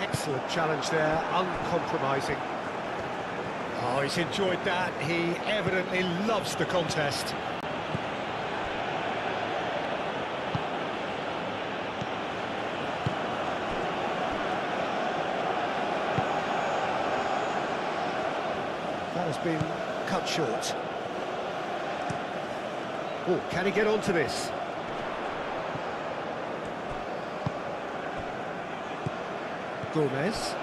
Excellent challenge there, uncompromising. Oh, he's enjoyed that. He evidently loves the contest. That has been cut short. Oh, can he get onto this? Gomez.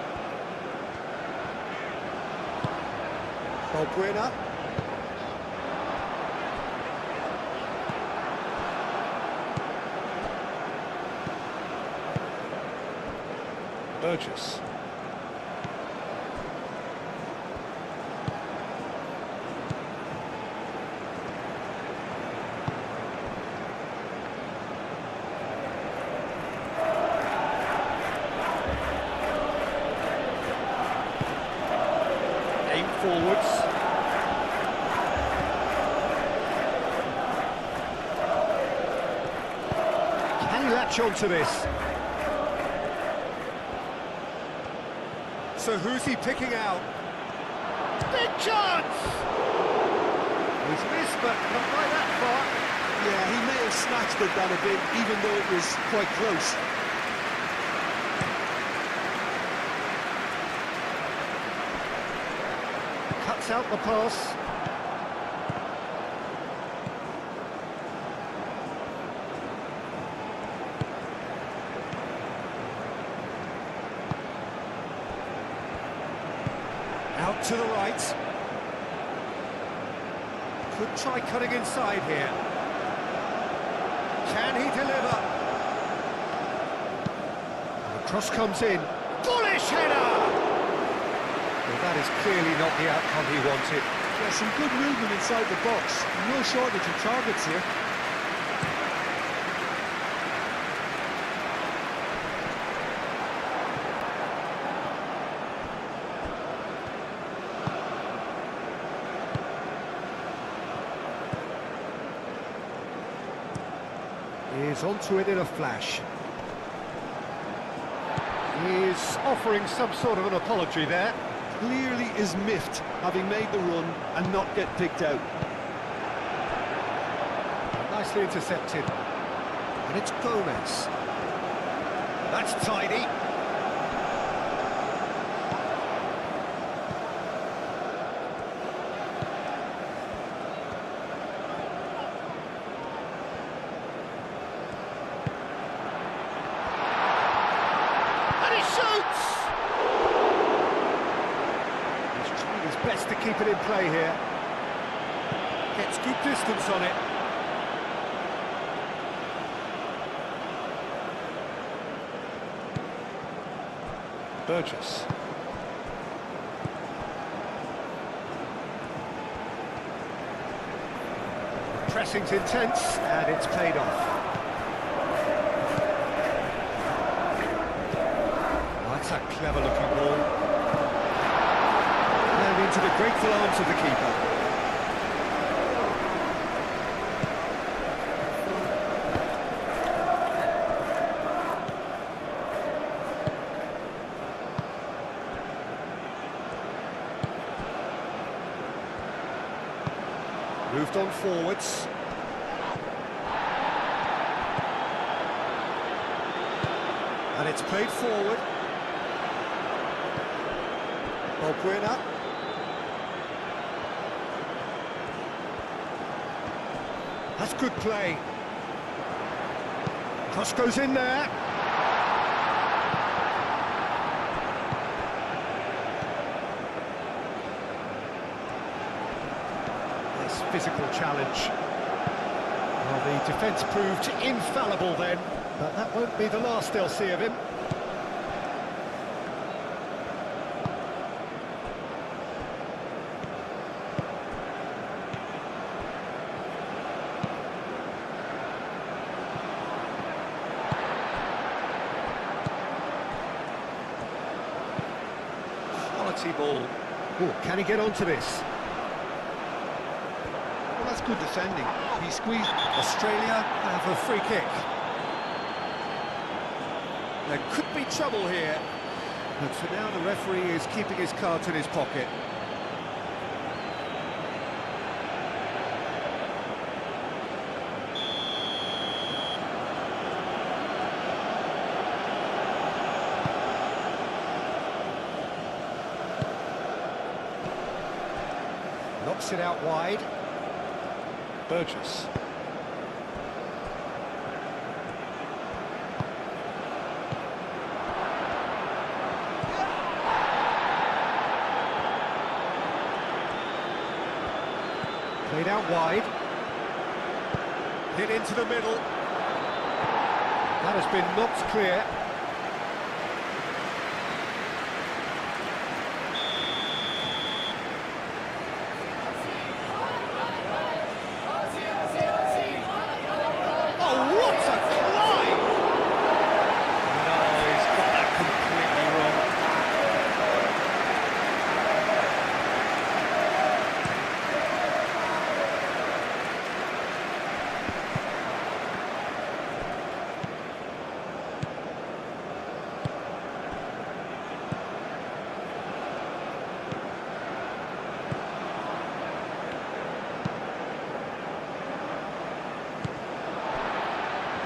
Balbuena. Burgess. Forwards. Can he latch on to this? So who's he picking out? Big chance! He's missed, but not by that far. Yeah, he may have snatched it that a bit, even though it was quite close. Cuts out the pass. Out to the right. Could try cutting inside here. Can he deliver? The cross comes in. Bullish header! Well, that is clearly not the outcome he wanted. There's some good movement inside the box. No shortage of targets here. He's onto it in a flash. He's offering some sort of an apology there. Clearly is miffed, having made the run and not get picked out. Nicely intercepted. And it's Gomez. That's tidy. And he shoots! Best to keep it in play here. Gets good distance on it. Burgess. Pressing's intense, and it's paid off. Oh, that's a clever-looking ball. Into the grateful arms of the keeper. Moved on forwards. And it's played forward. Balbuena. That's good play. Cross goes in there. Nice physical challenge. Well, the defence proved infallible then, but that won't be the last they'll see of him. Ball. Ooh, can he get onto this? Well, that's good defending. He squeezed. Australia have a free kick. There could be trouble here. But for now, the referee is keeping his cards in his pocket. Knocks it out wide. Burgess. Played out wide. Hit into the middle. That has been knocked clear. Oh, what a climb! No, he's got that completely wrong.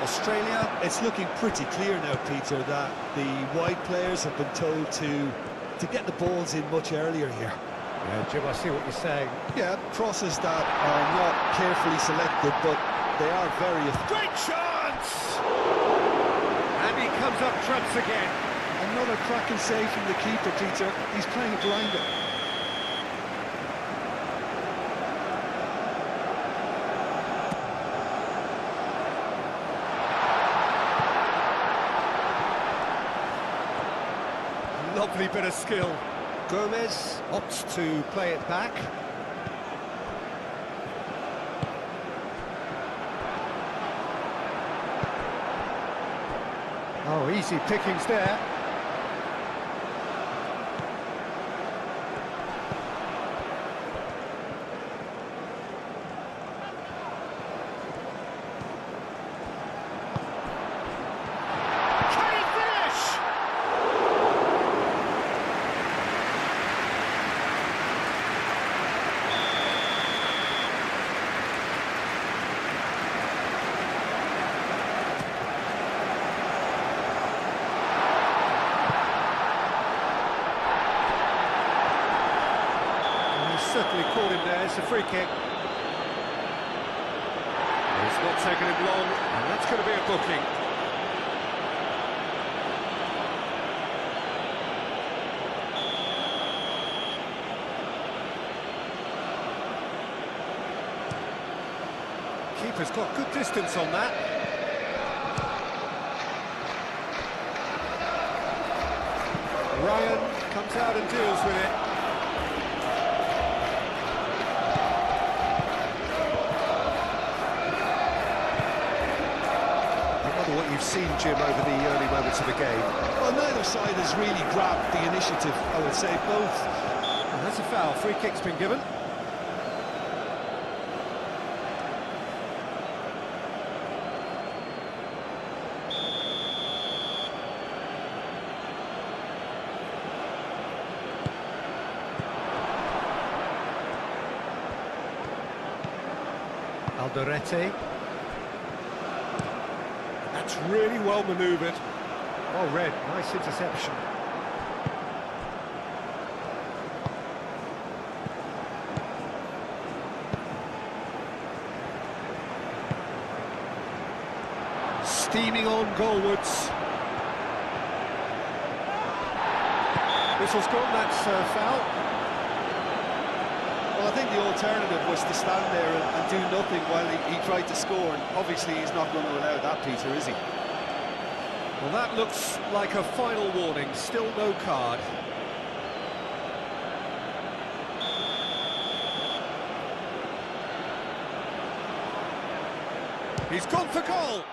Australia, it's looking pretty clear now, Peter, that the wide players have been told to get the balls in much earlier here. Yeah, Jim, I see what you're saying. Yeah, crosses that are not carefully selected, but they are very effective. Great chance! And he comes up trumps again. Another cracking save from the keeper, Peter. He's playing a blinder. Lovely bit of skill. Gomez opts to play it back. Oh, easy pickings there. Certainly caught him there. It's a free kick. It's not taken him long, and that's going to be a booking. Keeper's got good distance on that. Ryan comes out and deals with it. What you've seen, Jim, over the early moments of the game. Well, neither side has really grabbed the initiative, I would say, both. And that's a foul. Free kick's been given. Alderete. That's really well manoeuvred. Oh, Red, nice interception. Steaming on goalwards. Whistle's gone, that's foul. Well, I think the alternative was to stand there and do nothing while he tried to score, and obviously he's not going to allow that, Peter, is he? Well, that looks like a final warning, still no card. He's gone for goal!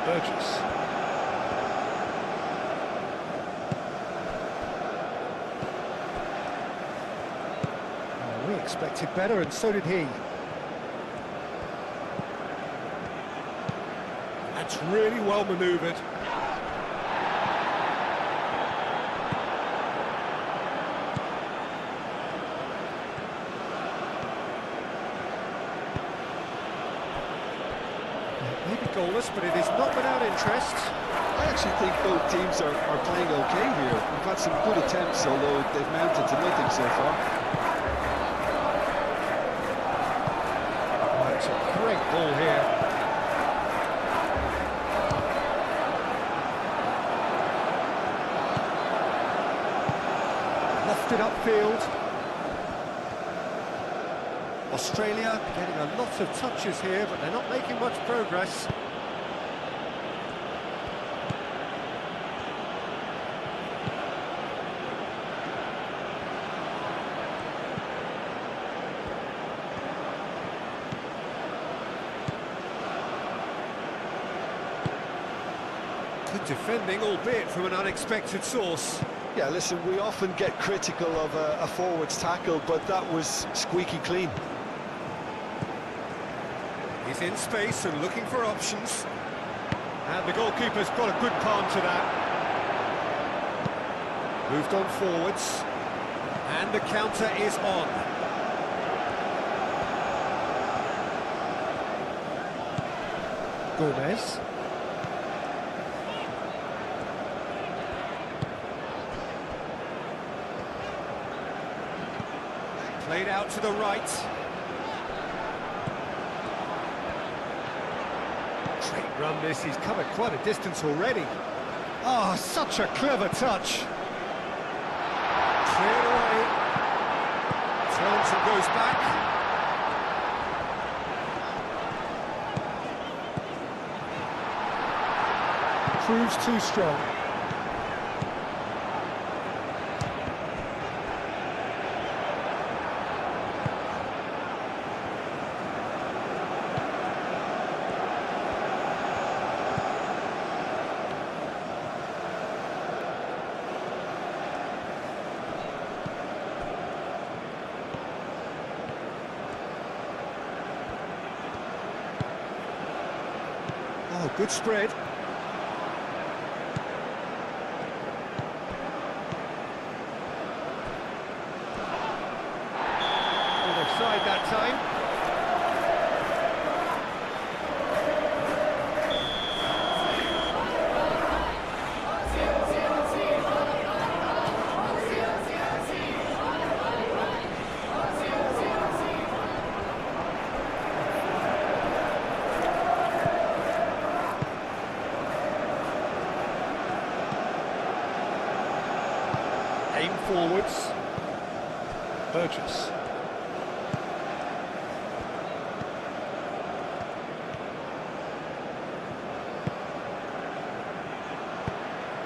Burgess. Oh, we expected better, and so did he. That's really well manoeuvred. Maybe goalless, but it is not without interest. I actually think both teams are playing okay here. We've had some good attempts, although they've mounted to nothing so far. Oh, it's a great ball here. Lofted upfield. Australia getting a lot of touches here, but they're not making much progress. Good defending, albeit from an unexpected source. Yeah, listen, we often get critical of a forward's tackle, but that was squeaky clean. He's in space and looking for options. And the goalkeeper's got a good palm to that. Moved on forwards. And the counter is on. Gomez. Played out to the right. Great run this, he's covered quite a distance already. Oh, such a clever touch. Cleared away. Turns and goes back. Proves too strong. Oh, good spread. Offside that time. Aim forwards. Burgess.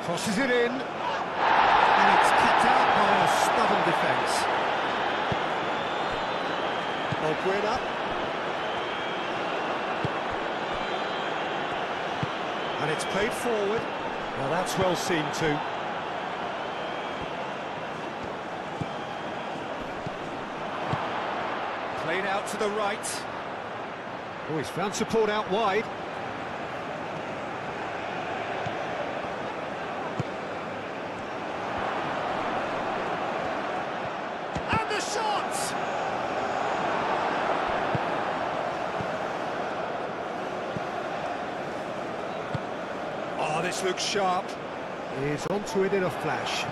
Crosses it in. And it's kicked out by a stubborn defence. Balbuena. And it's played forward. Well, that's well seen too. Played out to the right. Oh, he's found support out wide. And the shot! Oh, this looks sharp. He's onto it in a flash.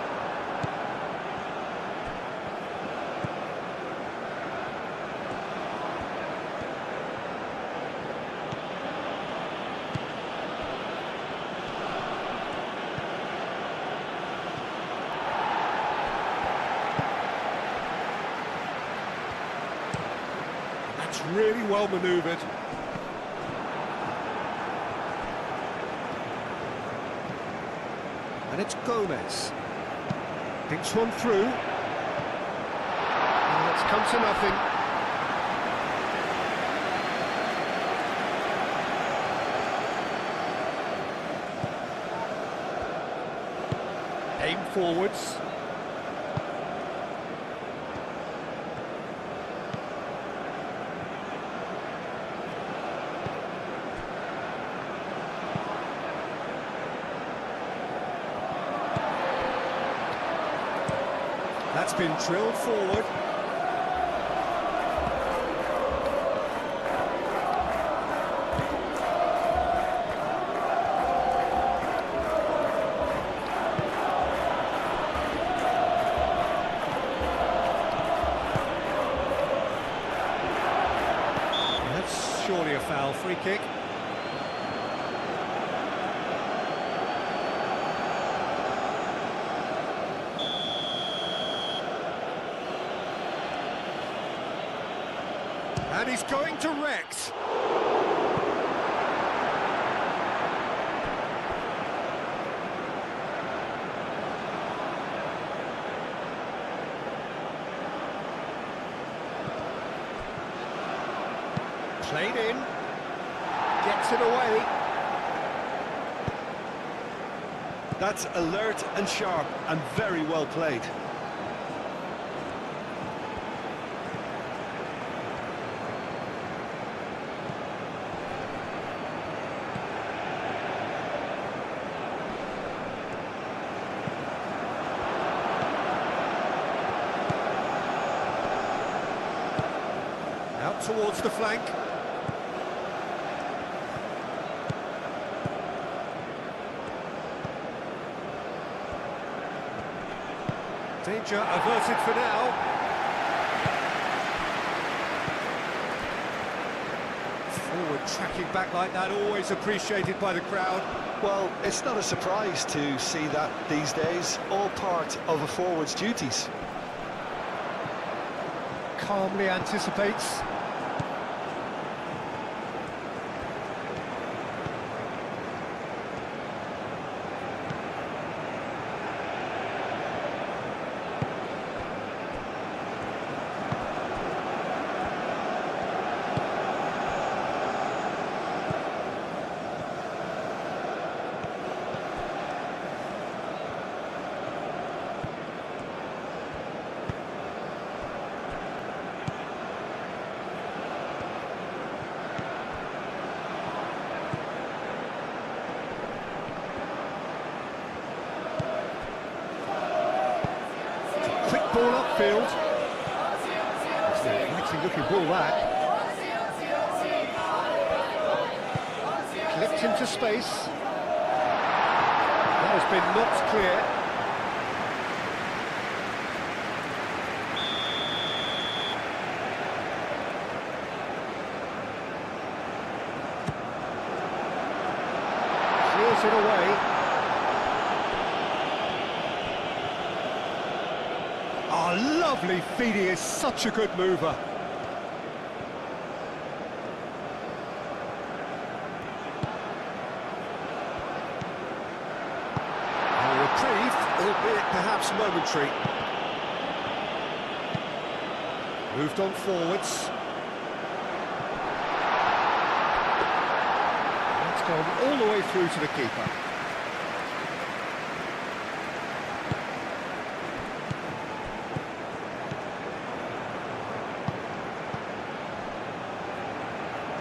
That's really well manoeuvred. And it's Gomez. Thinks one through. And it's come to nothing. Aim forwards. That's been drilled forward. That's surely a foul. Free kick. And he's going direct. Played in. Gets it away. That's alert and sharp and very well played. Out towards the flank. Danger averted for now. Forward tracking back like that, always appreciated by the crowd. Well, it's not a surprise to see that these days, all part of a forward's duties. Calmly anticipates. Quick ball upfield. It's a exciting looking ball that. Clipped into space. That has been knocked clear. Clears it away. Oh, lovely feed, he is such a good mover. A reprieve, albeit perhaps momentary. Moved on forwards. That's gone all the way through to the keeper.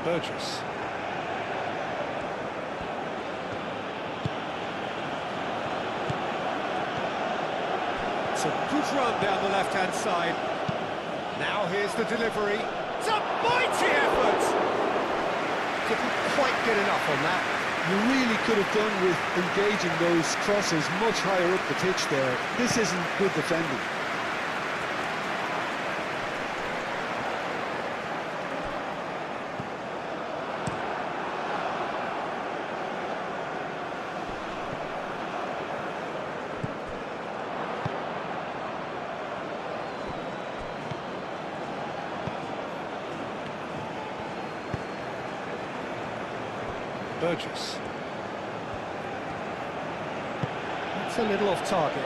Burgess. It's a good run down the left-hand side. Now here's the delivery. It's a mighty effort! Couldn't quite get enough on that. You really could have done with engaging those crosses much higher up the pitch there. This isn't good defending. Burgess. That's a little off target.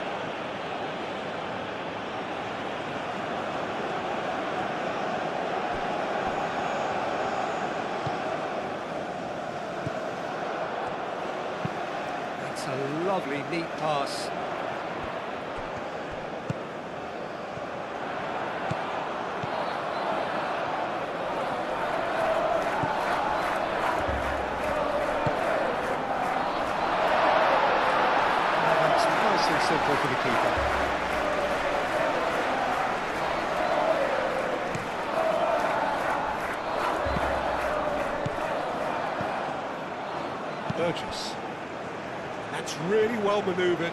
That's a lovely, neat pass. simple for the keeper. Burgess. That's really well manoeuvred.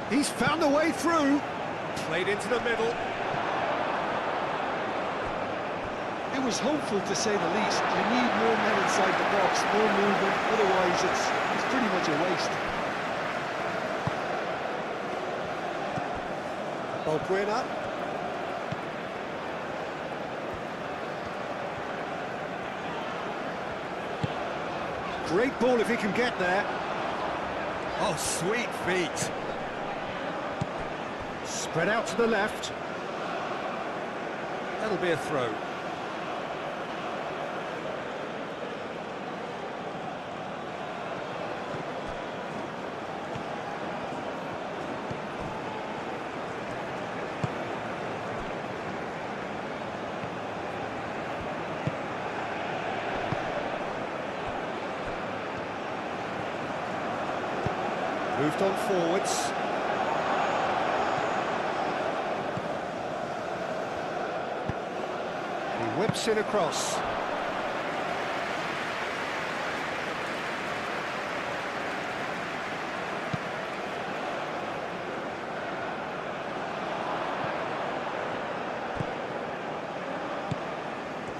He's found a way through. Played into the middle. It was hopeful, to say the least. You need more men inside the box, more movement, otherwise it's pretty much a waste. Balbuena. Great ball if he can get there. Oh, sweet feet. Spread out to the left. That'll be a throw. Moved on forwards. He whips it across.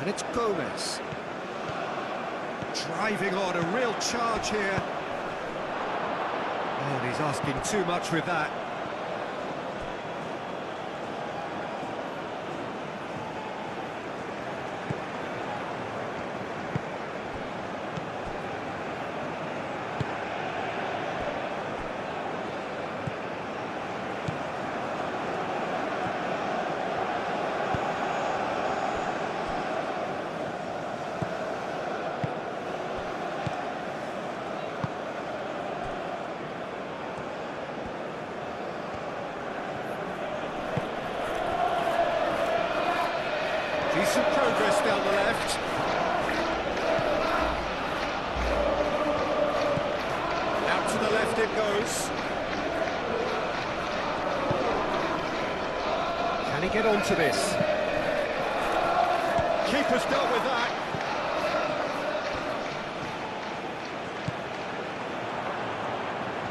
And it's Gomez. Driving on, a real charge here. Oh, and he's asking too much with that. Decent progress down the left. Out to the left it goes. Can he get onto this? Keeper's dealt with that.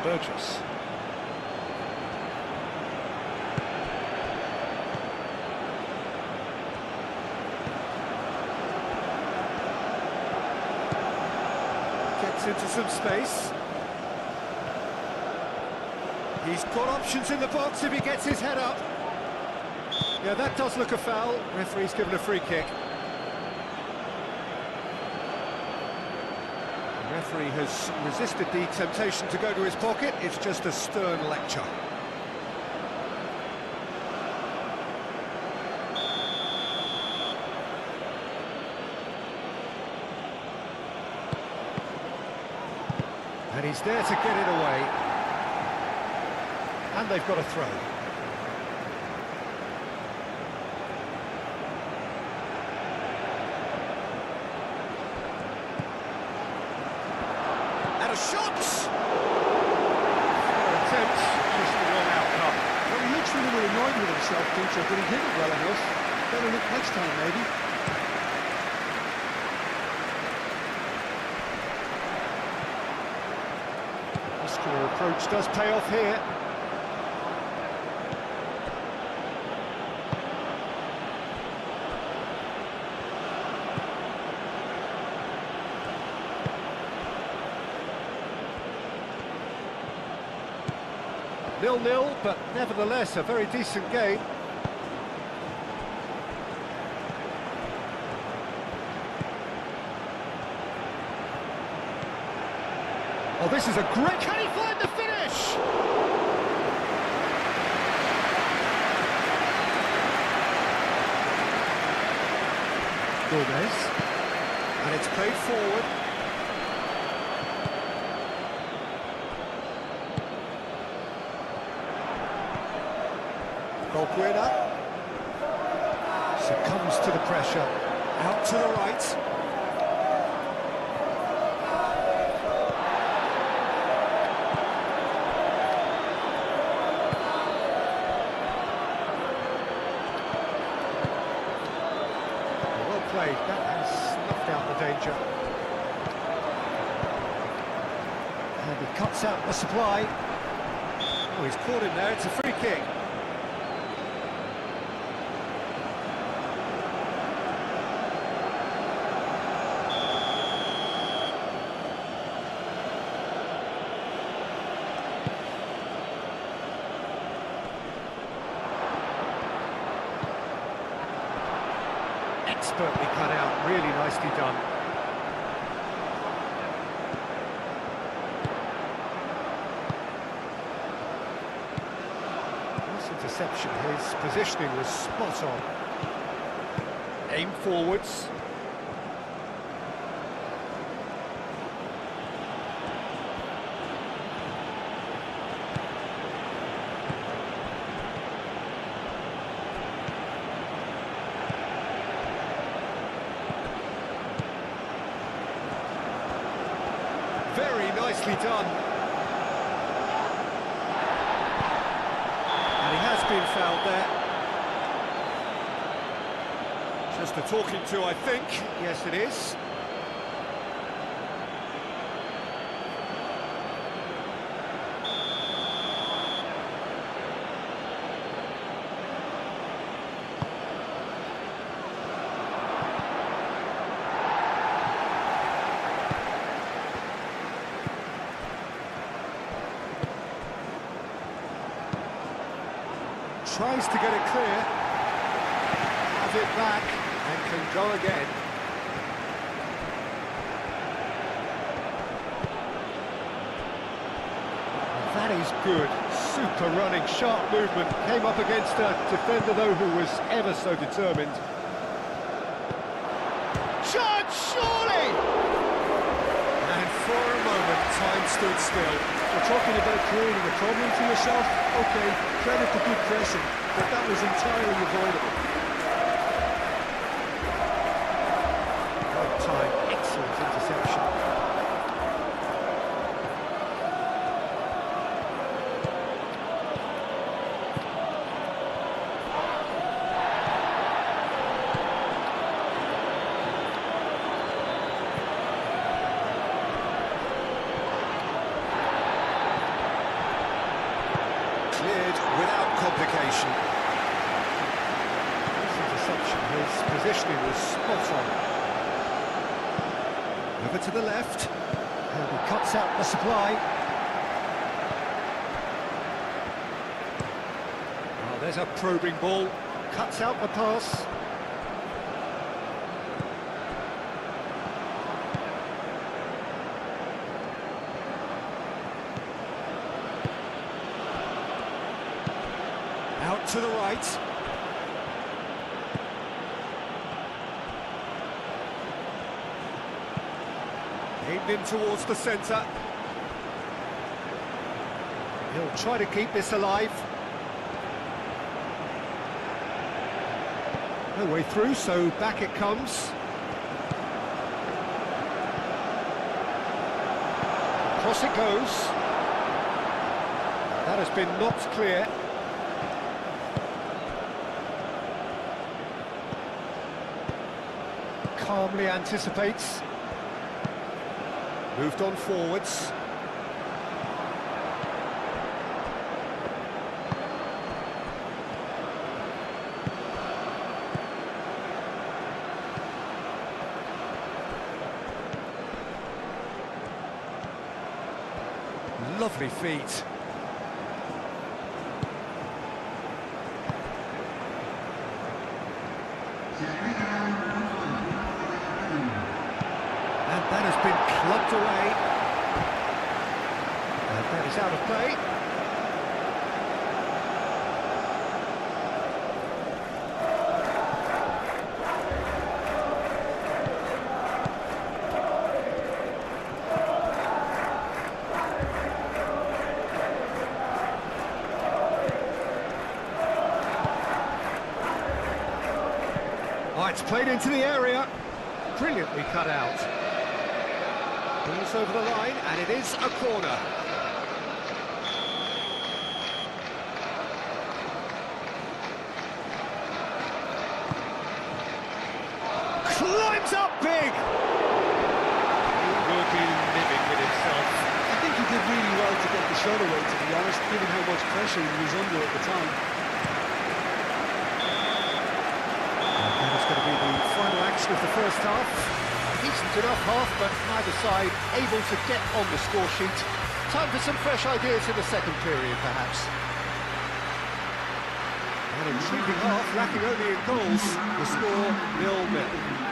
Burgess. Into some space. He's got options in the box if he gets his head up. Yeah, that does look a foul. Referee's given a free kick. The referee has resisted the temptation to go to his pocket. It's just a stern lecture. And he's there to get it away. And they've got a throw. And a shot! Attempts, just the wrong outcome. Well, he looks a little annoyed with himself, Peter, but he hit it well enough. Better look next time, maybe. Muscular approach does pay off here. Nil-nil, but nevertheless a very decent game. Oh, this is a great... Can he find the finish? Gomez. And it's played forward. Balbuena succumbs to the pressure. Out to the right. danger. And he cuts out the supply. Oh, he's caught him there, it's a free kick. Expertly cut out, really nicely done. This interception, his positioning was spot on. Aim forwards. Very nicely done. And he has been fouled there. Just a talking to, I think. Yes, it is. Tries to get it clear, has it back, and can go again. That is good, super running, sharp movement, came up against a defender though who was ever so determined. Shot, surely! And for a moment, time stood still. We're talking about creating a problem for yourself. Okay, credit to good pressing, but that was entirely avoidable. Well time, excellent interception. Cleared without complication. This interception, his positioning was spot on. Over to the left. And he cuts out the supply. Oh, there's a probing ball. Cuts out the pass. Out to the right. Aimed in towards the centre. He'll try to keep this alive. No way through, so back it comes. Across it goes. That has been knocked clear. Calmly anticipates. Moved on forwards. Lovely feet. And that has been clubbed away. And that is out of play. Oh, it's played into the area. Brilliantly cut out. Ball's over the line, and it is a corner. Climbs up big! pressure he was under at the time. And it's going to be the final action of the first half. Decent enough half, but neither side able to get on the score sheet. Time for some fresh ideas in the second period, perhaps. An intriguing half, lacking only in goals. The score 0-0.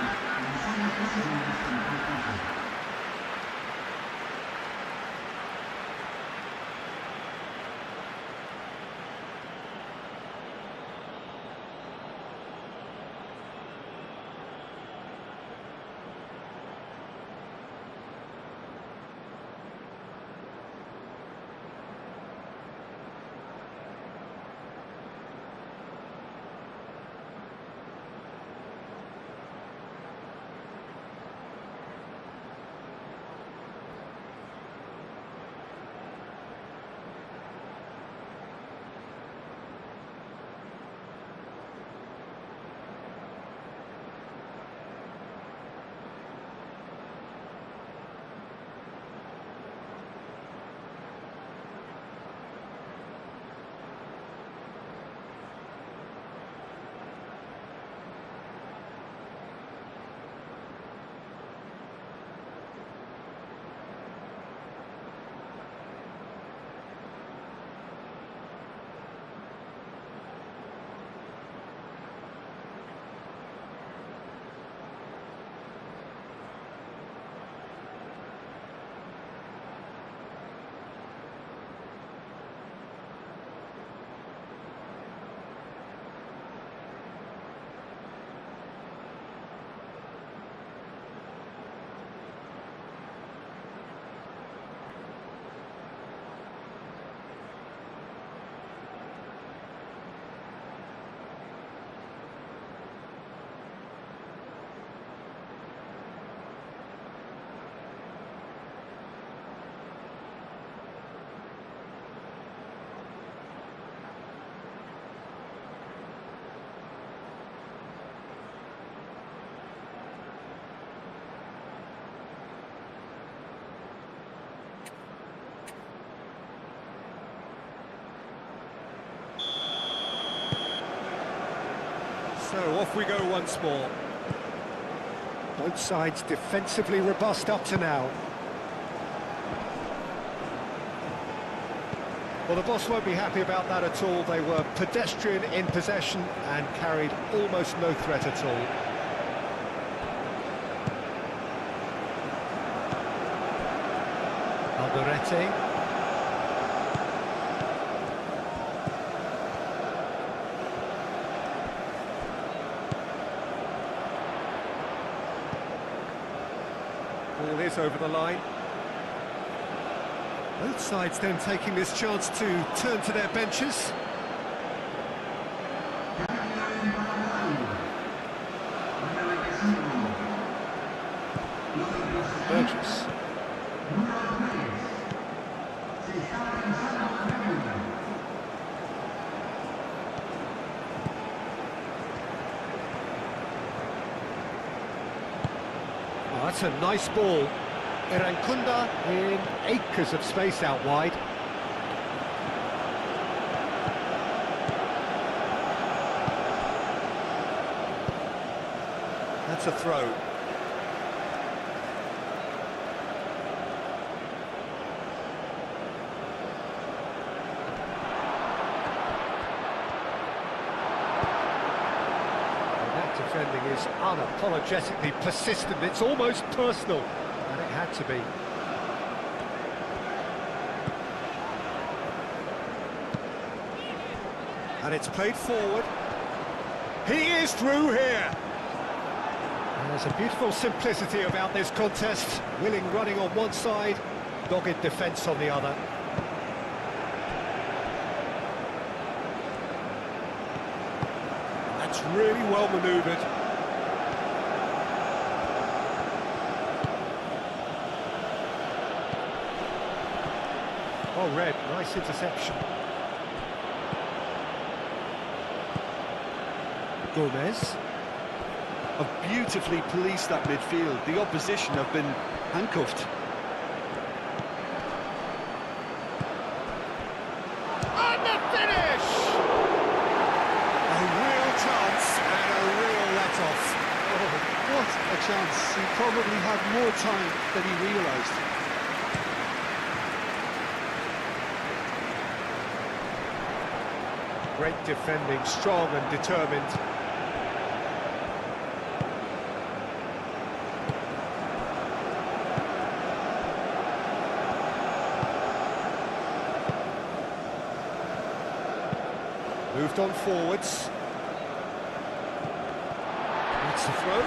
So off we go once more. Both sides defensively robust up to now. Well, the boss won't be happy about that at all. They were pedestrian in possession and carried almost no threat at all. Alderete. Ball is over the line. Both sides then taking this chance to turn to their benches. Burgess. Oh, that's a nice ball. Irankunda in acres of space out wide. That's a throw. Defending is unapologetically persistent. It's almost personal, and it had to be. And it's played forward. He is through here. And there's a beautiful simplicity about this contest. Willing running on one side, dogged defence on the other. That's really well manoeuvred. Oh, Red, nice interception. Gomez. Have beautifully policed that midfield. The opposition have been handcuffed. And the chance. He probably had more time than he realised. Great defending, strong and determined. Moved on forwards. That's the throw.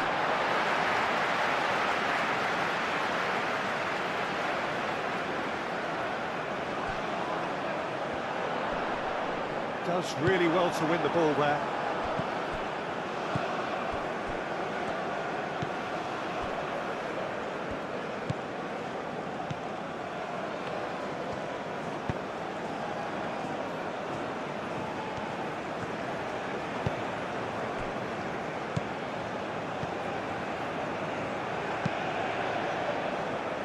Does really well to win the ball there.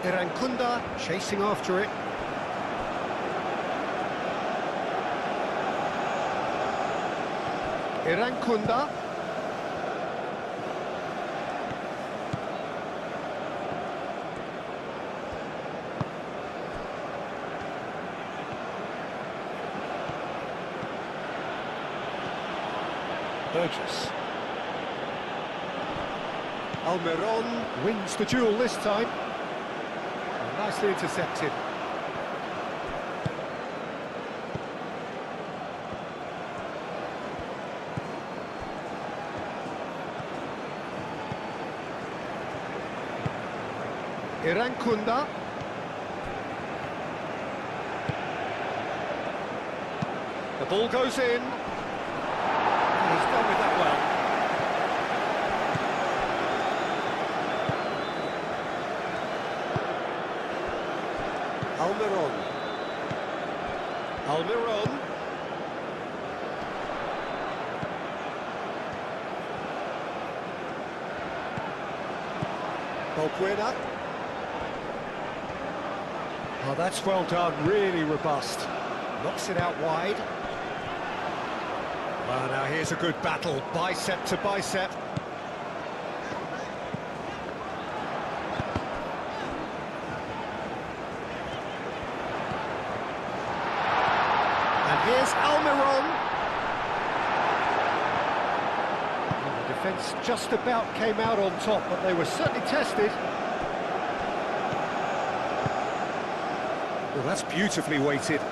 Irankunda chasing after it. Irankunda. Burgess. Almiron wins the duel this time. Nicely intercepted. Irankunda. The ball goes in. He's done with that well. Almiron. Almiron. Balbuena. Oh, that's well done, really robust. Knocks it out wide. Well, now here's a good battle, bicep to bicep. And here's Almiron. Well, the defence just about came out on top, but they were certainly tested. Well, that's beautifully weighted.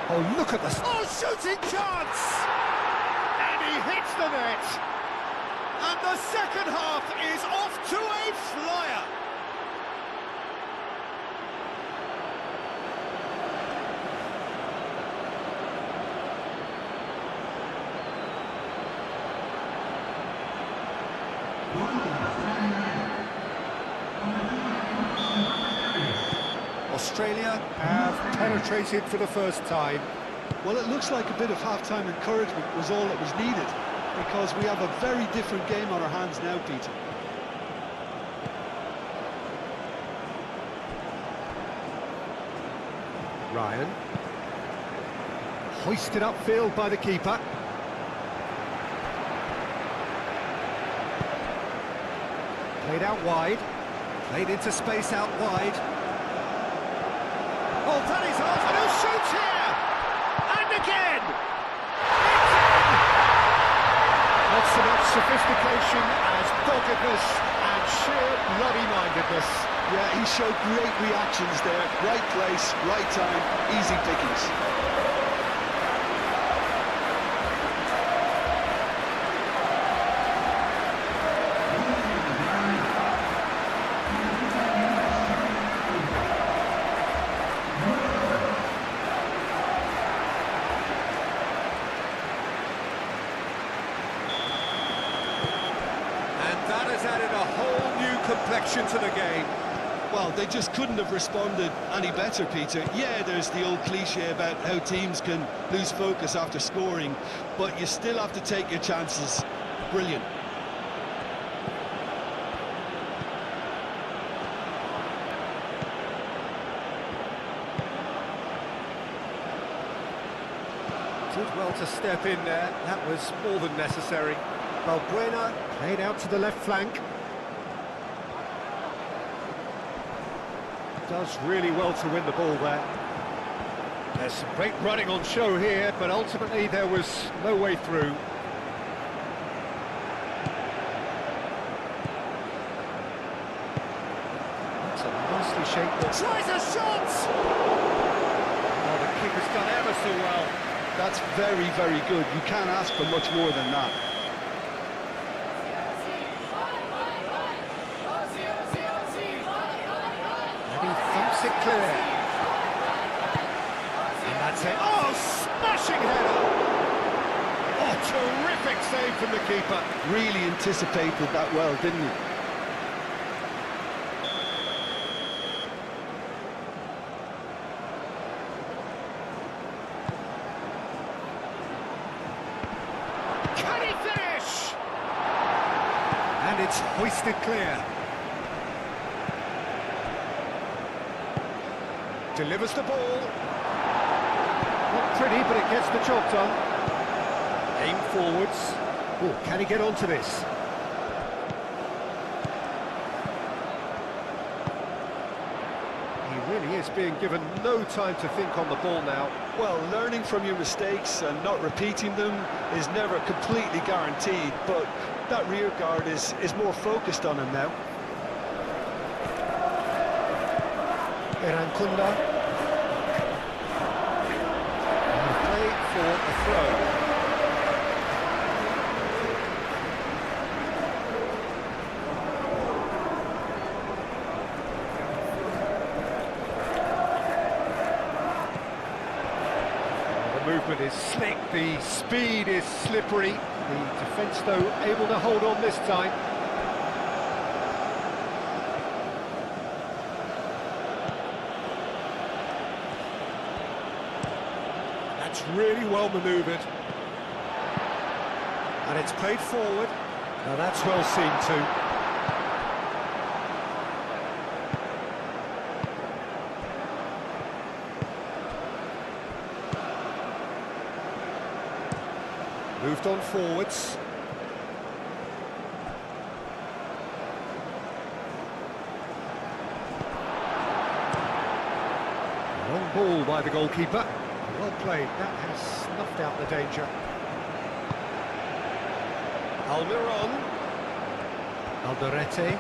Oh, look at this. Oh, shooting chance! And he hits the net. And the second half is off to a flyer. Australia have penetrated for the first time. Well, it looks like a bit of half-time encouragement was all that was needed, because we have a very different game on our hands now, Peter. Ryan. Hoisted upfield by the keeper. Played out wide. Played into space out wide. Oh, that is off, and he'll shoot here! And again! Not so much sophistication as doggedness and sheer bloody-mindedness. Yeah, he showed great reactions there. Right place, right time, easy pickings. That has added a whole new complexion to the game. Well, they just couldn't have responded any better, Peter. Yeah, there's the old cliche about how teams can lose focus after scoring, but you still have to take your chances. Brilliant. Did well to step in there. That was more than necessary. Balbuena played out to the left flank. Does really well to win the ball there. There's some great running on show here, but ultimately there was no way through. That's a nicely shaped ball. Tries a shot! Oh, the keeper's done ever so well. That's very, very good. You can't ask for much more than that. And he thumps it clear. And that's it. Oh, smashing header! Oh, terrific save from the keeper. Really anticipated that well, didn't he? Can he finish? And it's hoisted clear. Delivers the ball. Not pretty, but it gets the job done. Aim forwards. Oh, can he get onto this? He really is being given no time to think on the ball now. Well, learning from your mistakes and not repeating them is never completely guaranteed, but that rear guard is more focused on him now. Erankunda. Play for a throw. The movement is slick, the speed is slippery. The defence, though, able to hold on this time. That's really well manoeuvred. And it's played forward. Now that's well seen too. Moved on forwards. Long ball by the goalkeeper. Well played, that has snuffed out the danger. Almiron. Alderete.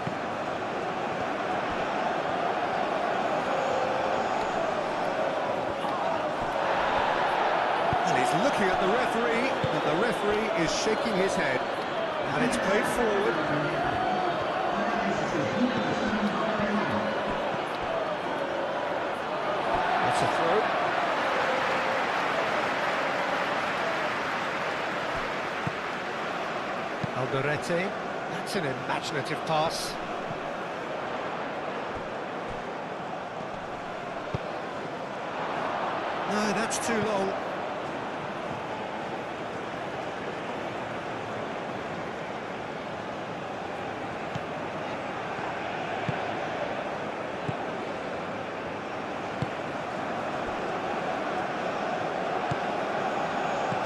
And he's looking at the referee, but the referee is shaking his head. And it's played forward. That's a throw. Alderete, that's an imaginative pass. No, that's too long.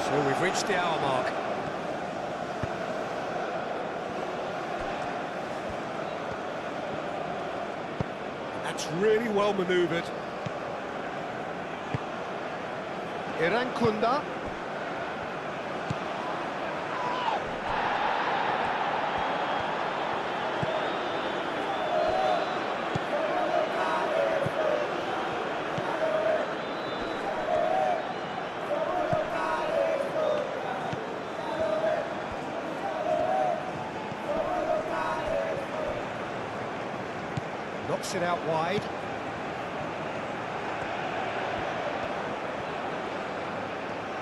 So we've reached the hour mark. That's really well manoeuvred. Erankunda. Knocks it out wide.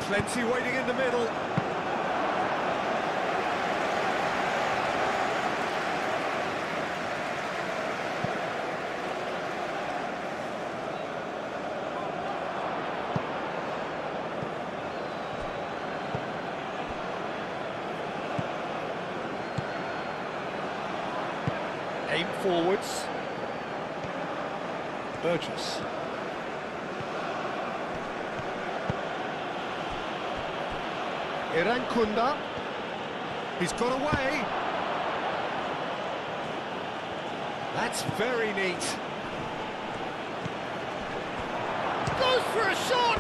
Plenty waiting in the middle. Aim forwards. Burgess. Erankunda. He's got away. That's very neat. Goes for a shot!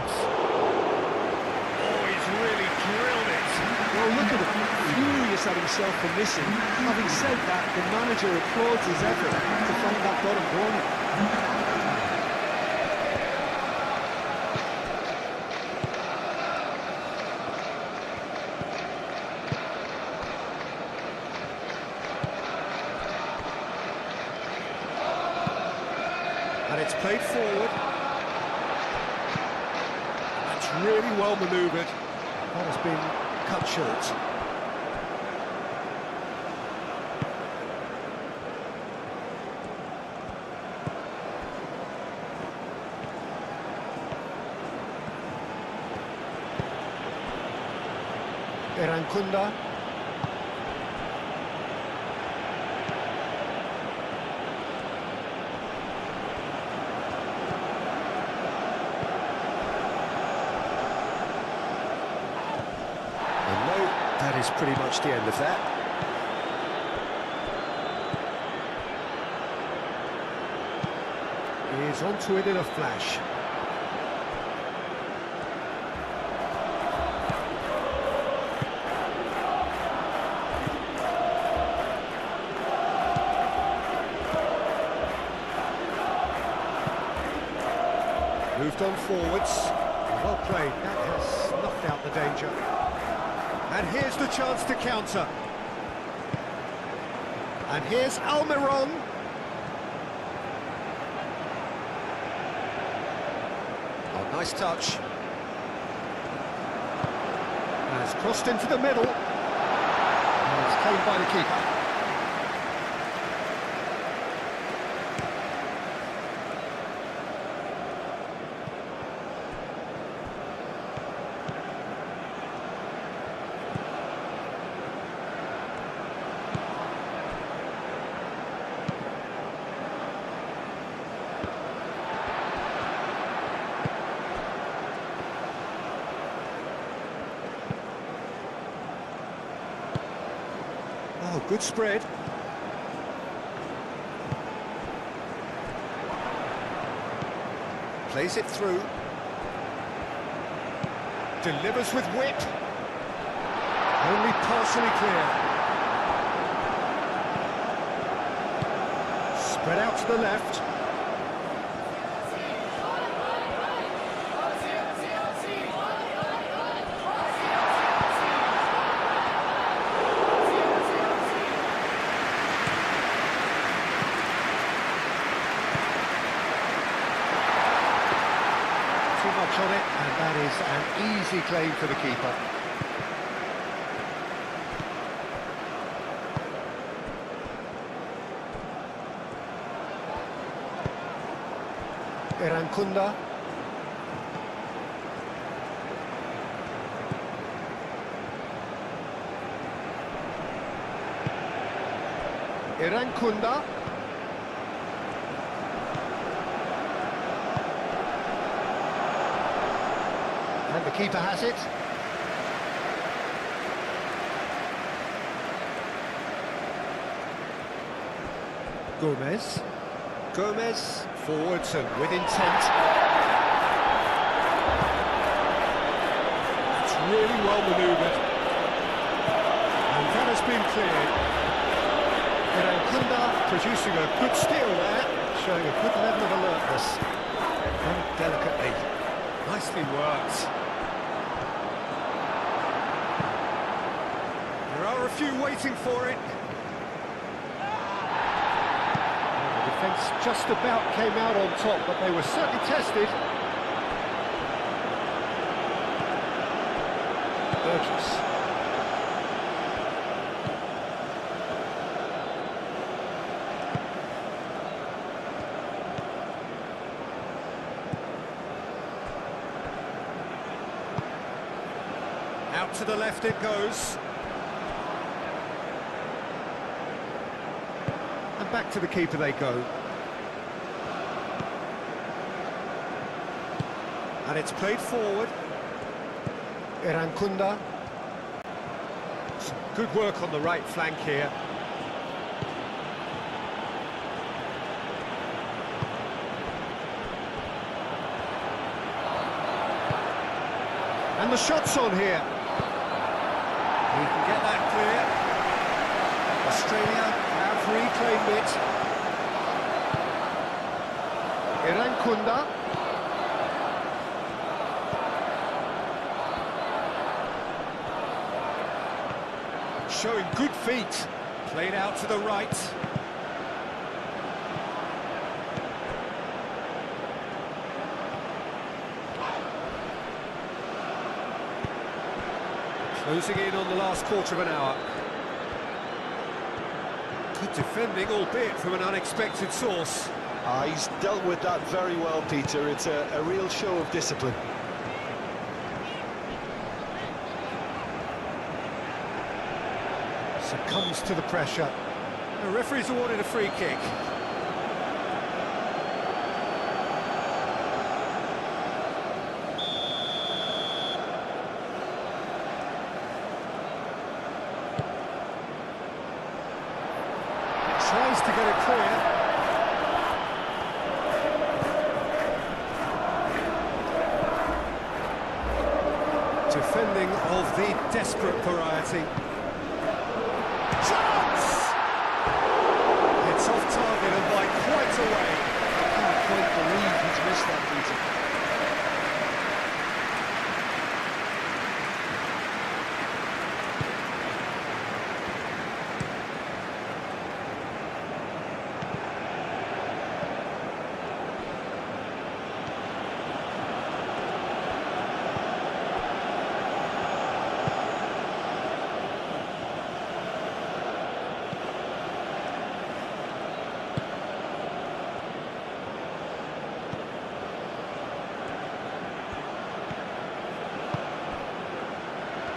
Oh, he's really drilled it. Well, look at him, furious at himself for missing. Having said that, the manager applauds his effort to find that bottom corner. And it's played forward. That's really well manoeuvred. That has been cut short. Erankunda. That is pretty much the end of that. He's onto it in a flash. Moved on forwards. Well played. That has snuffed out the danger. And here's the chance to counter. And here's Almiron. Oh, nice touch. Has crossed into the middle. And it's claimed by the keeper. Oh, good spread. Plays it through. Delivers with whip. Only partially clear. Spread out to the left. Much on it, and that is an easy claim for the keeper. Erankunda. Erankunda. And the keeper has it. Gomez. Gomez forwards and with intent. That's really well manoeuvred. And that has been cleared. Erankunda producing a good steal there, showing a good level of alertness. Very delicately. Nicely worked. There are a few waiting for it. The defence just about came out on top, but they were certainly tested. Burgess. Out to the left it goes. And back to the keeper they go. And it's played forward. Erankunda. Some Good work on the right flank here. And the shot's on here. He can get that clear. Australia have reclaimed it. Irankunda. Showing good feet. Played out to the right. Closing in on the last quarter of an hour. Good defending, albeit from an unexpected source. He's dealt with that very well, Peter. It's a real show of discipline. Succumbs to the pressure. The referee's awarded a free kick. Tries to get it clear. Defending of the desperate variety. Chance! It's off target and by quite a way. I can't quite believe he's missed that, Peter.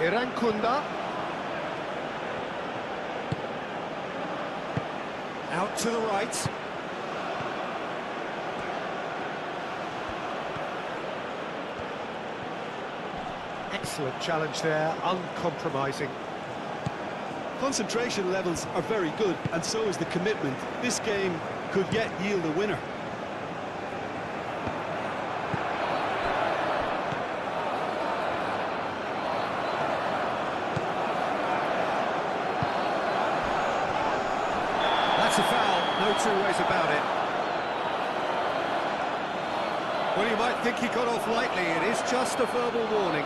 Irankunda. Out to the right. Excellent challenge there, uncompromising. Concentration levels are very good, and so is the commitment. This game could yet yield a winner. That's a foul, no two ways about it. Well, you might think he got off lightly, it is just a verbal warning.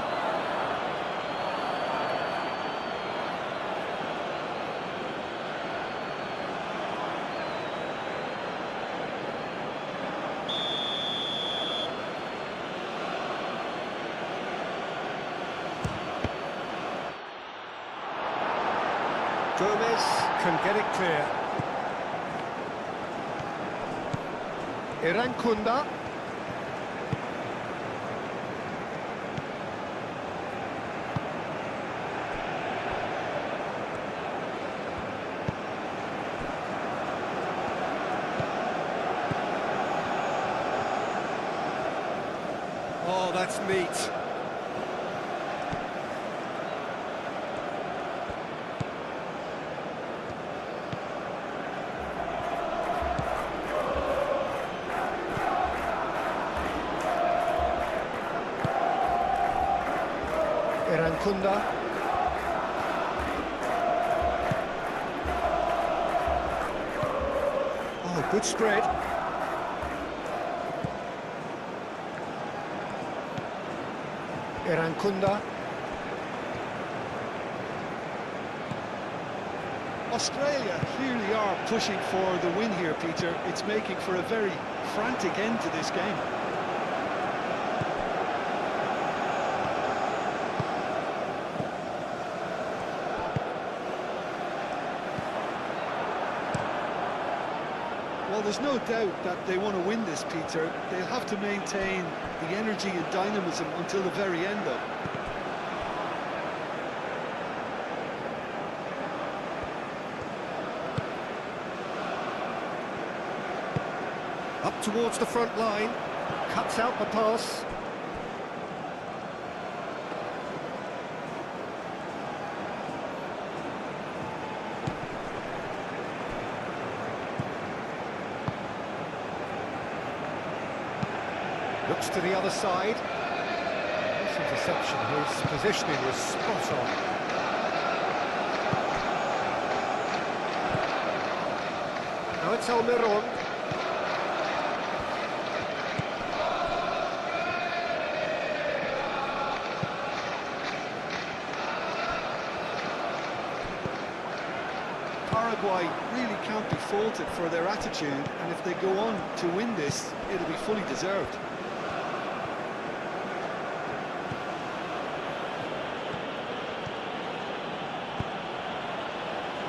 Gomez can get it clear. Irankunda. Oh, that's neat. Irankunda. Oh, good spread. Irankunda. Australia clearly are pushing for the win here, Peter. It's making for a very frantic end to this game. Well, there's no doubt that they want to win this, Peter. They'll have to maintain the energy and dynamism until the very end, though. Up towards the front line, cuts out the pass. Looks to the other side. This interception, his positioning was spot on. Now it's Almiron. Paraguay really can't be faulted for their attitude, and if they go on to win this, it'll be fully deserved.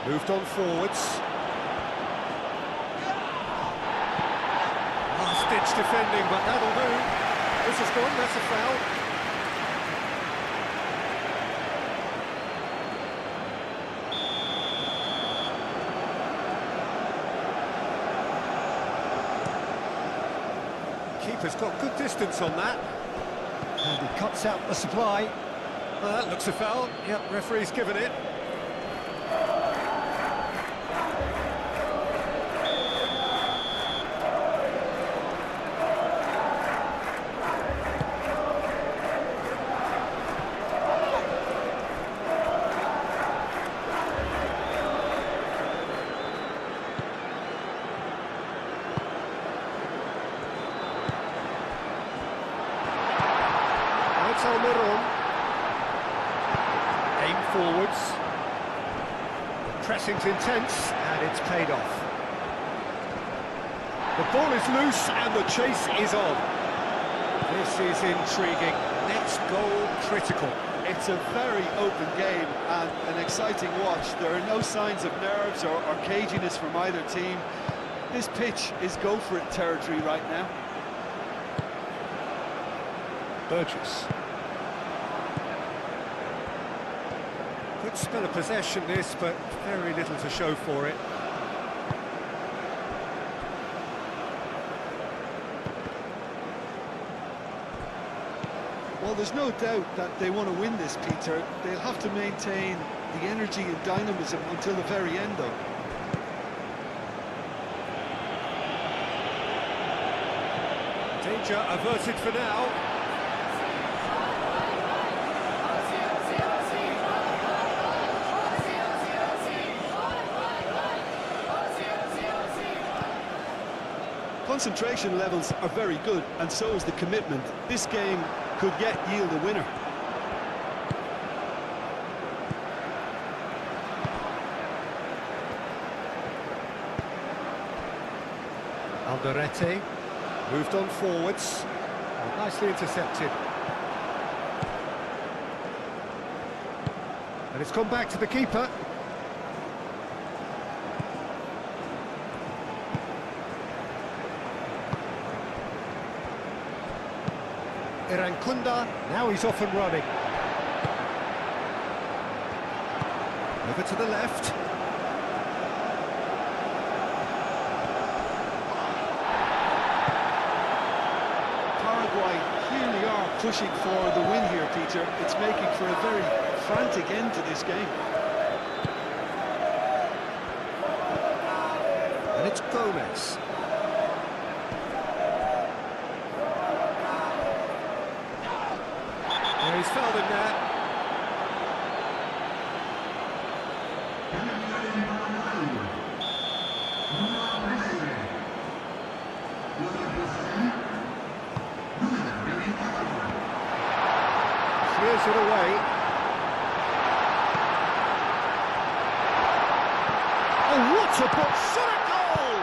Moved on forwards. Last-ditch defending, but that'll do. This is gone, that's a foul. Keeper's got good distance on that. And he cuts out the supply. Well, that looks a foul. Yep, referee's given it. Almiron. Aim forwards. Pressing's intense, and it's paid off. The ball is loose, and the chase is on. This is intriguing. Next goal critical. It's a very open game and an exciting watch. There are no signs of nerves or caginess from either team. This pitch is go-for-it territory right now. Burgess. Good spell of possession this, but very little to show for it. Well, there's no doubt that they want to win this, Peter. They'll have to maintain the energy and dynamism until the very end, though. Danger averted for now. Concentration levels are very good, and so is the commitment. This game could yet yield a winner. Alderete moved on forwards. Oh, nicely intercepted. And it's gone back to the keeper. Irankunda, now he's off and running. Over to the left. Paraguay really are pushing for the win here, Peter. It's making for a very frantic end to this game. And it's Gomez. He's fouled him there. Clears it away. Oh, what a ball! Shot a goal!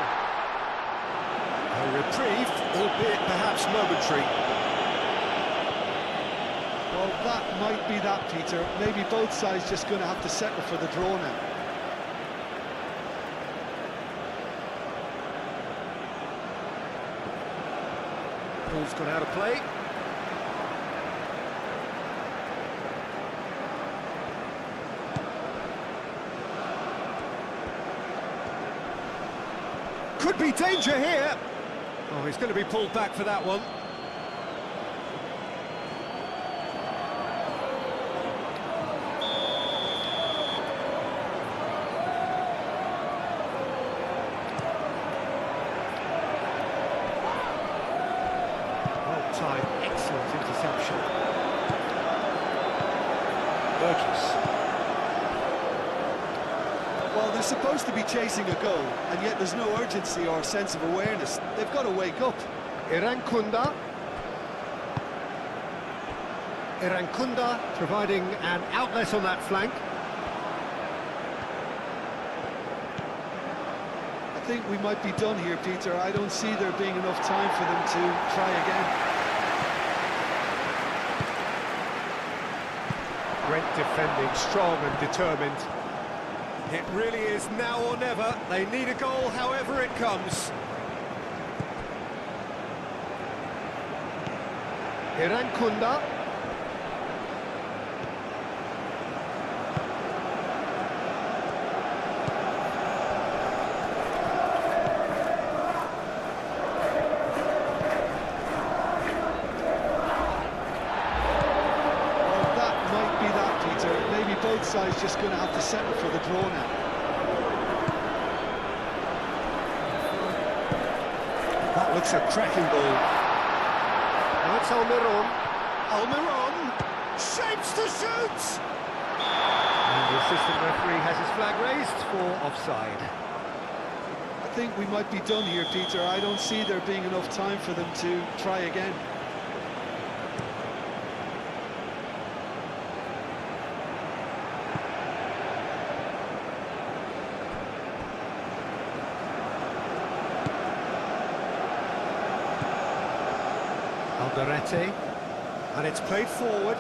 A reprieve, albeit perhaps momentary. Well, that might be that, Peter. Maybe both sides just going to have to settle for the draw now. Ball's gone out of play. Could be danger here. Oh, he's going to be pulled back for that one. that time. Excellent interception. Burgess. Well, they're supposed to be chasing a goal, and yet there's no urgency or sense of awareness. They've got to wake up. Irankunda providing an outlet on that flank. I think we might be done here, Peter. I don't see there being enough time for them to try again. Great defending, strong and determined. It really is now or never. They need a goal however it comes. Irankunda. Both sides just going to have to settle for the draw now. That looks a cracking ball. Now it's Almiron. Almiron shapes to shoot! And the assistant referee has his flag raised for offside. I think we might be done here, Peter. I don't see there being enough time for them to try again. Alderete, and it's played forward.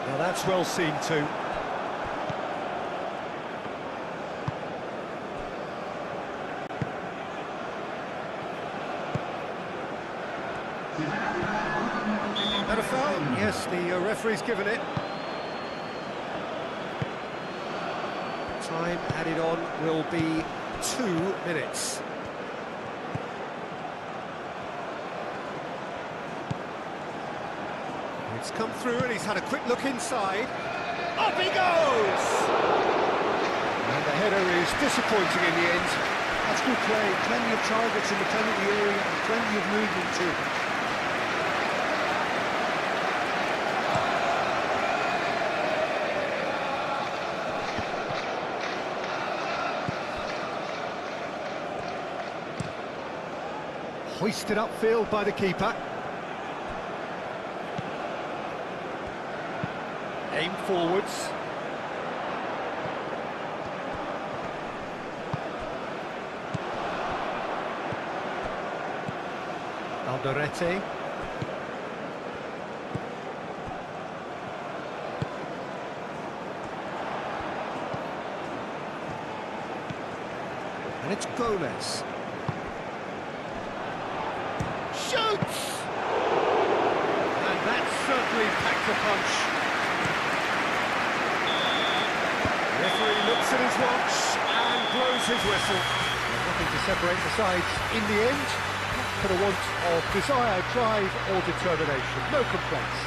Now that's well seen too. And a foul? Yes, the referee's given it. Time added on will be 2 minutes. It's come through and he's had a quick look inside. Up he goes! And the header is disappointing in the end. That's good play. Plenty of targets in the penalty area and plenty of movement too. Hoisted upfield by the keeper. Aim forwards. Alderete. And it's Gomez. Shoots! And that certainly packed a punch. Referee looks at his watch and blows his whistle. There's nothing to separate the sides in the end. For the want of desire, drive or determination. No complaints.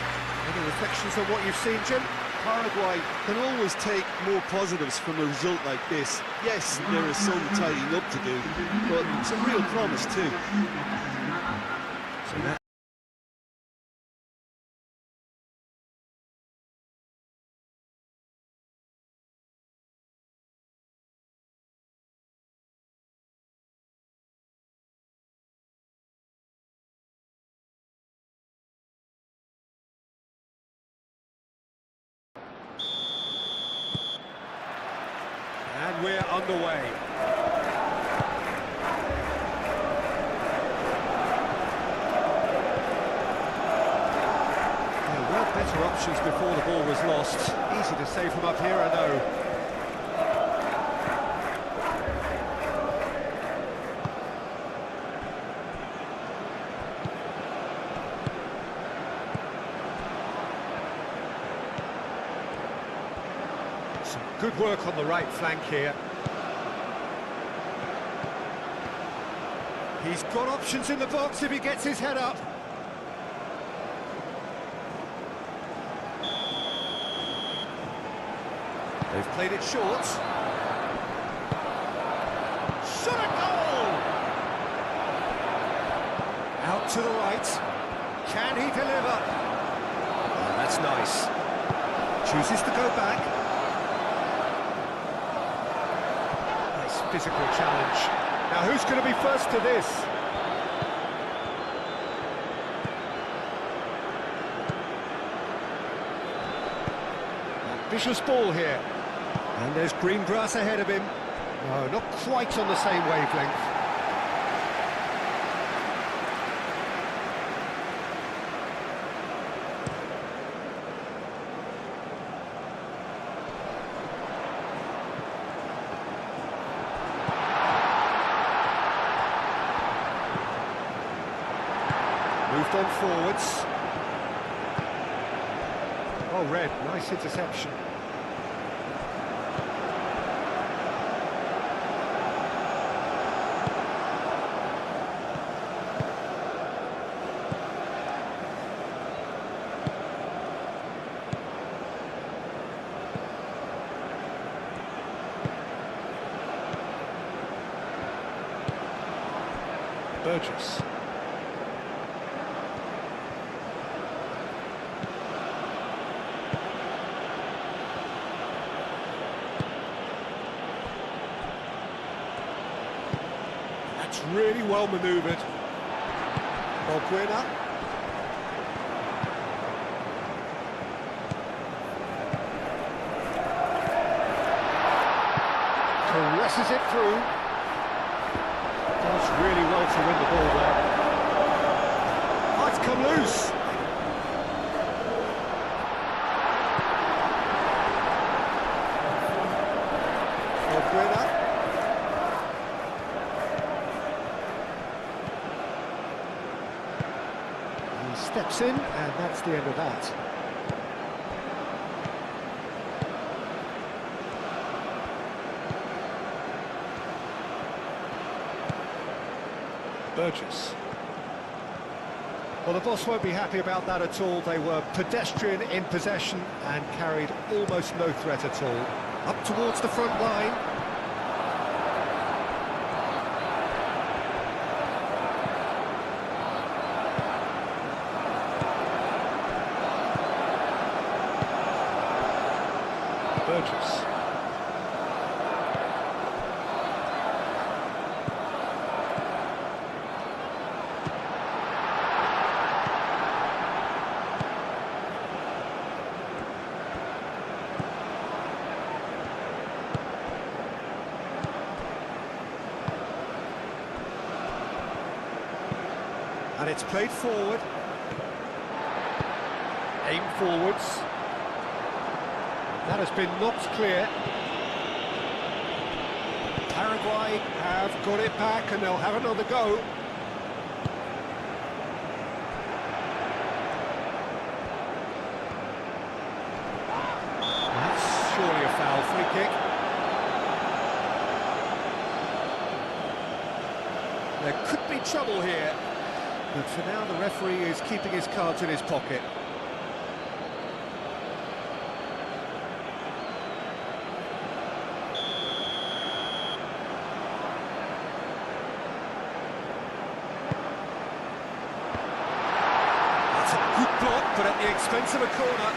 Any reflections on what you've seen, Jim? Paraguay can always take more positives from a result like this. Yes, there is some tidying up to do, but some real promise too. So that and we're underway. There were better options before the ball was lost. Easy to say from up here, I know. Some good work on the right flank here. He's got options in the box if he gets his head up. They've played it short. Shot a goal! Out to the right. Can he deliver? Oh, that's nice. Chooses to go back. Nice physical challenge. Now who's going to be first to this? Vicious ball here. And there's green grass ahead of him. No, not quite on the same wavelength. Moved on forwards. Oh, red, nice interception. Burgess. That's really well manoeuvred. Balquina. Caresses it through. Does really well to win the ball there. Oh, it's come loose. Balquina. He steps in, and that's the end of that. Burgess. Well, the boss won't be happy about that at all. They were pedestrian in possession and carried almost no threat at all. Up towards the front line. Burgess. And it's played forward. Aim forwards. That has been knocked clear. Paraguay have got it back and they'll have another go. That's surely a foul. Free kick. There could be trouble here. But for now, the referee is keeping his cards in his pocket. That's a good block, but at the expense of a corner.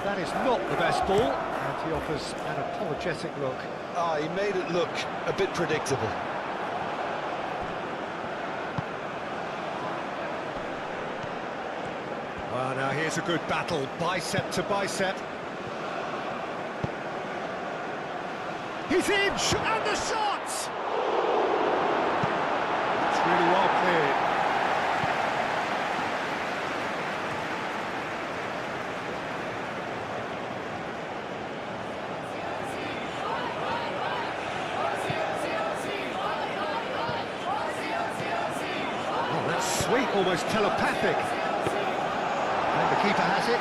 That is not the best ball, and he offers an apologetic look. Ah, he made it look a bit predictable. Well, now here's a good battle, bicep to bicep. He's in, and the shot! It's really well cleared. sweet, almost telepathic. And the keeper has it.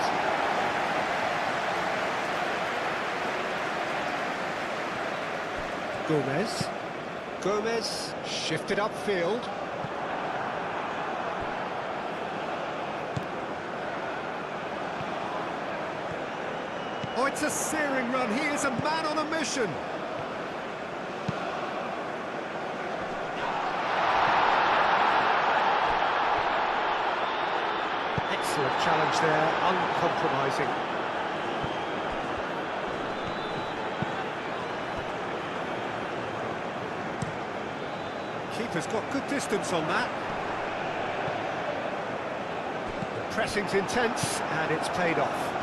Gomez shifted upfield. Oh, it's a searing run. He is a man on a mission. Excellent challenge there, uncompromising. Keeper's got good distance on that. The pressing's intense, and it's paid off.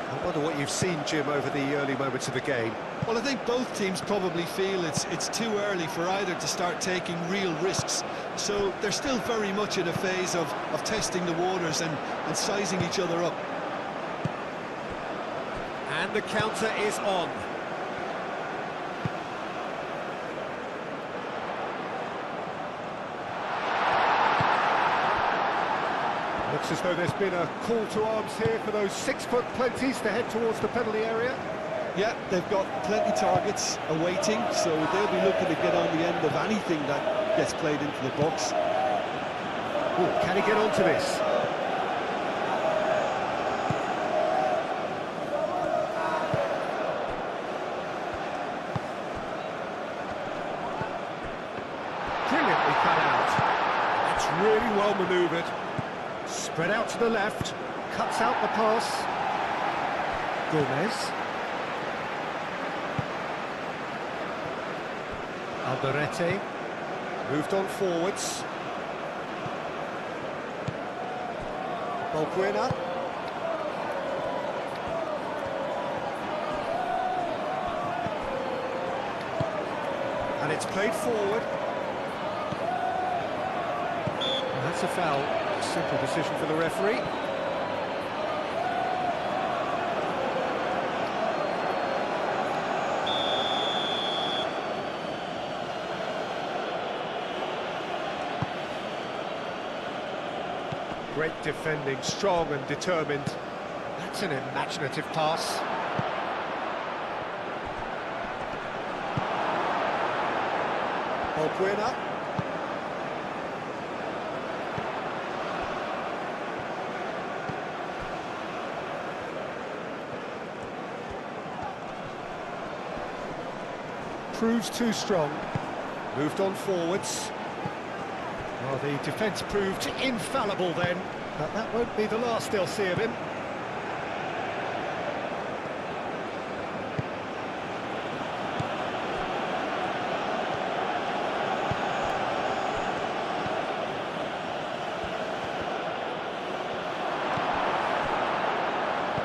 I wonder what you've seen, Jim, over the early moments of the game. Well, I think both teams probably feel it's too early for either to start taking real risks. So they're still very much in a phase of testing the waters and sizing each other up. And the counter is on. Looks as though there's been a call to arms here for those 6-foot plenties to head towards the penalty area. Yeah, they've got plenty targets awaiting, so they'll be looking to get on the end of anything that gets played into the box. Ooh, can he get onto this? Brilliantly cut out. That's really well manoeuvred. Spread out to the left, cuts out the pass. Gomez. Alderete. Moved on forwards. Balbuena. And it's played forward. And that's a foul. Simple decision for the referee. Great defending, strong and determined. That's an imaginative pass. Balbuena. Proves too strong. Moved on forwards. Well, the defence proved infallible then, but that won't be the last they'll see of him.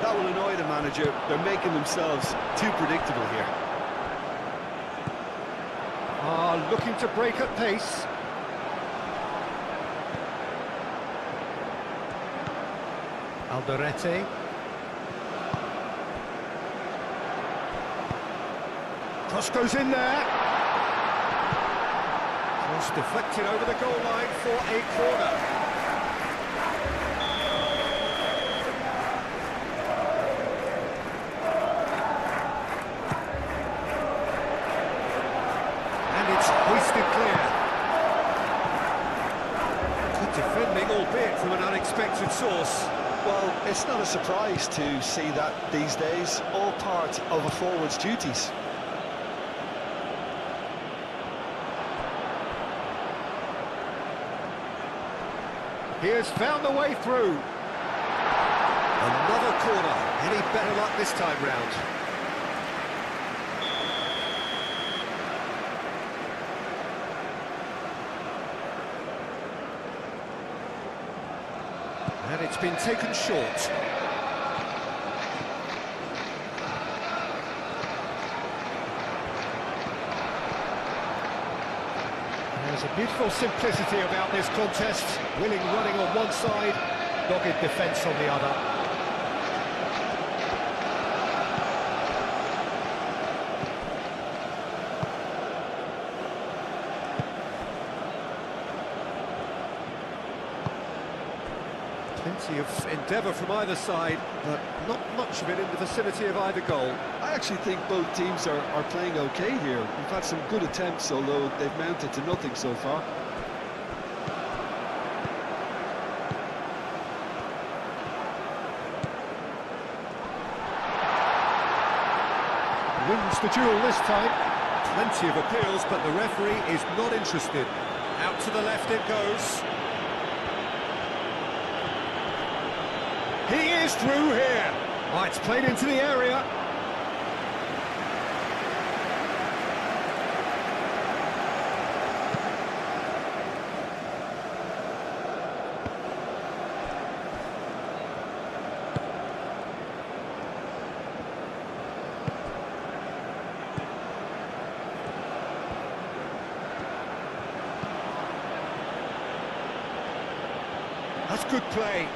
That will annoy the manager. They're making themselves too predictable here. Looking to break at pace. Alderete. Cross goes in there. Cross deflected over the goal line for a corner. Hoisted clear. Good defending, albeit from an unexpected source. Well, it's not a surprise to see that these days, all part of a forward's duties. He has found the way through. Another corner. Any better luck this time round? And it's been taken short. There's a beautiful simplicity about this contest. Willing running on one side, dogged defence on the other. Plenty of endeavour from either side, but not much of it in the vicinity of either goal. I actually think both teams are playing okay here. We've had some good attempts, although they've mounted to nothing so far. Wins the duel this time. Plenty of appeals, but the referee is not interested. Out to the left it goes. He is through here. Oh, it's played into the area. That's good play.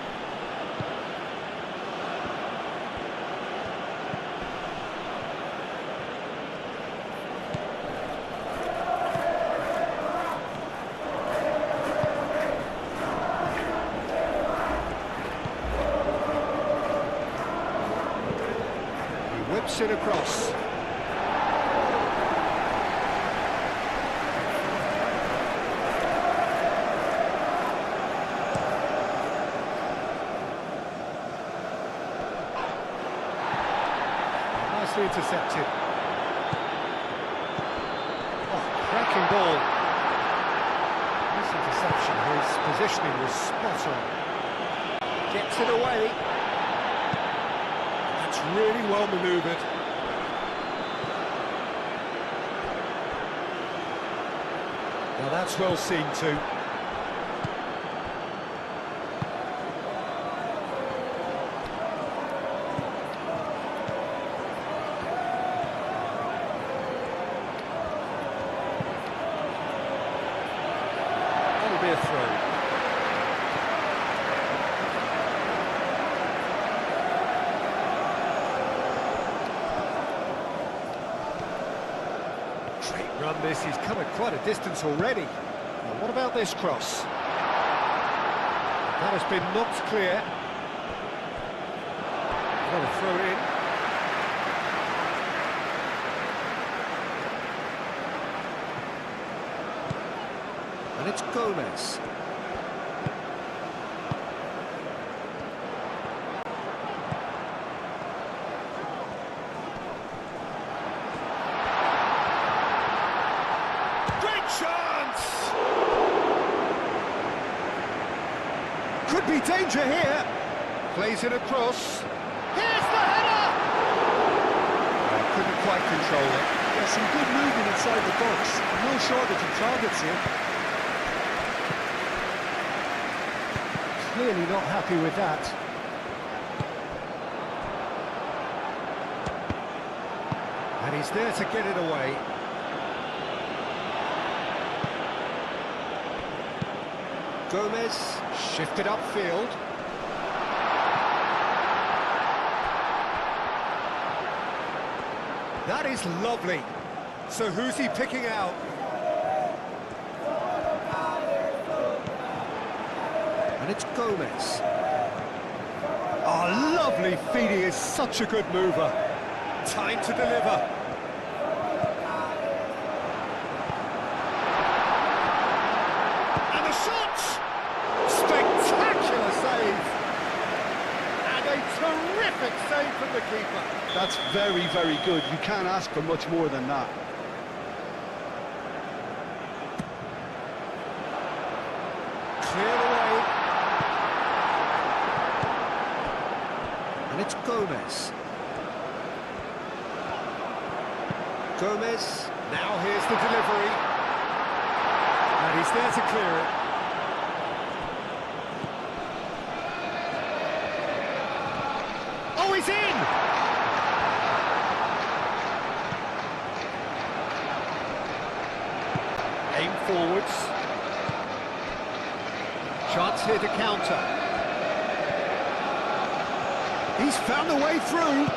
He whips it across. Nicely intercepted. Oh, cracking ball. This interception, his positioning was spot on. Gets it away. That's really well manoeuvred. Now that's well seen too. That'll be a throw. Great run this, he's come at quite a distance already. Now what about this cross? That has been knocked clear. Well, a throw in. And it's Gomez. Great chance! Could be danger here. Plays it across. Here's the header! Couldn't quite control it. Yeah, some good movement inside the box. No shortage of targets here. Clearly not happy with that. And he's there to get it away. Gomez shifted upfield. That is lovely. So who's he picking out? And it's Gomez. Oh, lovely feed. He is such a good mover. Time to deliver. And the shot! Spectacular save. And a terrific save from the keeper. That's very, very good. You can't ask for much more than that. Cleared away. And it's Gomez. Gomez, now here's the delivery. And he's there to clear it. Oh, he's in! Aim forwards. Chance here to counter. He's found a way through.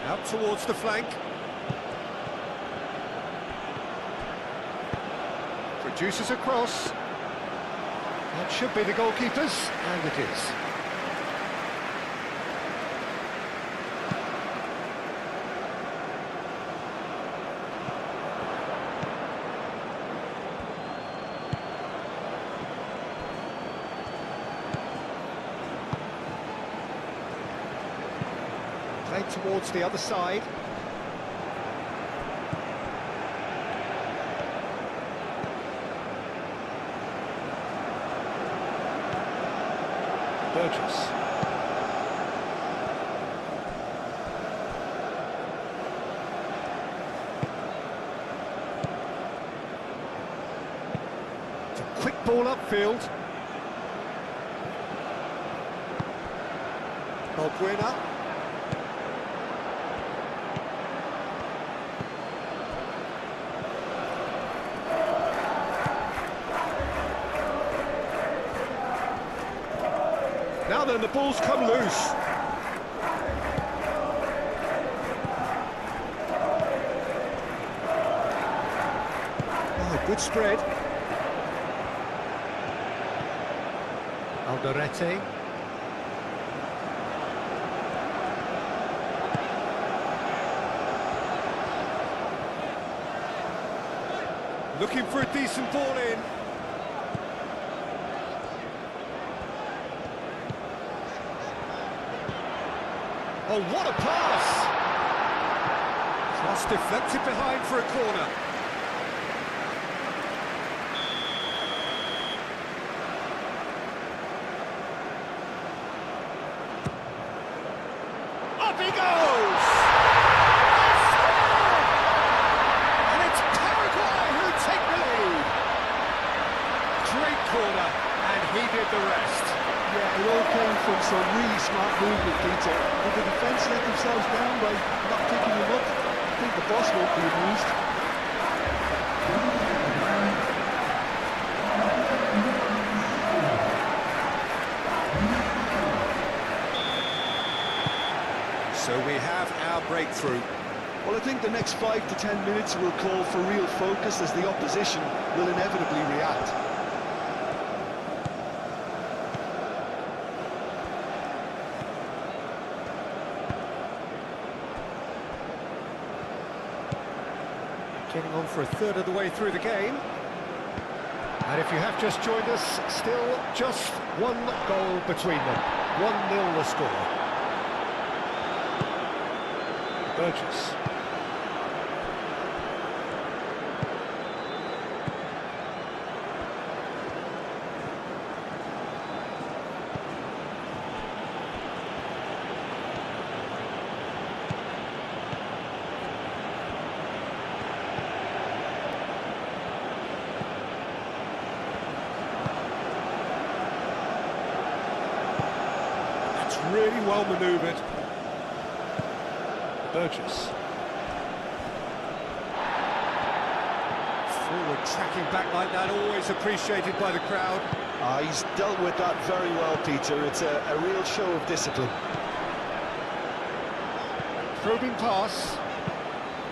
Out towards the flank. Produces a cross. That should be the goalkeeper's, and it is. Played towards the other side. Burgess. It's a quick ball upfield. Balbuena. Now then, the ball's come loose. Oh, good spread. Alderete. Looking for a decent ball in. Oh, what a pass! That's deflected behind for a corner. Up he goes! And it's Paraguay who take the lead. Great corner, and he did the rest. Yeah, it all came from some really smart movement, Peter. If the defence let themselves down by not picking him up, I think the boss won't be amused. So we have our breakthrough. Well, I think the next 5 to 10 minutes will call for real focus as the opposition will inevitably react. Getting on for a third of the way through the game. And if you have just joined us, still just one goal between them. 1-0 the score. Burgess. Really well manoeuvred. Burgess. Forward tracking back like that, always appreciated by the crowd. He's dealt with that very well, Peter. It's a real show of discipline. Probing pass.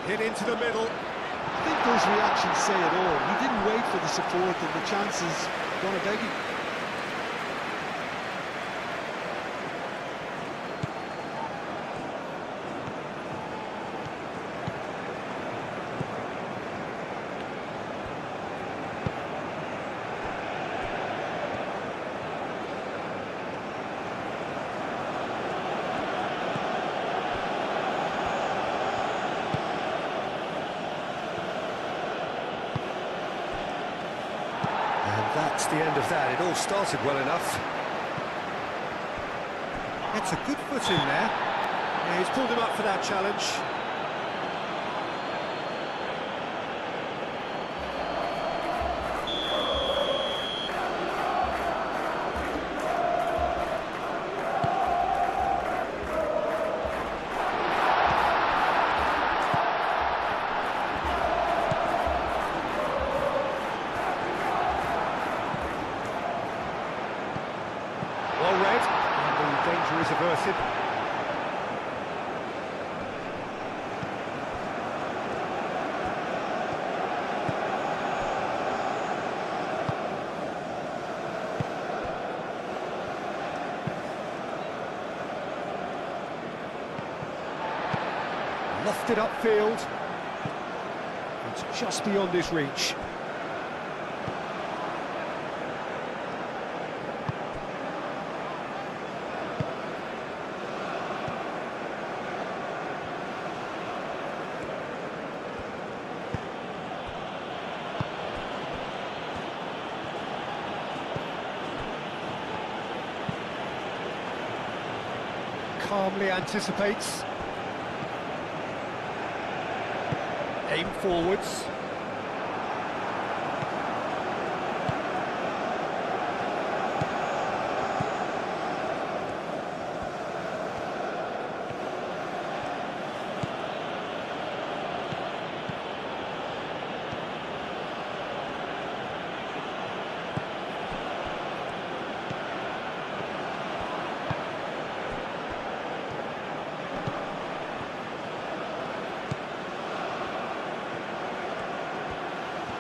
Hit into the middle. I think those reactions say it all. He didn't wait for the support and the chances gone a begging. That's the end of that. It all started well enough. It's a good foot in there. Yeah, he's pulled him up for that challenge. Well read, and the danger is averted. Lofted upfield. It's just beyond his reach. Calmly anticipates. Aim forwards.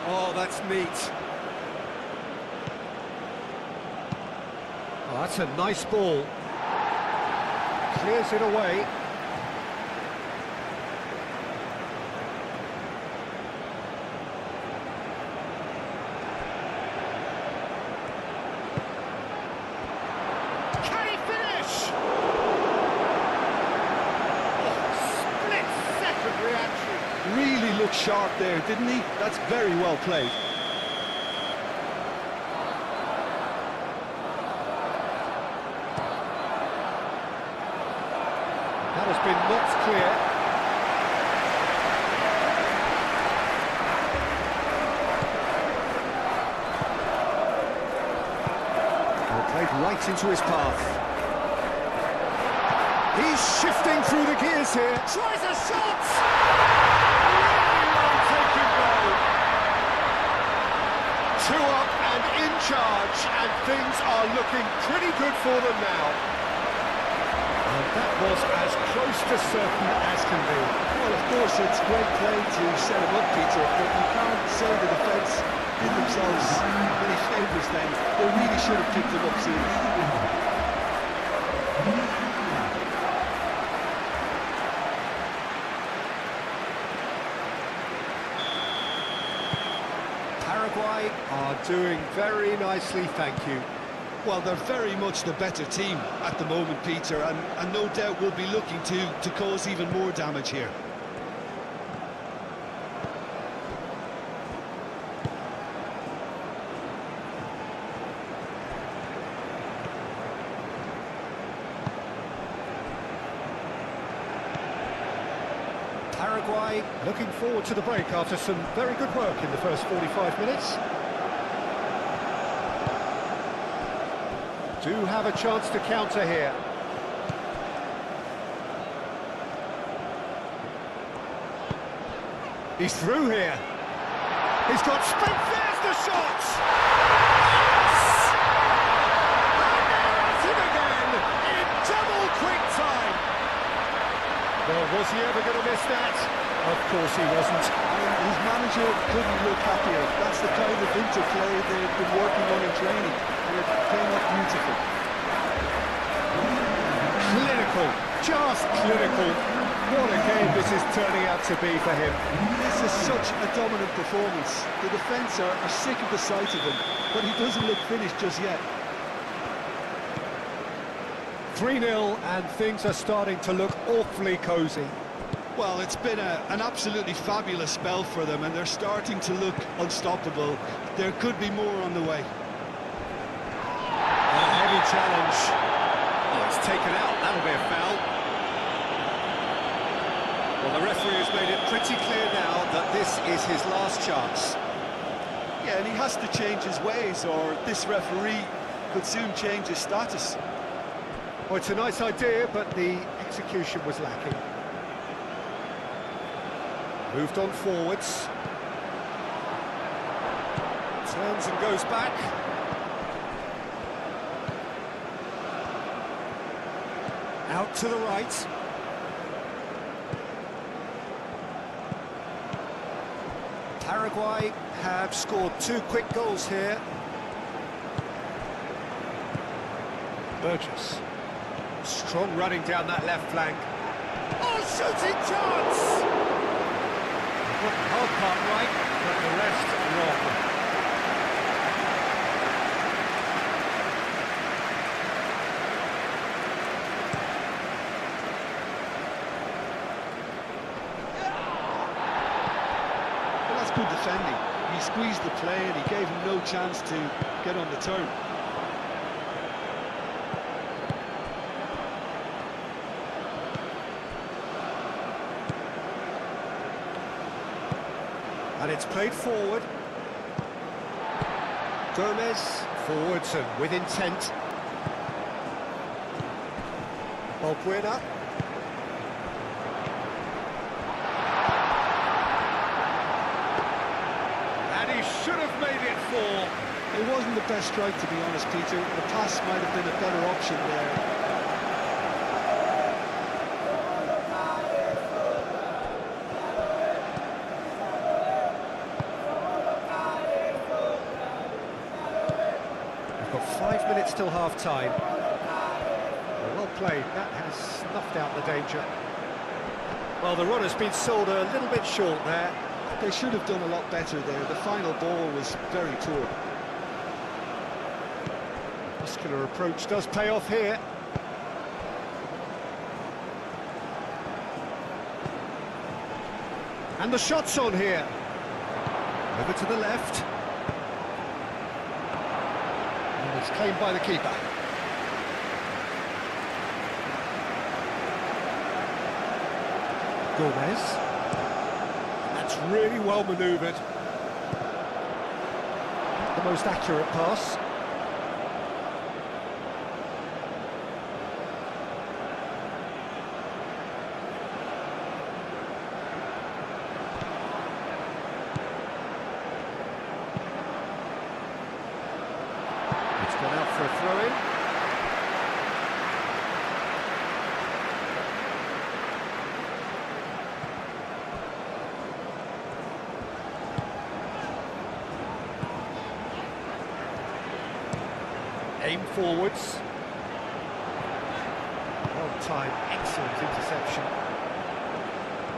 Oh, that's neat. Oh, that's a nice ball. Clears it away. Can he finish? Oh, split-second reaction. Really looked sharp there, didn't he? That's very well played. That has been knocked clear. Well, played right into his path. He's shifting through the gears here. Tries a shot! Two up and in charge, and things are looking pretty good for them now. And that was as close to certain as can be. Well, of course, it's great play to set him up, Peter, but you can't say the defence did themselves any favours then. They really should have picked him up soon. Paraguay are doing very nicely, thank you. Well, they're very much the better team at the moment, Peter, and no doubt will be looking to cause even more damage here. Paraguay looking forward to the break after some very good work in the first 45 minutes. Do have a chance to counter here. He's through here. He's got space. There's the shot! Yes! And they're at it again in double quick time. Well, was he ever going to miss that? Of course he wasn't. His manager couldn't look happier. That's the kind of interplay they've been working on in training, and it came up beautiful. Clinical, just clinical. What a game this is turning out to be for him. This is such a dominant performance. The defence are sick of the sight of him, but he doesn't look finished just yet. 3-0 and things are starting to look awfully cosy. Well, it's been an absolutely fabulous spell for them, and they're starting to look unstoppable. There could be more on the way. A heavy challenge. Oh, it's taken out. That'll be a foul. Well, the referee has made it pretty clear now that this is his last chance. Yeah, and he has to change his ways, or this referee could soon change his status. Well, it's a nice idea, but the execution was lacking. Moved on forwards. Turns and goes back. Out to the right. Paraguay have scored 2 quick goals here. Burgess. Strong running down that left flank. Oh, shooting chance! Got the hard part right, but the rest wrong. Well, that's good defending. He squeezed the play and he gave him no chance to get on the turn. And it's played forward. Gomez, forwards and with intent. Balbuena. And he should have made it four. It wasn't the best strike, to be honest, Peter. The pass might have been a better option there. Got 5 minutes till half-time. Well played, that has snuffed out the danger. Well, the run has been sold a little bit short there. They should have done a lot better there. The final ball was very poor. Muscular approach does pay off here. And the shot's on here. Over to the left. And it's claimed by the keeper. Gomez. That's really well manoeuvred. The most accurate pass. It's gone out for a throw-in. Aim forwards. Well timed, excellent interception.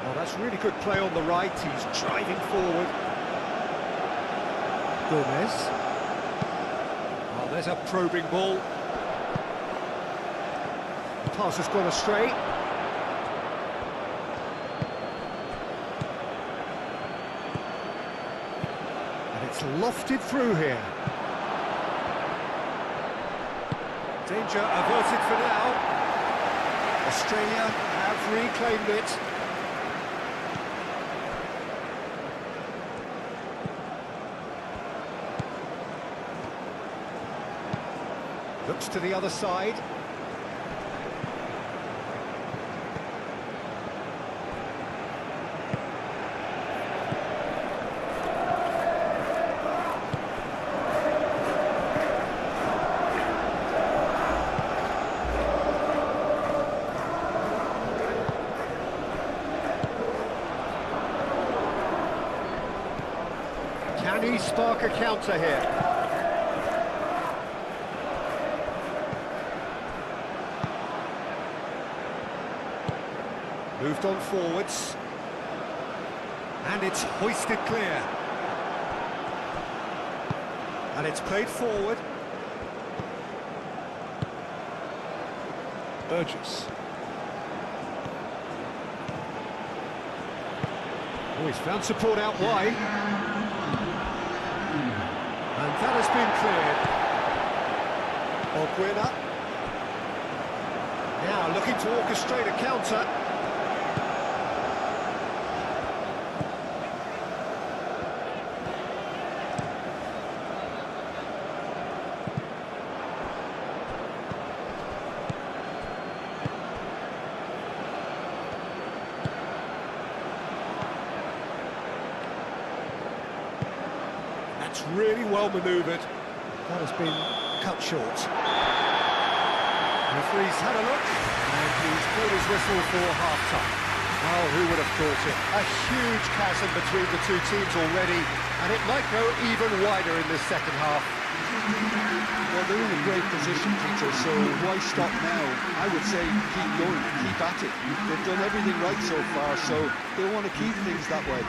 Well, that's really good play on the right. He's driving forward. Gomez. Oh, there's a probing ball. The pass has gone astray. And it's lofted through here. Danger averted for now. Australia have reclaimed it. Looks to the other side. Can he spark a counter here? Moved on forwards. And it's hoisted clear. And it's played forward. Burgess. Oh, he's found support out wide. And that has been cleared. Balbuena. Now looking to orchestrate a counter. That's really well manoeuvred. That has been cut short. Referee's had a look, and he's pulled his whistle for half-time. Oh, who would have thought it? A huge chasm between the two teams already, and it might go even wider in this second half. Well, they're in a great position, Peter, so why stop now? I would say keep going, keep at it. They've done everything right so far, so they want to keep things that way.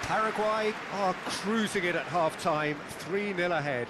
Paraguay are cruising it at half-time, 3-0 ahead.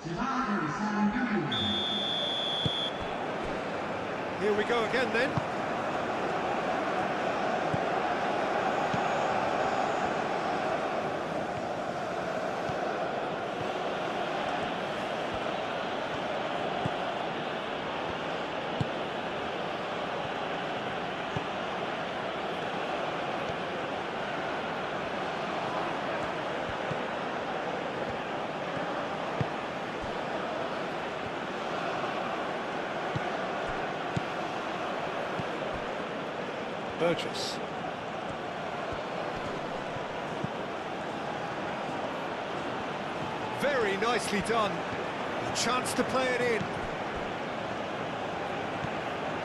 Here we go again then. Burgess. Very nicely done. A chance to play it in.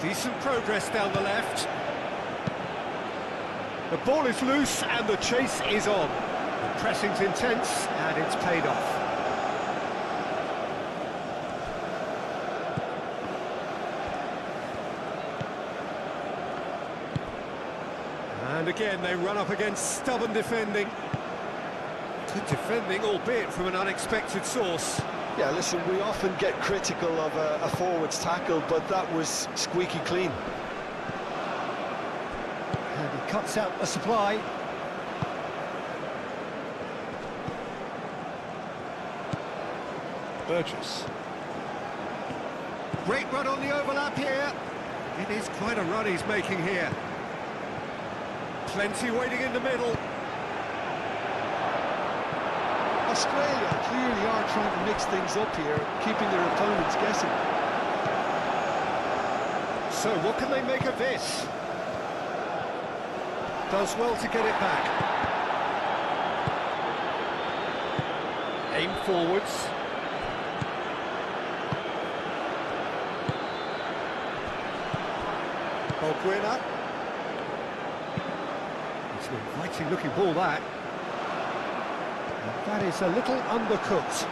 Decent progress down the left. The ball is loose and the chase is on. The pressing's intense and it's paid off. And again, they run up against stubborn defending. Good defending, albeit from an unexpected source. Yeah, listen, we often get critical of a forward's tackle, but that was squeaky clean. And he cuts out the supply. Burgess. Great run on the overlap here. It is quite a run he's making here. Plenty waiting in the middle. Australia clearly are trying to mix things up here, keeping their opponents guessing. So what can they make of this? Does well to get it back. Aim forwards. Balquina. It's an inviting looking ball, that. And that is a little undercooked.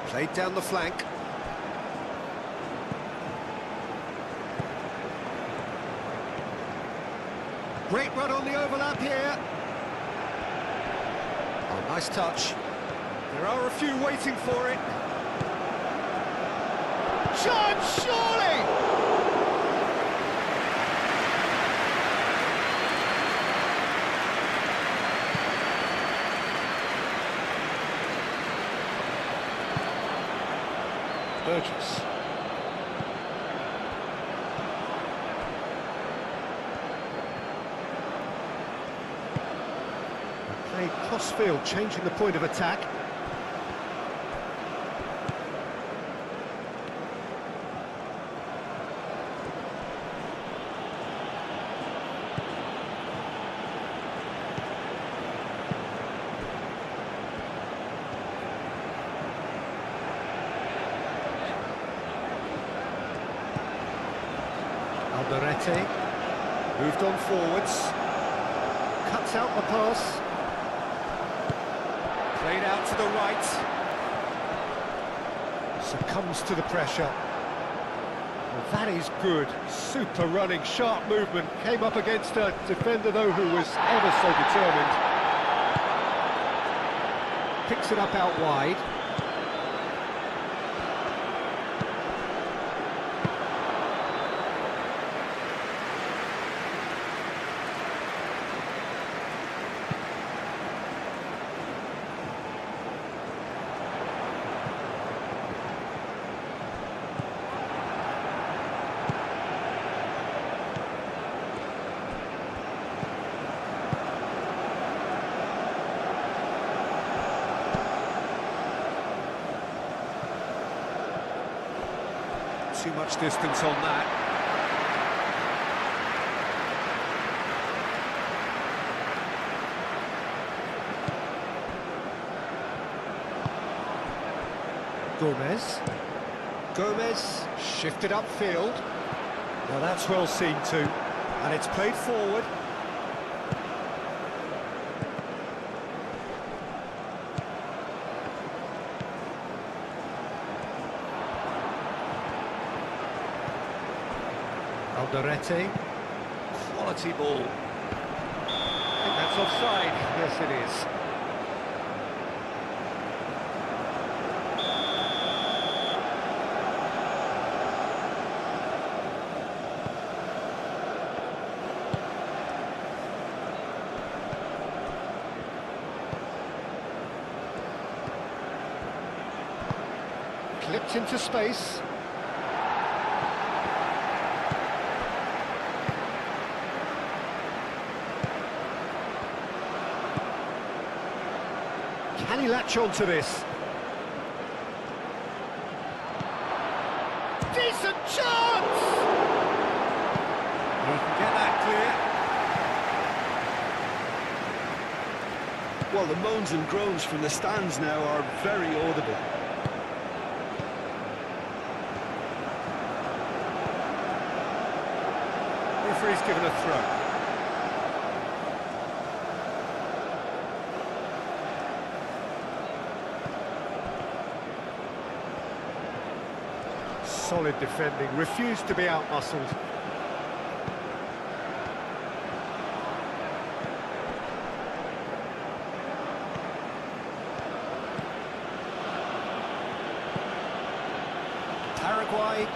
Played down the flank. Great run on the overlap here. Oh, nice touch. There are a few waiting for it. Chance, surely! Burgess. Played cross-field, changing the point of attack. Alderete, moved on forwards, cuts out the pass, played out to the right, succumbs to the pressure. Well, that is good, super running, sharp movement, came up against a defender though who was ever so determined. Picks it up out wide. Too much distance on that. Gomez shifted upfield. Now that's well seen too, and it's played forward. Alderete, quality ball. I think that's offside. Yes, it is. Slipped into space. Can he latch on to this? Decent chance! He can get that clear. Well, the moans and groans from the stands now are very audible. Referee's given a throw. Solid defending, refused to be out-muscled. Paraguay,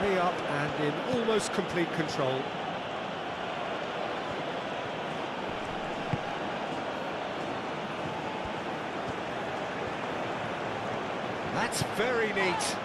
3 up and in almost complete control. That's very neat.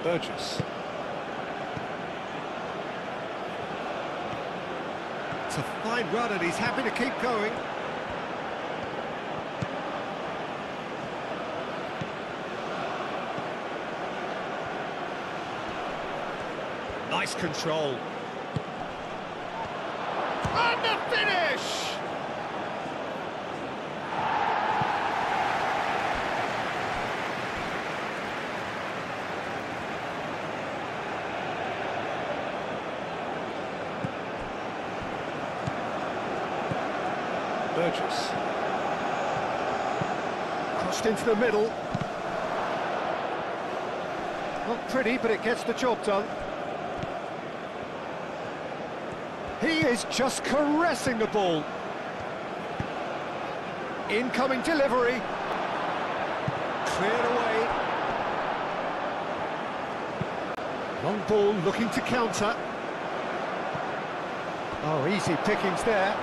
Burgess. It's a fine run and he's happy to keep going. Nice control. And the finish! Burgess. Crossed into the middle. Not pretty, but it gets the job done. He is just caressing the ball. Incoming delivery. Cleared away. Long ball looking to counter. Oh, easy pickings there.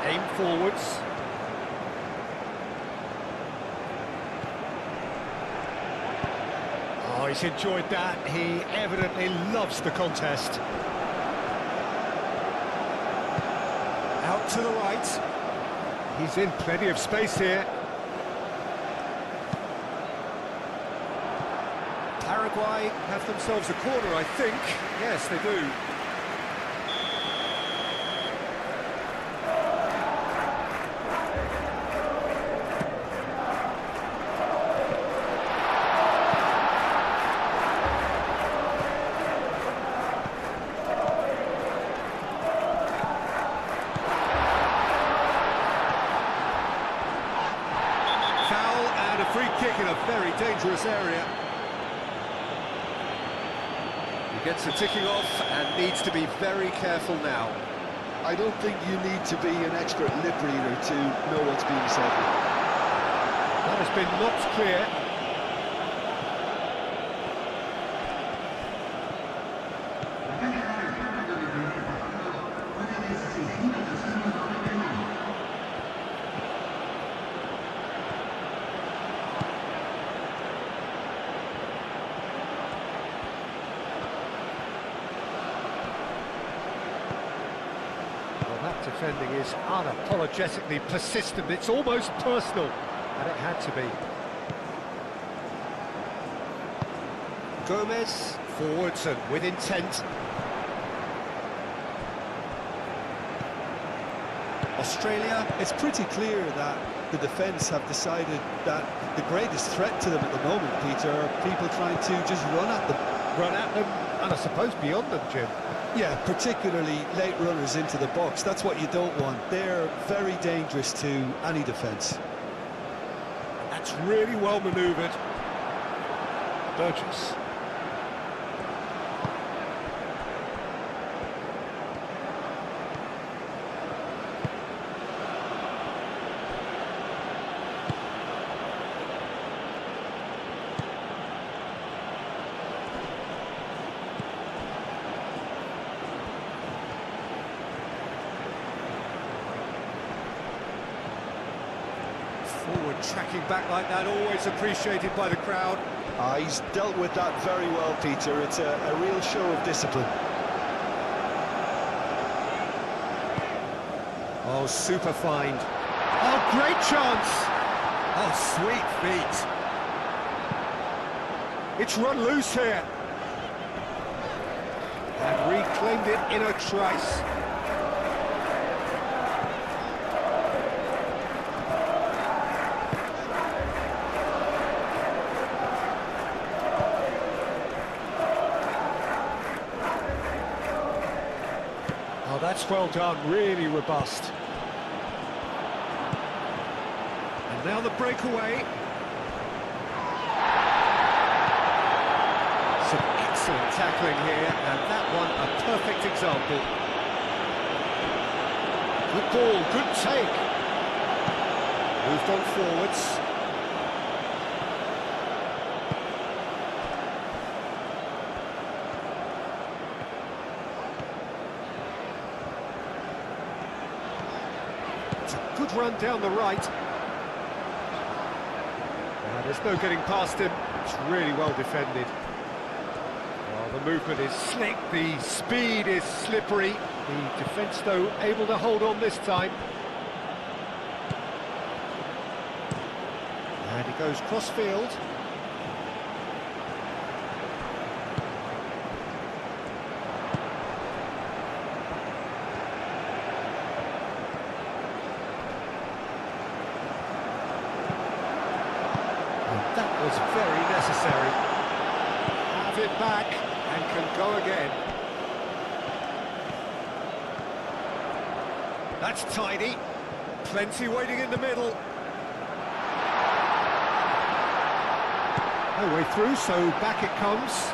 Aim forwards. Oh, he's enjoyed that. He evidently loves the contest. Out to the right. He's in plenty of space here. Paraguay have themselves a corner, I think. Yes, they do. Free kick in a very dangerous area. He gets the ticking off and needs to be very careful now. I don't think you need to be an expert lip reader to know what's being said. That has been knocked clear. Defending is unapologetically persistent. It's almost personal, and it had to be. Gomez forwards and with intent. Australia. It's pretty clear that the defence have decided that the greatest threat to them at the moment, Peter, are people trying to just run at them. Run at them, and I suppose beyond them, Jim. Yeah, particularly late runners into the box. That's what you don't want. They're very dangerous to any defence. That's really well manoeuvred. Burgess. and tracking back like that, always appreciated by the crowd. He's dealt with that very well, Peter. It's a real show of discipline. Oh, super find. Oh, great chance! Oh, sweet feet. It's run loose here. And reclaimed it in a trice. Oh, that's well done, really robust. And now the breakaway. Some excellent tackling here, and that one a perfect example. Good ball, good take. Moved on forwards. It's a good run down the right. There's no getting past him. It's really well defended. Well, the movement is slick, the speed is slippery. The defence, though, able to hold on this time. And he goes cross-field. That was very necessary. Have it back and can go again. That's tidy. Plenty waiting in the middle. No way through, so back it comes.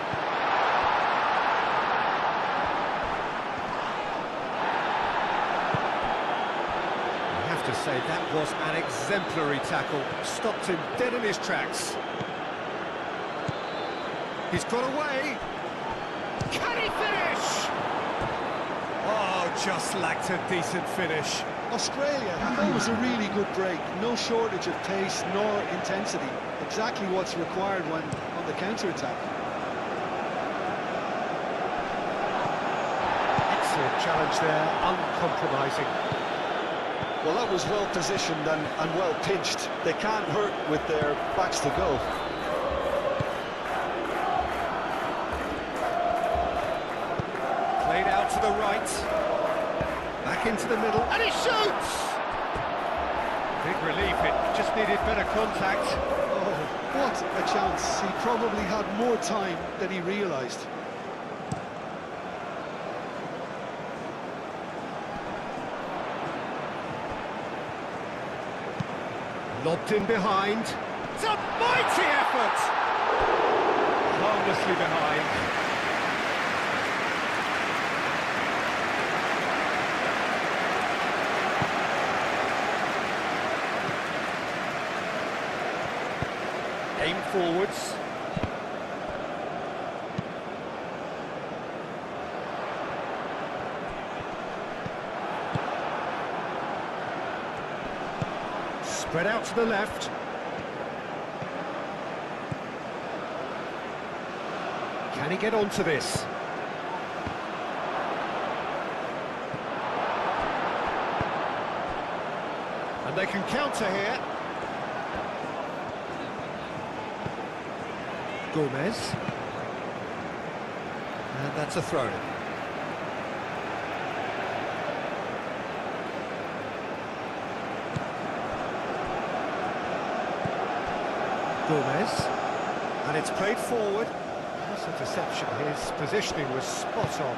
To say that was an exemplary tackle, stopped him dead in his tracks. He's got away. Can he finish? Oh, just lacked a decent finish. Australia, that was a really good break. No shortage of pace nor intensity. Exactly what's required when on the counter-attack. Excellent challenge there, uncompromising. Well, that was well positioned and well pinched. They can't hurt with their backs to goal. Played out to the right. Back into the middle. And he shoots! Big relief, it just needed better contact. Oh, what a chance. He probably had more time than he realised. Lobbed in behind. It's a mighty effort! Harmlessly behind. Aim forwards. Spread out to the left. Can he get onto this? And they can counter here. Gomez. And that's a throw-in. Gomez, and it's played forward. That's a deception. His positioning was spot on.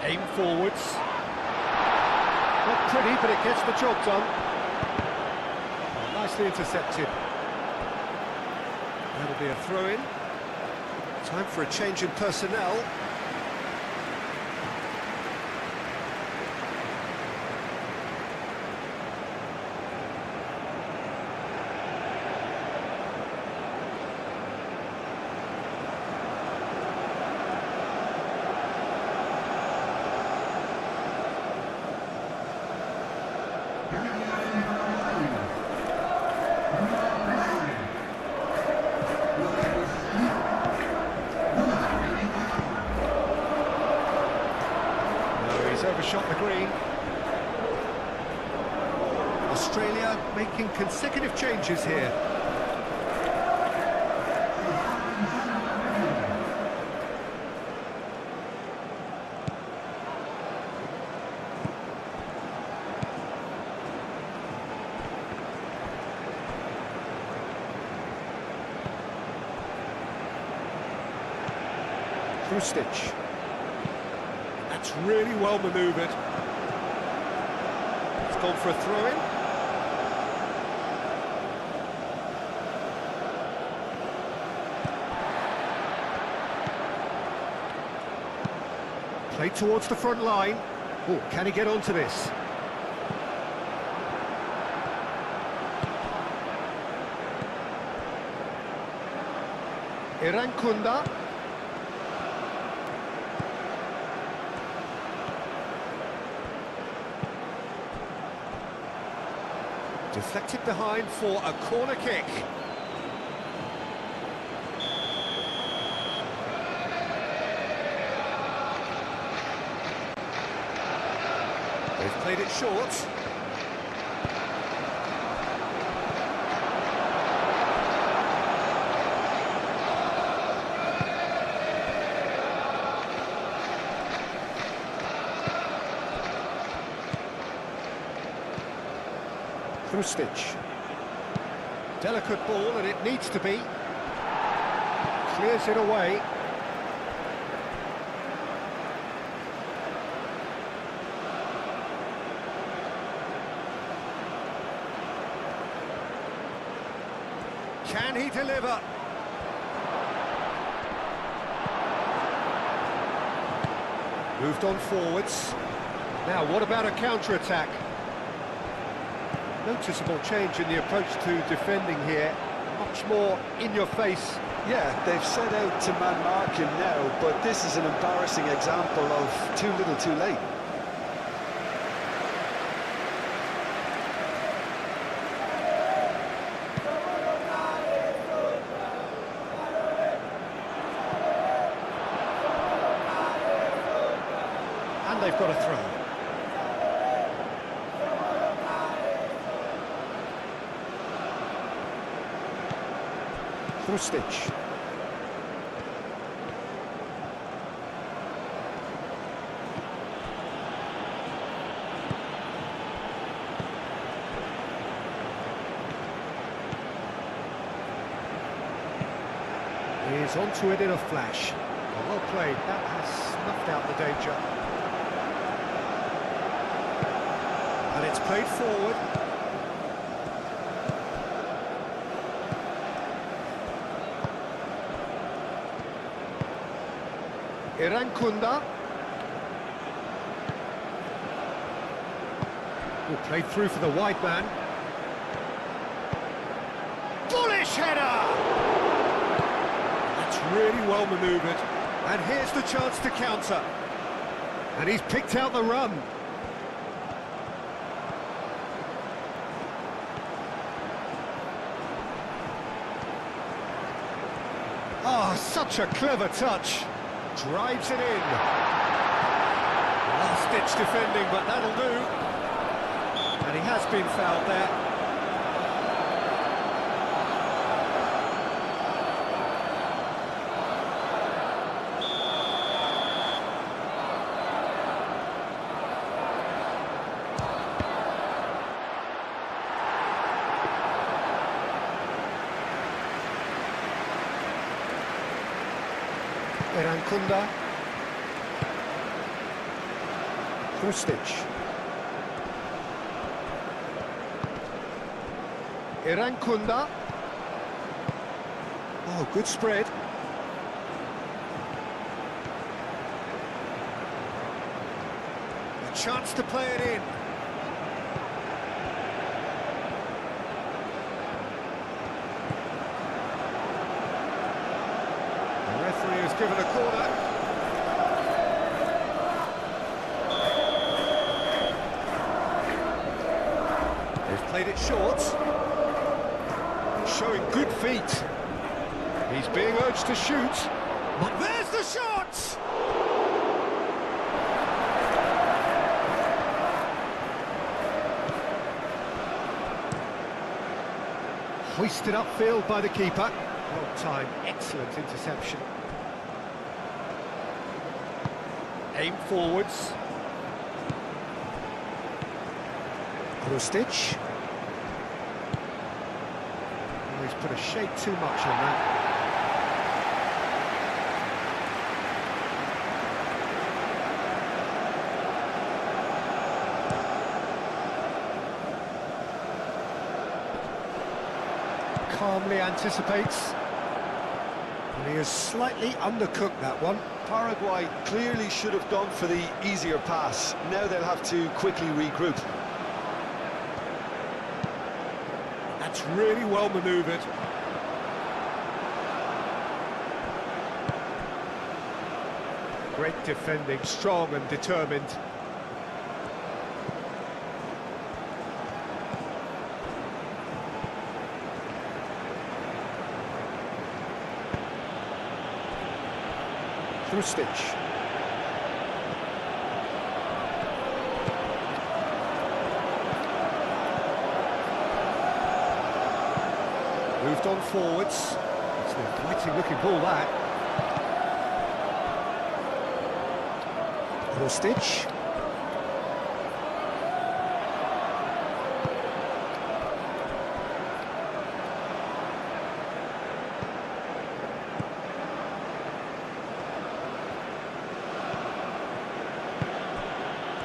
Aim forwards. Not pretty, but it gets the job done. Oh, nicely intercepted. That'll be a throw-in. Time for a change in personnel. overshot the green. Australia making consecutive changes here. Through stitch. That's really well manoeuvred. It's gone for a throw-in. Played towards the front line. Oh, can he get onto this? Irankunda. Deflected behind for a corner kick. They've played it short. Through stitch. Delicate ball, and it needs to be. Clears it away. Can he deliver? Moved on forwards. Now, what about a counter-attack? Noticeable change in the approach to defending here. Much more in your face. Yeah, they've set out to man mark him now, but this is an embarrassing example of too little too late. And they've got a throw. Through stitch. He's onto it in a flash. Well played, that has snuffed out the danger. And it's played forward. Irankunda. Played through for the wide man. Bullish header! That's really well manoeuvred. And here's the chance to counter. And he's picked out the run. Oh, such a clever touch. Drives it in. Last-ditch defending, but that'll do. And he has been fouled there. Irankunda. Through stitch. Irankunda. Oh, good spread. A chance to play it in. The referee has given a corner. They've played it short. Showing good feet. He's being urged to shoot. But there's the shot! Hoisted upfield by the keeper. Well timed, excellent interception. Aim forwards. Stitch. Oh, he's put a shade too much on that. Calmly anticipates. And he has slightly undercooked that one. Paraguay clearly should have gone for the easier pass. Now they'll have to quickly regroup. That's really well manoeuvred. Great defending, strong and determined. Through Stitch. Moved on forwards. It's an inviting looking ball, that. Little Stitch.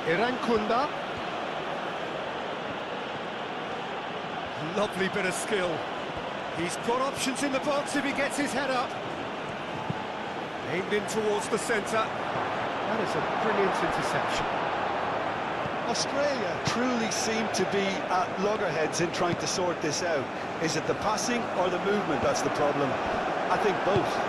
Irankunda. Lovely bit of skill. He's got options in the box if he gets his head up. Aimed in towards the centre. That is a brilliant interception. Australia truly seem to be at loggerheads in trying to sort this out. Is it the passing or the movement that's the problem? I think both.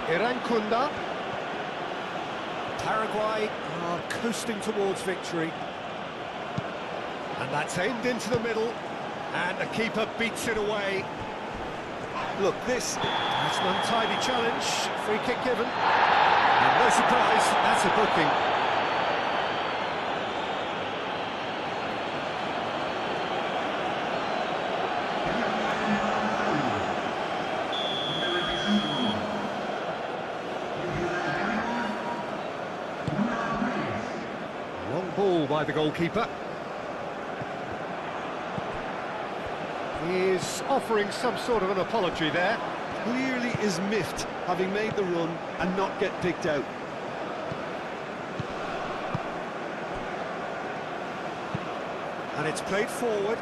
Irankunda. Paraguay are coasting towards victory. And that's aimed into the middle. And the keeper beats it away. Look, this... That's an untidy challenge. Free kick given. And no surprise, that's a booking. Ball by the goalkeeper. He is offering some sort of an apology there. Clearly is miffed, having made the run and not get picked out. And it's played forward.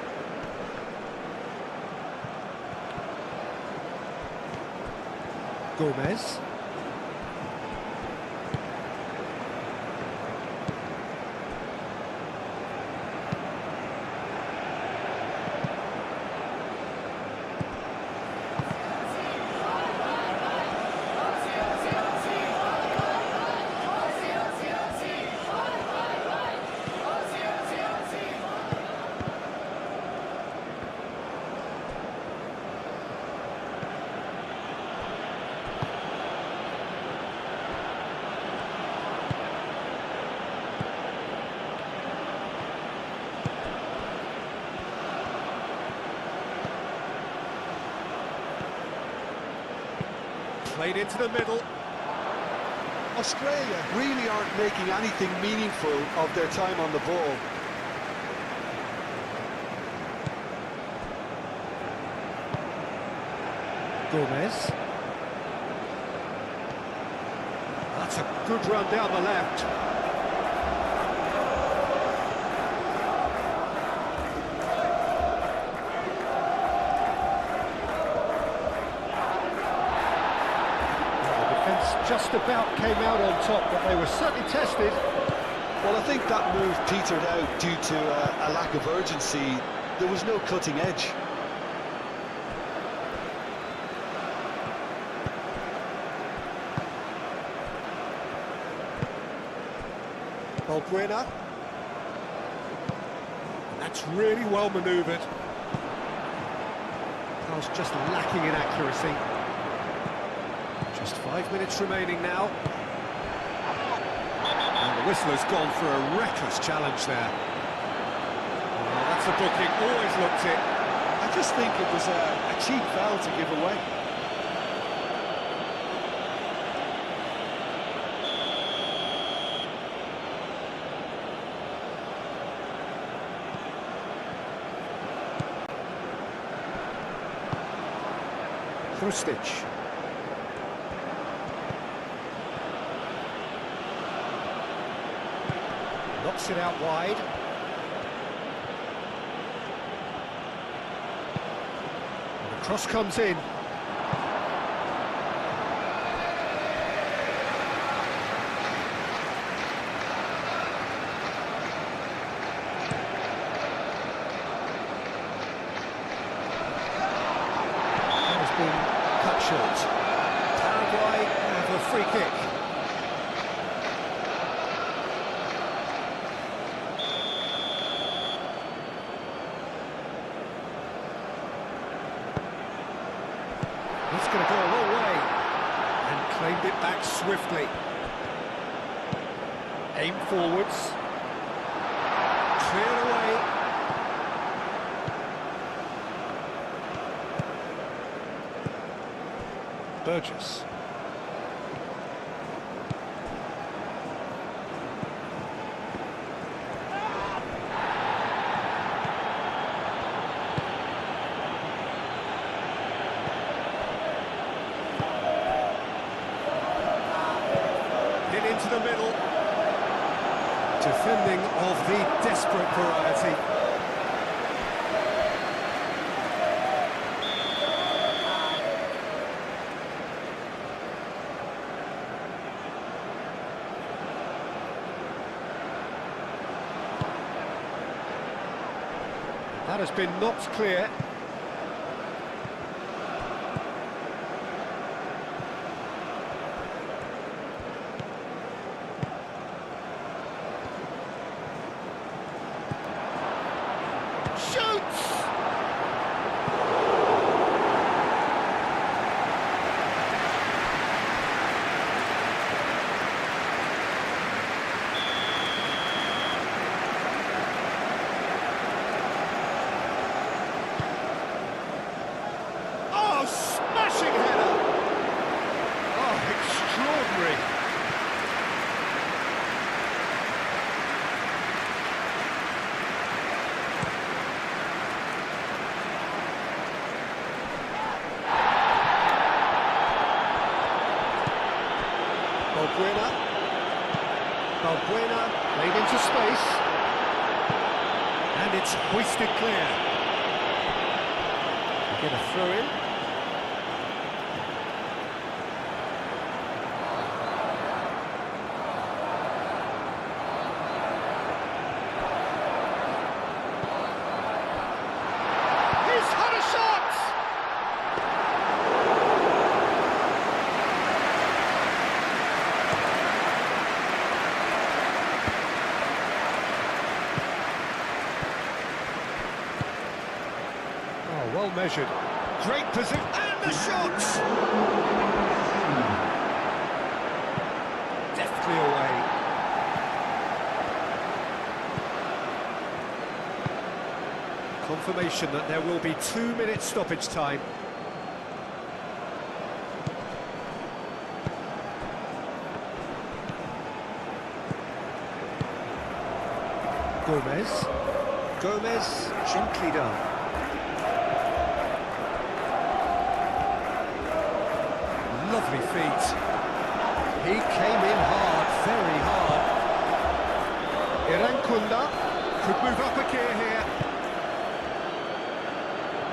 Gomez. Played into the middle. Australia really aren't making anything meaningful of their time on the ball. Gomez. That's a good run down the left. Just about came out on top, but they were certainly tested. Well, I think that move petered out due to a lack of urgency. There was no cutting edge. Balbuena. That's really well manoeuvred. Pass just lacking in accuracy. Just 5 minutes remaining now. And the whistle has gone for a reckless challenge there. Oh, that's a booking, always looked it. I just think it was a cheap foul to give away. Stitch. Knocks it out wide. And the cross comes in. Cut short. Paraguay have a free kick. It's going to go a long way. And claimed it back swiftly. Aim forwards. Cleared away. Burgess. Hit into the middle. Defending of the desperate variety. That has been knocked clear. Shoots! Smashing header! Oh, extraordinary! Balbuena played into space. And it's hoisted clear. Get a throw in. Well measured. Great position. And the shots! Deftly away. Confirmation that there will be 2 minutes stoppage time. Gomez, gently done. Lovely feet. He came in hard, very hard. Irankunda could move up a gear here.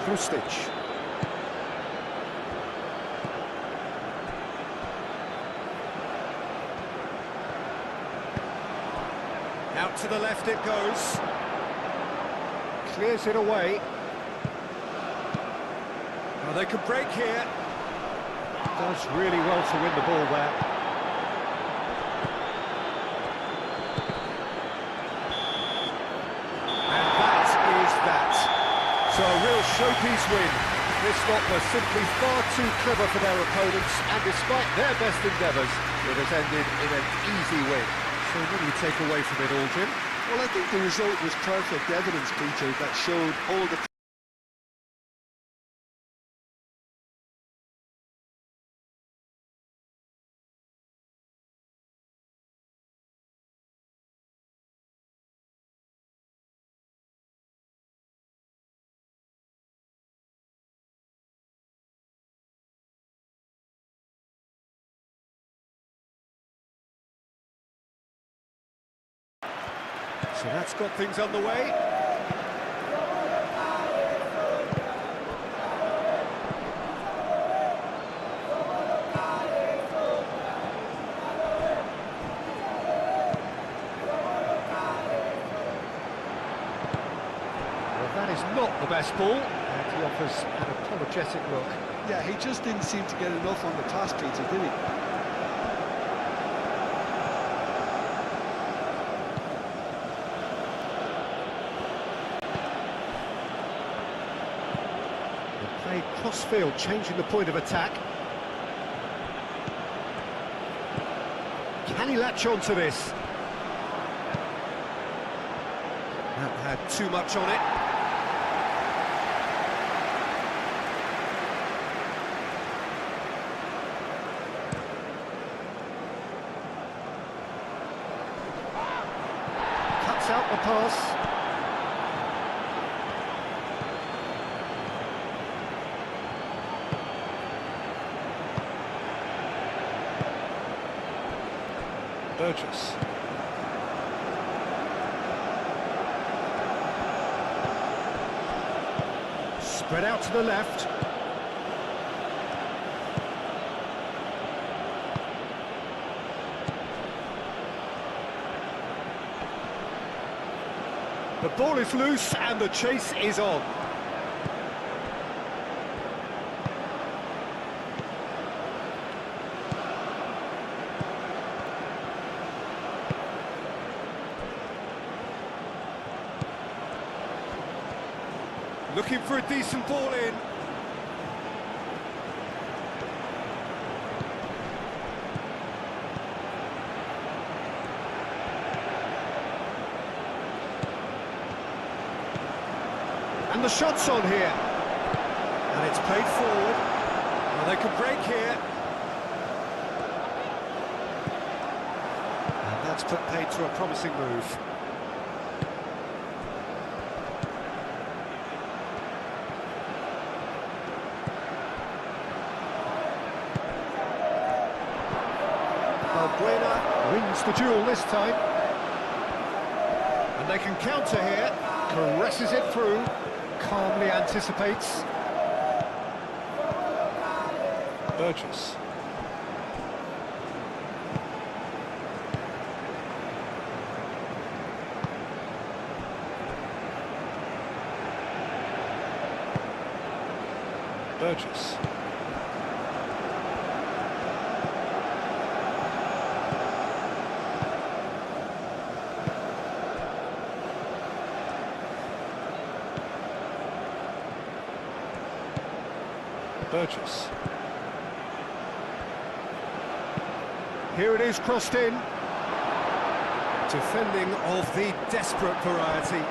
Krustic. Out to the left it goes. Clears it away. Well, they could break here. Does really well to win the ball there. showpiece win. This lot were simply far too clever for their opponents, and despite their best endeavours, it has ended in an easy win. So what do you take away from it all, Jim? Well, I think the result was perfect evidence, Peter, that showed all the So that's got things underway. Well, that is not the best ball, and he offers an apologetic look. Yeah, he just didn't seem to get enough on the pass, Peter, did he? They play cross-field, changing the point of attack. Can he latch on to this? That had too much on it. Cuts out the pass. Burgess. Spread out to the left. The ball is loose and the chase is on. Looking for a decent ball in. And the shot's on here. And it's played forward. Well, they could break here. And that's put paid to a promising move. Paraguay wins the duel this time. And they can counter here. Caresses it through. Calmly anticipates. Burgess. Burgess. Burgess. Here it is, crossed in. Defending of the desperate variety.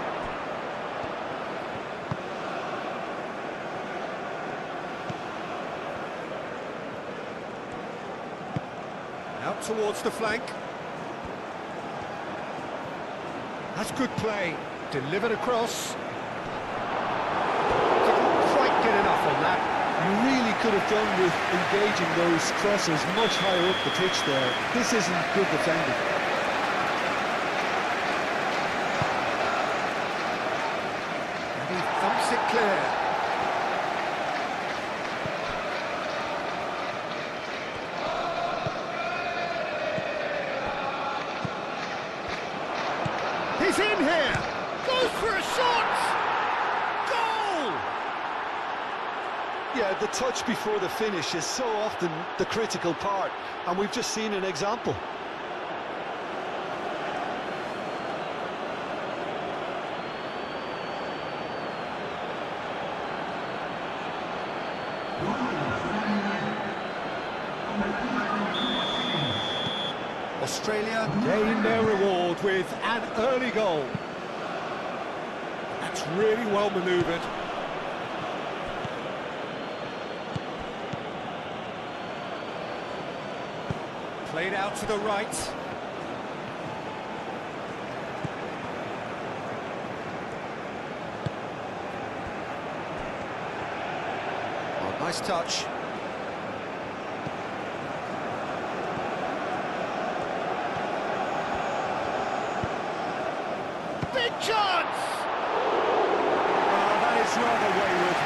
Out towards the flank. That's good play. Delivered across. Didn't quite get enough on that. You really could have done with engaging those crosses much higher up the pitch there. This isn't good defending. And he thumps it clear. He's in here! Goes for a shot! Goal! Yeah, the touch before the finish is so often the critical part, and we've just seen an example. Australia gain their reward with an early goal. That's really well manoeuvred. Played out to the right. Oh, nice touch. Big chance! Oh, that is rather wayward.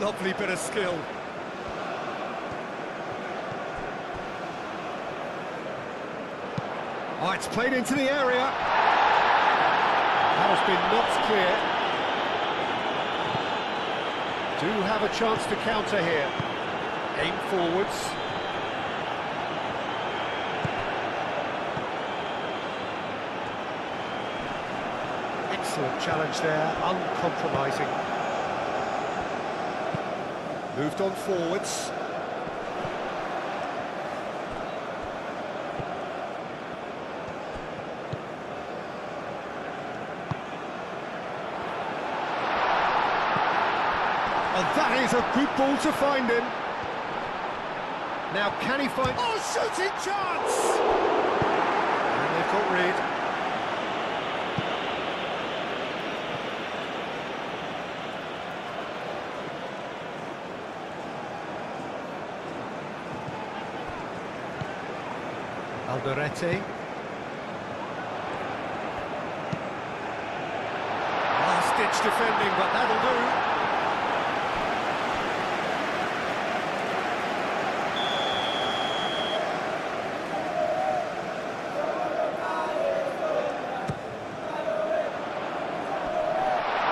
Lovely bit of skill. Oh, it's played into the area. That has been knocked clear. Do have a chance to counter here. Aim forwards. Excellent challenge there, uncompromising. Moved on forwards. And that is a good ball to find him. Now can he find... Oh, shooting chance! And they've got rid. Alderete. Last-ditch defending, but that'll do.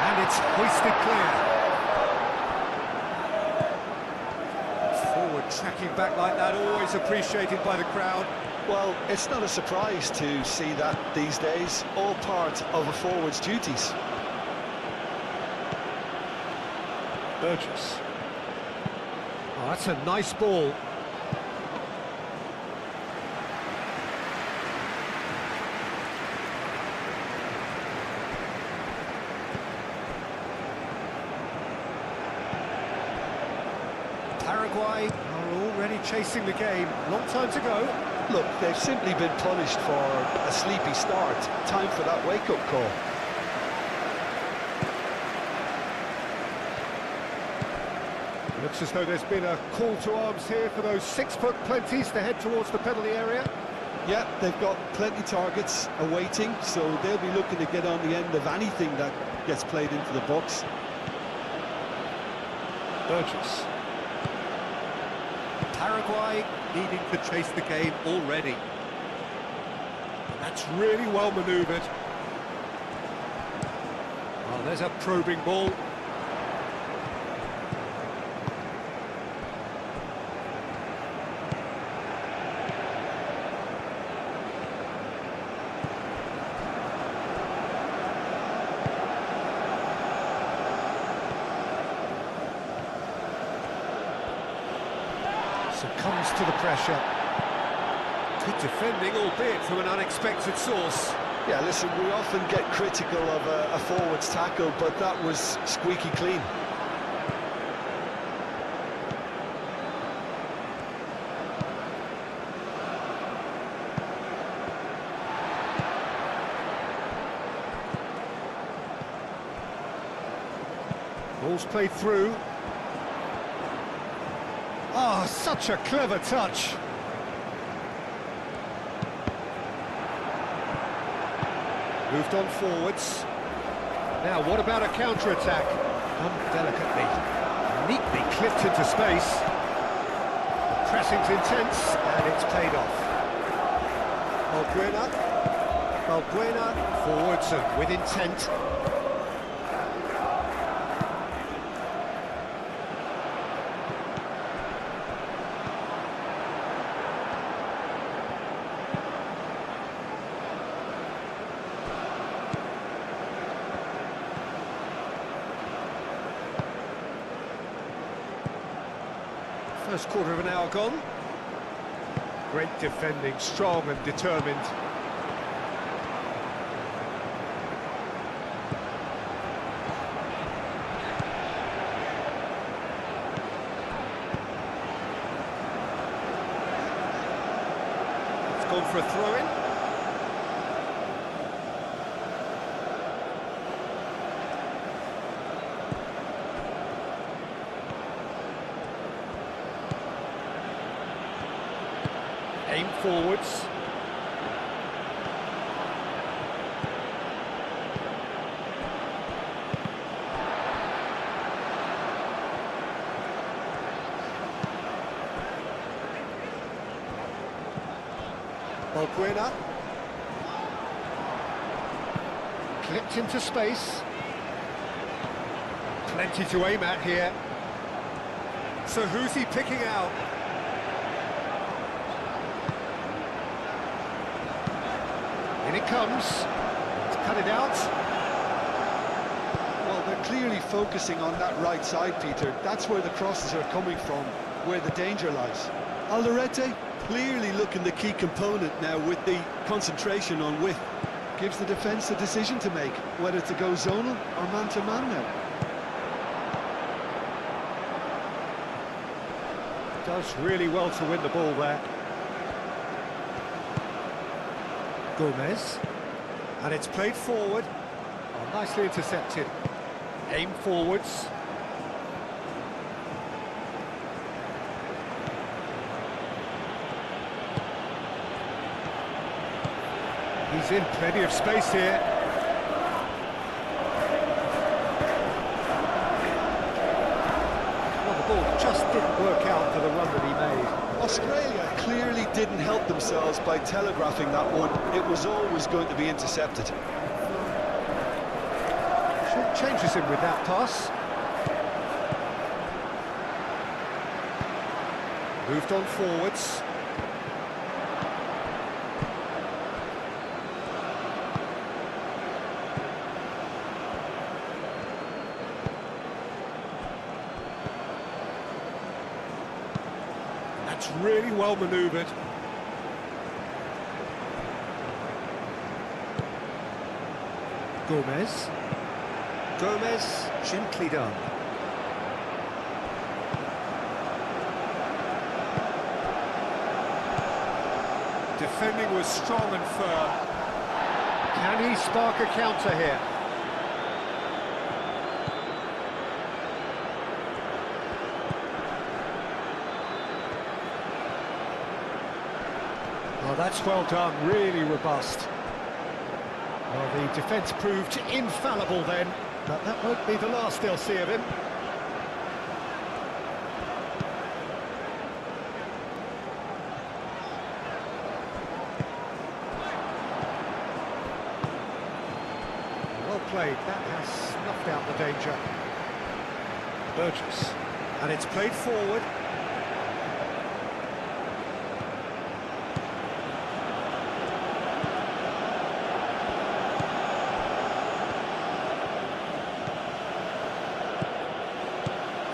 And it's hoisted clear. Forward tracking back like that, always appreciated by the crowd. Well, it's not a surprise to see that these days, all part of a forward's duties. Burgess. Oh, that's a nice ball. Paraguay are already chasing the game. Long time to go. Look, they've simply been punished for a sleepy start. Time for that wake-up call. Looks as though there's been a call to arms here for those 6-foot plenties to head towards the penalty area. Yeah, they've got plenty targets awaiting, so they'll be looking to get on the end of anything that gets played into the box. Burgess. Paraguay needing to chase the game already. That's really well manoeuvred. Oh, there's a probing ball. Succumbs to the pressure. Good defending, albeit from an unexpected source. Yeah, listen, we often get critical of a forward's tackle, but that was squeaky clean. Ball's played through. Oh, such a clever touch. Moved on forwards. Now, what about a counter-attack? Done delicately. Neatly clipped into space. The pressing's intense, and it's paid off. Balbuena, forwards and with intent. First quarter of an hour gone. Great defending, strong and determined. It's gone for a throw-in. Aim forwards. Balbuena. Clipped into space. Plenty to aim at here. So who's he picking out? In it comes. Let's cut it out. Well, they're clearly focusing on that right side, Peter. That's where the crosses are coming from, where the danger lies. Alderete clearly looking the key component now with the concentration on width. Gives the defence a decision to make, whether to go zonal or man-to-man now. Does really well to win the ball there. Gomez, and it's played forward. Oh, nicely intercepted. Aim forwards. He's in plenty of space here. Well, the ball just didn't work out for the run that he made. Australia clearly didn't help themselves by telegraphing that one. It was always going to be intercepted. Short changes him with that pass. Moved on forwards. That's really well manoeuvred. Gomez. Gomez, gently done. Defending was strong and firm. Can he spark a counter here? Oh, that's well done, really robust. Well, the defence proved infallible then, but that won't be the last they'll see of him. Well played, that has snuffed out the danger. Burgess, and it's played forward.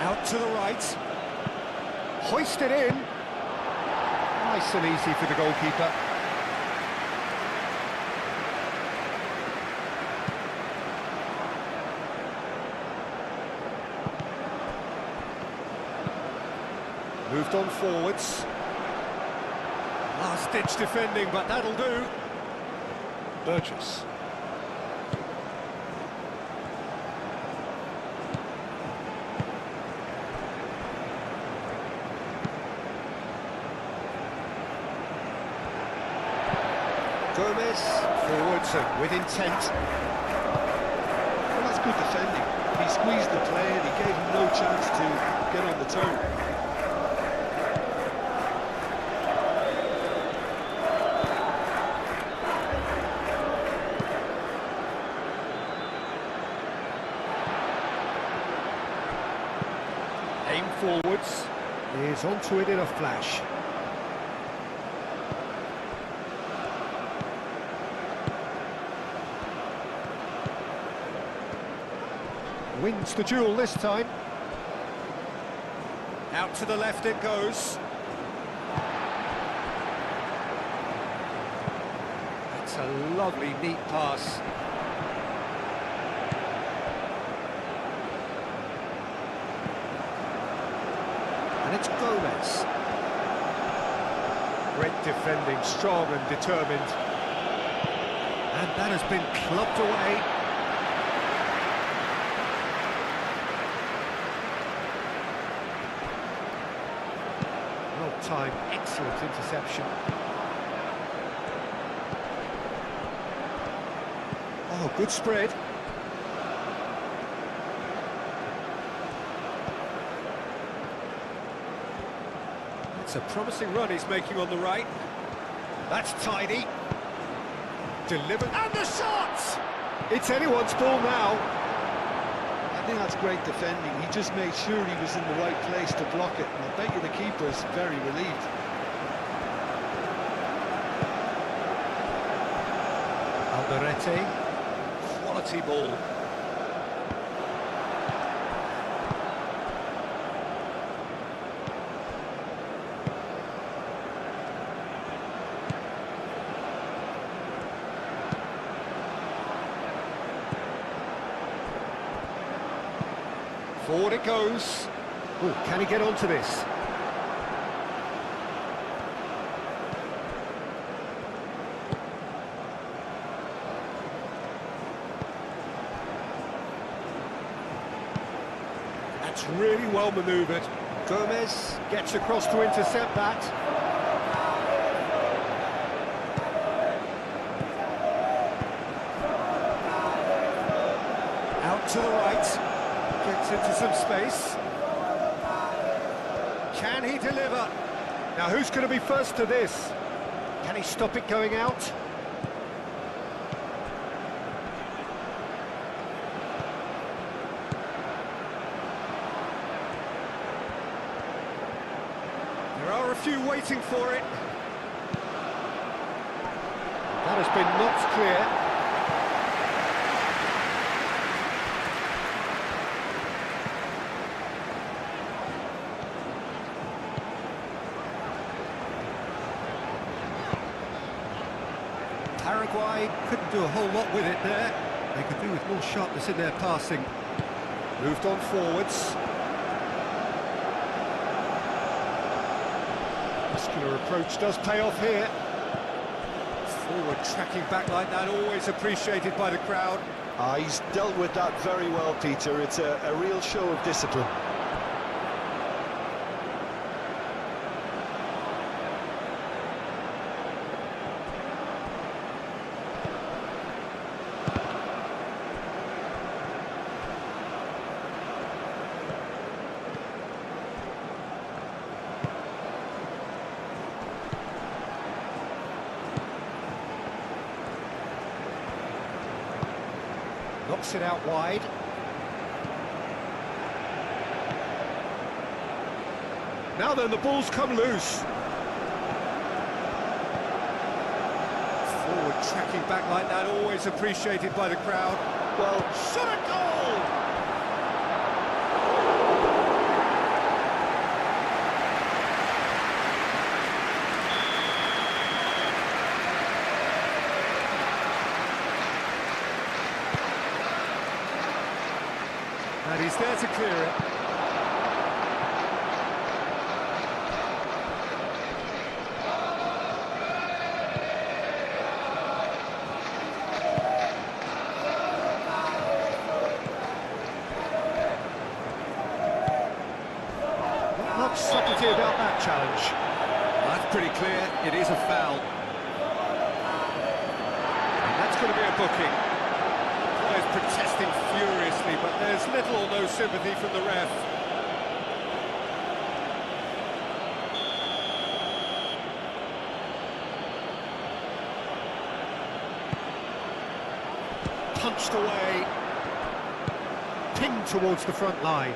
Out to the right. Hoisted in. Nice and easy for the goalkeeper. Moved on forwards. Last-ditch defending, but that'll do. Burgess. Gomez, forwards and with intent. Well, that's good defending. He squeezed the play and he gave him no chance to get on the turn. Aim forwards. Is onto it in a flash. Wins the duel this time. Out to the left it goes. That's a lovely, neat pass. And it's Gomez. Great defending, strong and determined. And that has been clubbed away. Well timed, excellent interception. Oh, good spread. It's a promising run he's making on the right. That's tidy. Delivered, and the shot! It's anyone's ball now. I think that's great defending. He just made sure he was in the right place to block it. And I bet you the keeper's very relieved. Alderete. Quality ball. Forward it goes. Oh, can he get onto this? That's really well manoeuvred. Gomez gets across to intercept that. Out to the right. Gets into some space. Can he deliver? Now who's going to be first to this? Can he stop it going out? There are a few waiting for it. That has been knocked clear. Paraguay couldn't do a whole lot with it there. They could do with more sharpness in their passing. Moved on forwards. Muscular approach does pay off here. Forward tracking back like that, always appreciated by the crowd. He's dealt with that very well, Peter. It's a real show of discipline. Knocks it out wide. Now then, the ball's come loose. Forward tracking back like that, always appreciated by the crowd. Well, shot a goal! And he's there to clear it. Not much subtlety about that challenge. That's pretty clear, it is a foul. And that's going to be a booking. Players protesting furiously, but there's little or no sympathy from the ref. Punched away, pinged towards the front line.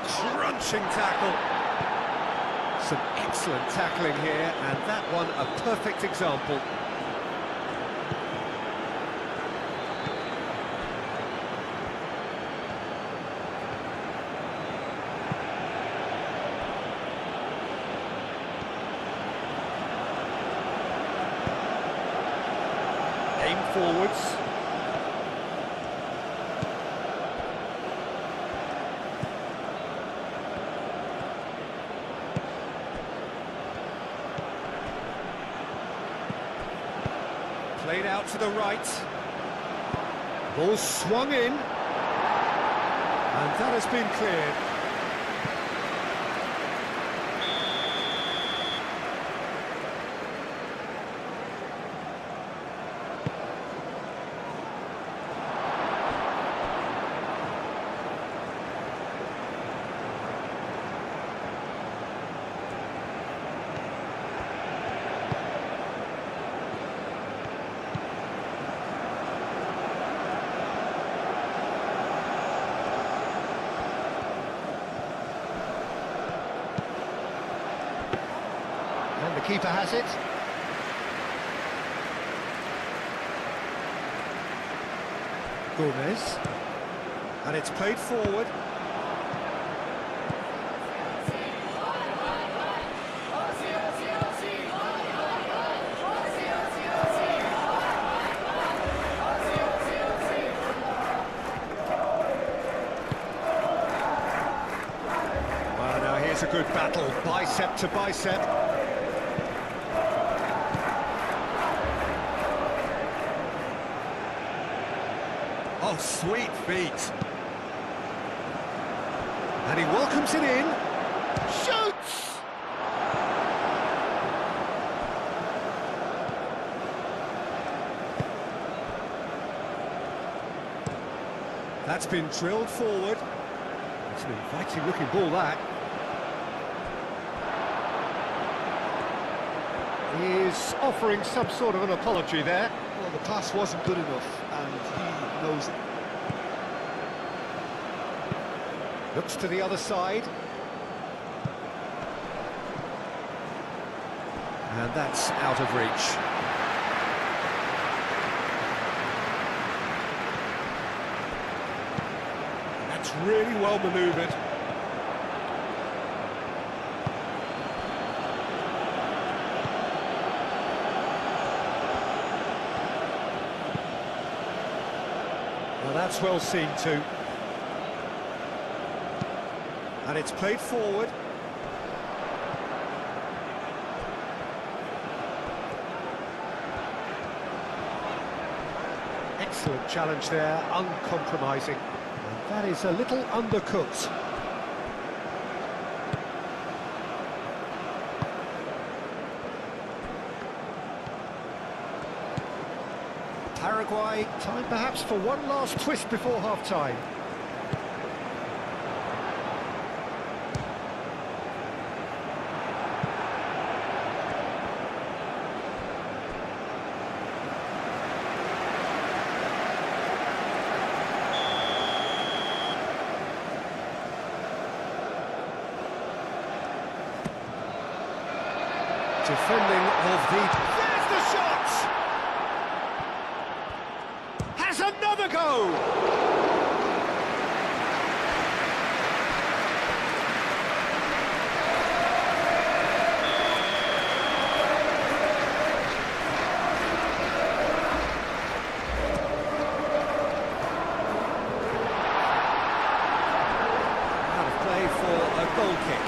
Crunching tackle. Some excellent tackling here, and that one a perfect example. forwards. Played out to the right. Ball swung in. And that has been cleared. And the keeper has it. Gomez. And it's played forward. Well, now here's a good battle, bicep to bicep. Oh, sweet feet. And he welcomes it in. Shoots! That's been drilled forward. It's an inviting looking ball, that. He's offering some sort of an apology there. Well, the pass wasn't good enough, and he knows it. Looks to the other side. And that's out of reach. That's really well manoeuvred. Well, that's well seen too. And it's played forward. Excellent challenge there, uncompromising. And that is a little undercooked. Paraguay, time perhaps for one last twist before half-time. Defending of the... There's the shot! Has another go! Out of play for a goal kick.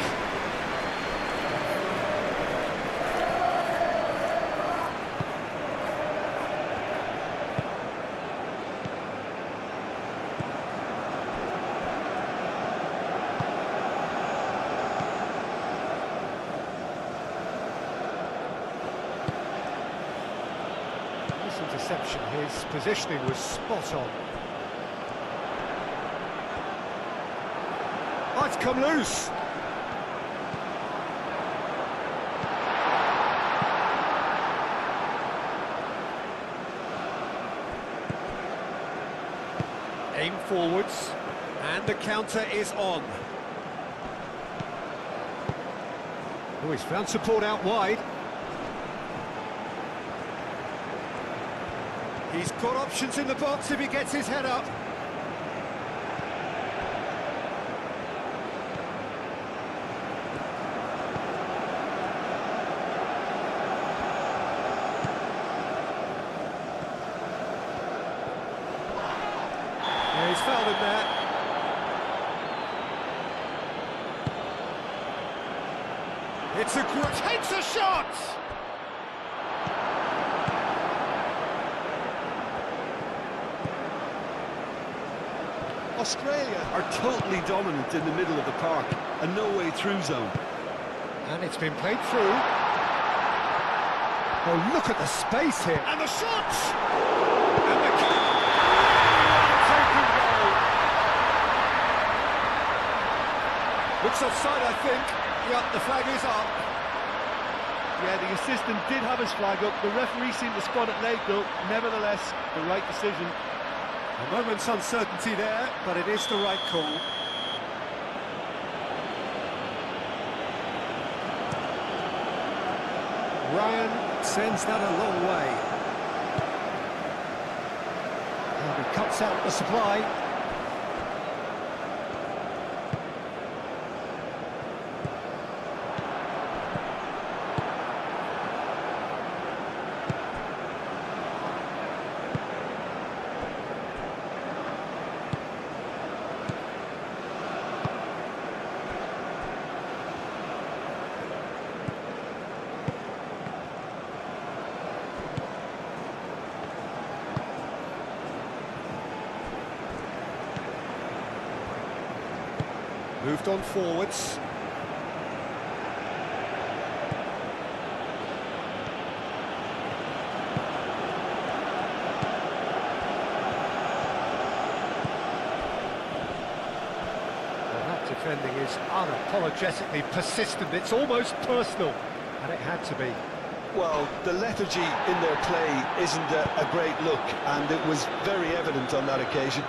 Interception, his positioning was spot on. Oh, it's come loose. Aim forwards, and the counter is on. Oh, he's found support out wide. He's got options in the box if he gets his head up. he's fouled him there. It's a good... takes a shot! Australia are totally dominant in the middle of the park, a no-way-through zone. And it's been played through. Oh, look at the space here. And the shot! And the kick! Taken goal. Looks offside, I think. Yep, the flag is up. Yeah, the assistant did have his flag up. The referee seemed to spot it late, though. Nevertheless, the right decision. A moment's uncertainty there, but it is the right call. Ryan sends that a long way. And he cuts out the supply. Moved on forwards. Well, that defending is unapologetically persistent. It's almost personal, and it had to be. Well, the lethargy in their play isn't a great look, and it was very evident on that occasion.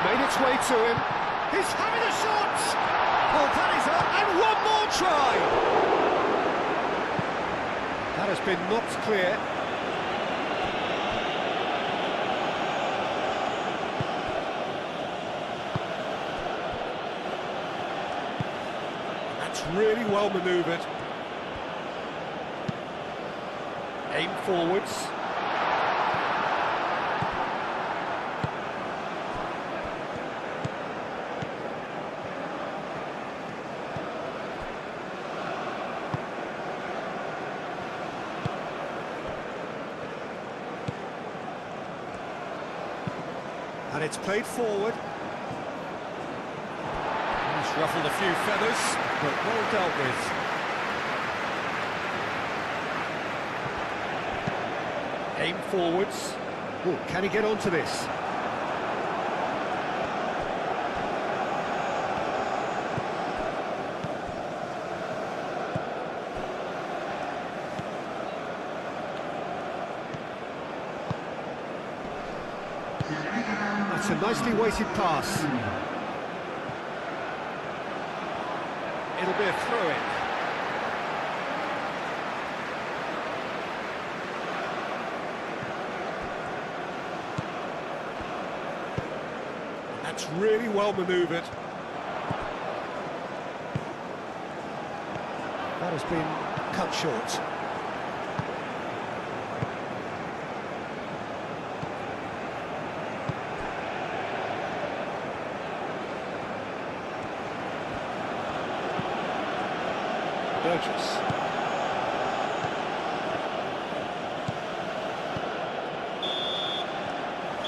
Made its way to him. He's having a shot! Oh, that is up, and one more try! That has been knocked clear. That's really well manoeuvred. Aim forwards. And it's played forward. He's ruffled a few feathers, but well dealt with. Aim forwards. Oh, can he get onto this? That's a nicely weighted pass. It'll be a throw-in. That's really well manoeuvred. That has been cut short. Burgess.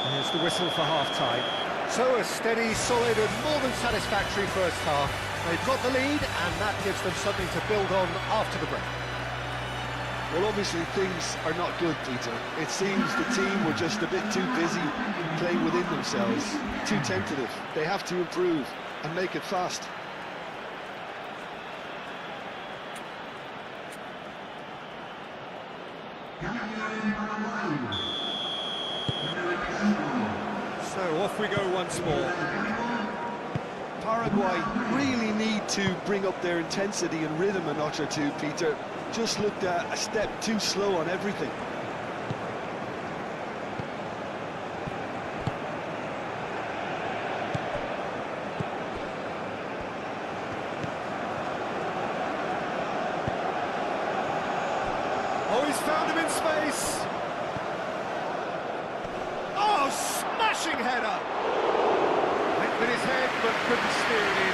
Here's the whistle for half-time. So a steady, solid and more than satisfactory first half. They've got the lead and that gives them something to build on after the break. Well, obviously things are not good, Peter. It seems the team were just a bit too busy playing within themselves, too tentative. They have to improve and make it fast. So off we go once more. Paraguay really need to bring up their intensity and rhythm a notch or two, Peter. Just looked a step too slow on everything. Oh, he's found him in space. Oh, smashing header. Went with his head, but couldn't steer it in.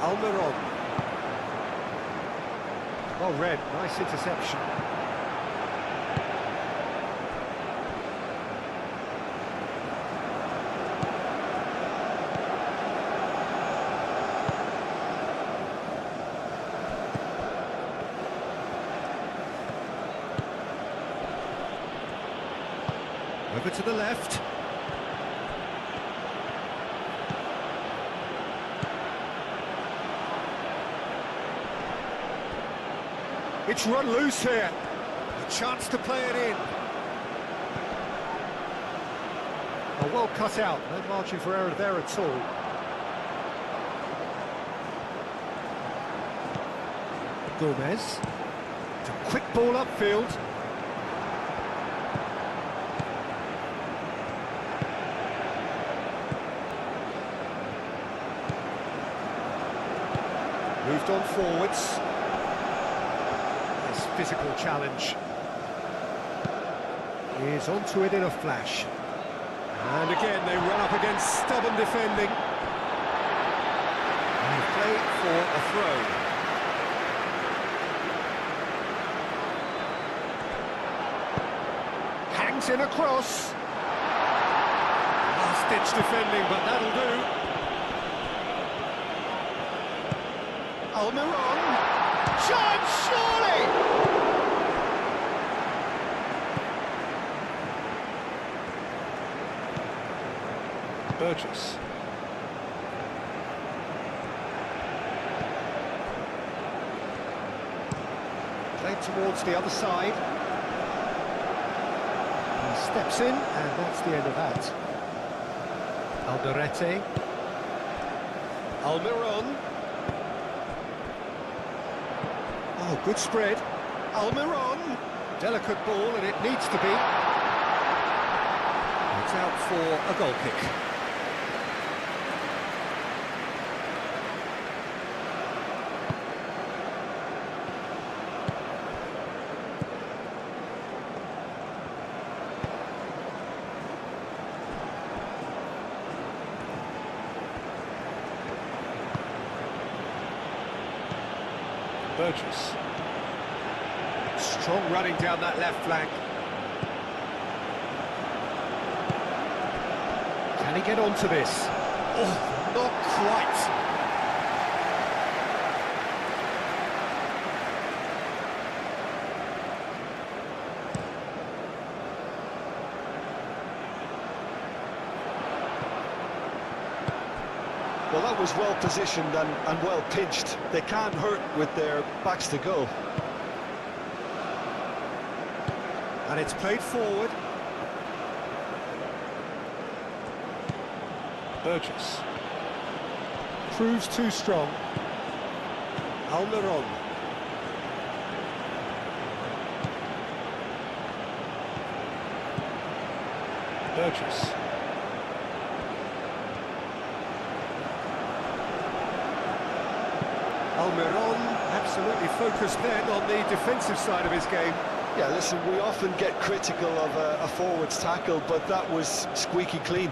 Almiron. Well read, nice interception. Over to the left. It's run loose here. A chance to play it in. Oh, well cut out. No margin for error there at all. Gomez. It's a quick ball upfield. Moved on forwards. Physical challenge. He's onto it in a flash. And again, they run up against stubborn defending. And play for a throw. Hangs in a cross. Last-ditch defending, but that'll do. Almiron. Chance, surely! Burgess. Played towards the other side. He steps in, and that's the end of that. Alderete. Almiron. Oh, good spread. Almiron. Delicate ball, and it needs to be. It's out for a goal kick. Burgess. Strong running down that left flank. Can he get onto this? Oh, not quite. Well, that was well positioned and well pinched. They can't hurt with their backs to go. And it's played forward. Burgess. Proves too strong. Almiron. Burgess. Almiron absolutely focused then on the defensive side of his game. Yeah, listen, we often get critical of a forward's tackle, but that was squeaky clean.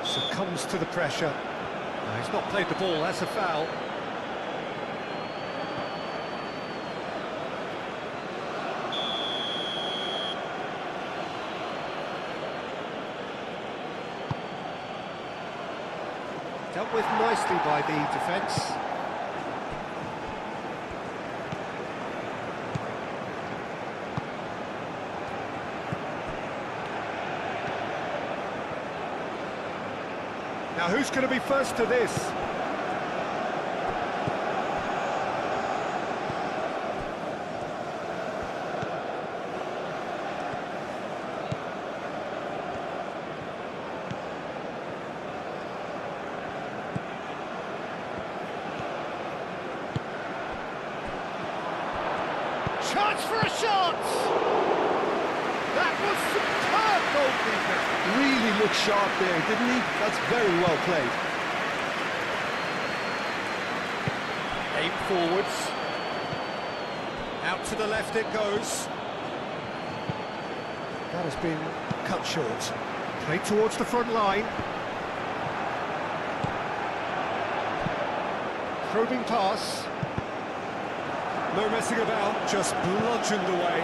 Succumbs to the pressure. He's not played the ball, that's a foul. Dealt with nicely by the defence. Now who's going to be first to this? Chance for a shot! That was superb goalkeeping. Really looked sharp there, didn't he? That's very well played. Aim forwards. Out to the left it goes. That has been cut short. Played towards the front line. Probing pass. No messing about, just bludgeoned away.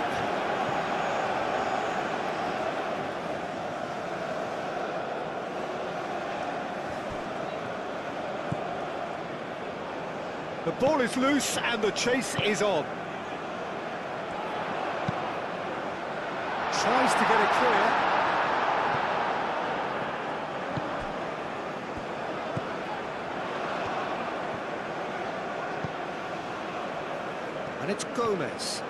The ball is loose and the chase is on. Tries to get it clear. And it's Gomez.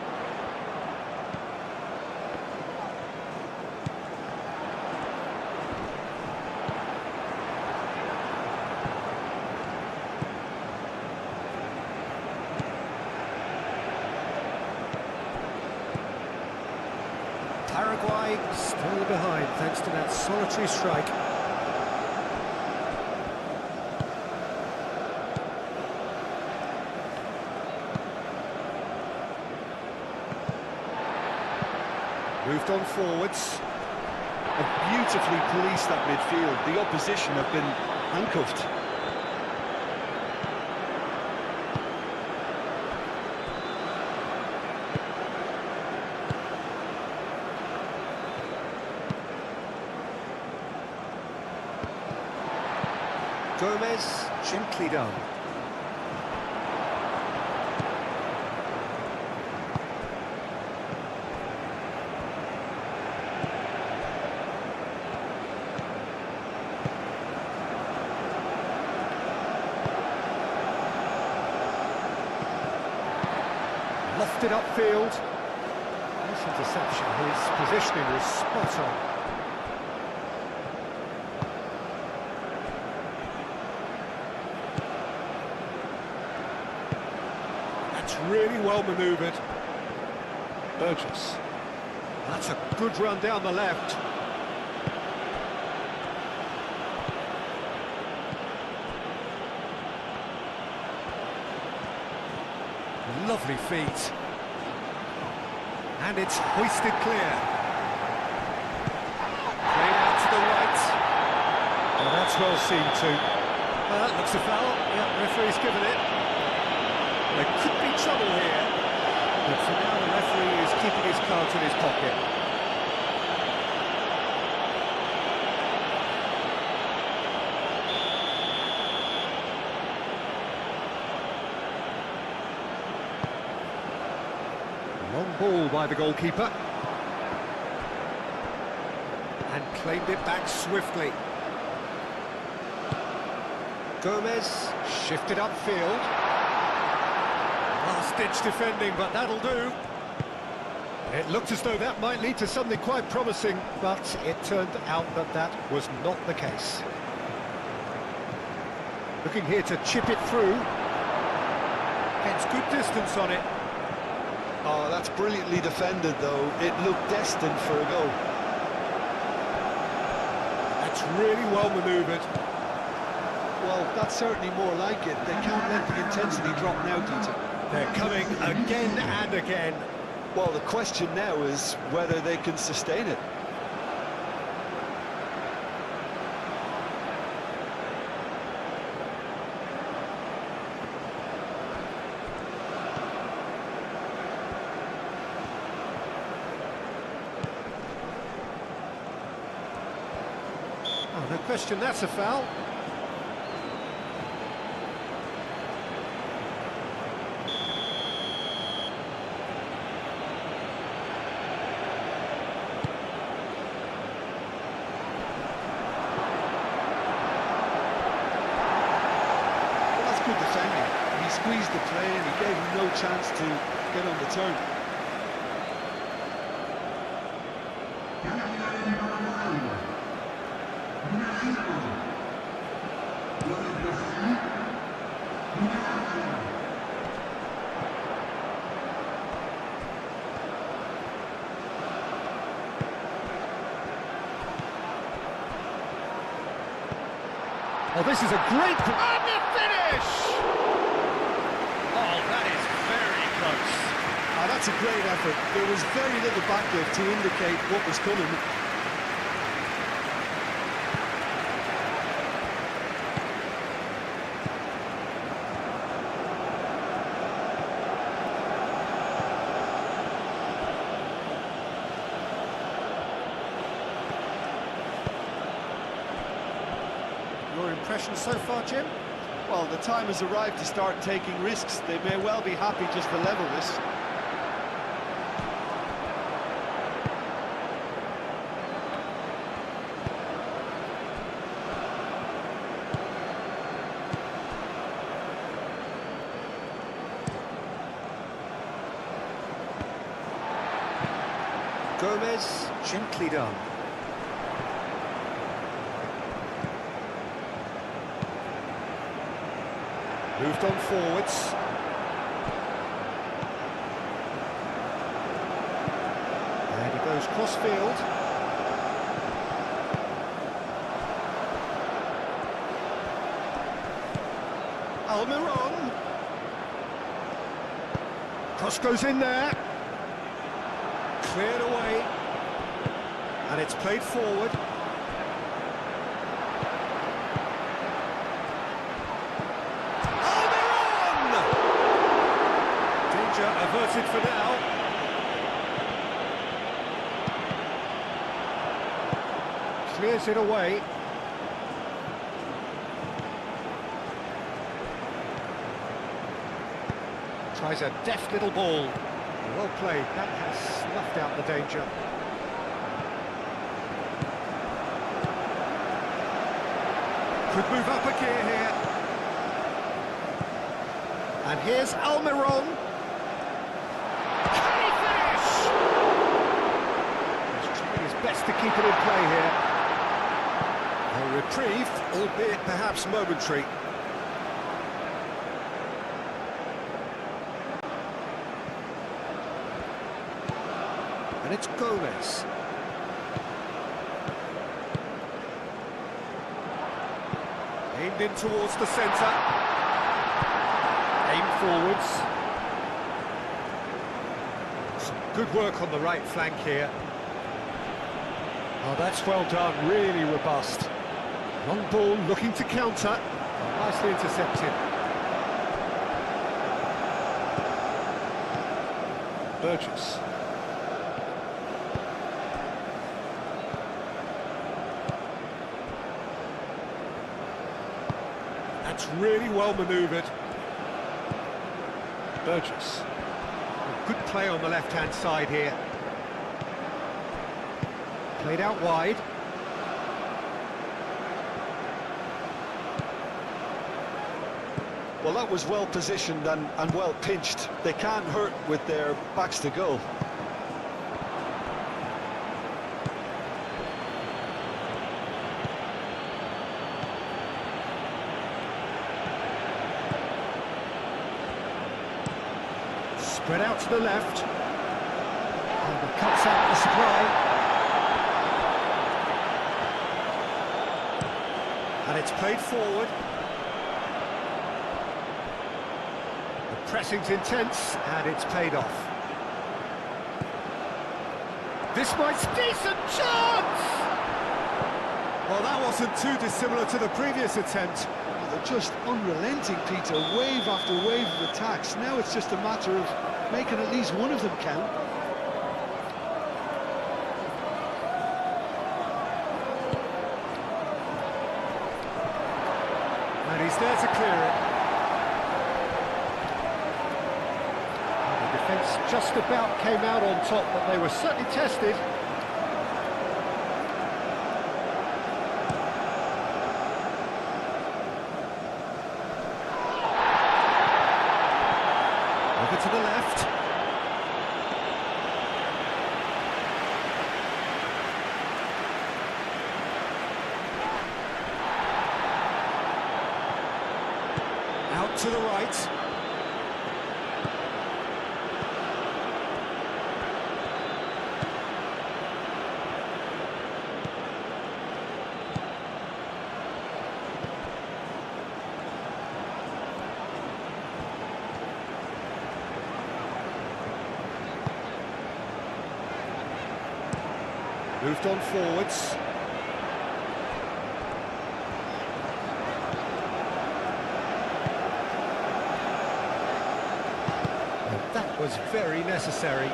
Paraguay still behind thanks to that solitary strike. Moved on forwards. And beautifully policed that midfield. The opposition have been handcuffed. Gomez, gently done. Lofted upfield. Nice interception. His positioning was spot on. That's really well manoeuvred. Burgess. That's a good run down the left. Lovely feet. And it's hoisted clear. Played out to the right. Oh, that's well seen too. That looks a foul. Yeah, referee's given it. There could be trouble here. But for now, the referee is keeping his cards in his pocket. Long ball by the goalkeeper. And claimed it back swiftly. Gomez shifted upfield. Last-ditch defending, but that'll do. It looked as though that might lead to something quite promising, but it turned out that that was not the case. Looking here to chip it through. Gets good distance on it. Oh, that's brilliantly defended, though. It looked destined for a goal. That's really well manoeuvred. Well, that's certainly more like it. They can't let the intensity drop now, Dieter. They're coming again and again. Well, the question now is whether they can sustain it. Oh, no question, that's a foul. squeezed the play and he gave him no chance to get on the turn. Oh, this is a great... And the finish! Oh, that is very close. Oh, that's a great effort. There was very little backlift to indicate what was coming. Your impression so far, Jim? Well, the time has arrived to start taking risks. They may well be happy just to level this. Gomez, gently done. Moved on forwards. And he goes cross-field. Almiron. Cross goes in there. Cleared away. And it's played forward. Averted for now. Clears it away. Tries a deft little ball. Well played. That has snuffed out the danger. Could move up a gear here. And here's Almiron. Best to keep it in play here. A reprieve, albeit perhaps momentary. And it's Gomez. Aimed in towards the centre. Aimed forwards. Some good work on the right flank here. Oh, that's well done, really robust. Long ball looking to counter. Oh, nicely intercepted. Burgess. That's really well manoeuvred. Burgess. Good play on the left-hand side here. Played out wide. Well, that was well positioned and well pinched. They can't hurt with their backs to goal. Spread out to the left. And it cuts out the supply. And it's played forward. The pressing's intense, and it's paid off. This might's decent chance! Well, that wasn't too dissimilar to the previous attempt. They're just unrelenting, Peter. Wave after wave of attacks. Now it's just a matter of making at least one of them count. And he's there to clear it. And the defence just about came out on top, but they were certainly tested. to the right. Moved on forwards. And that was very necessary.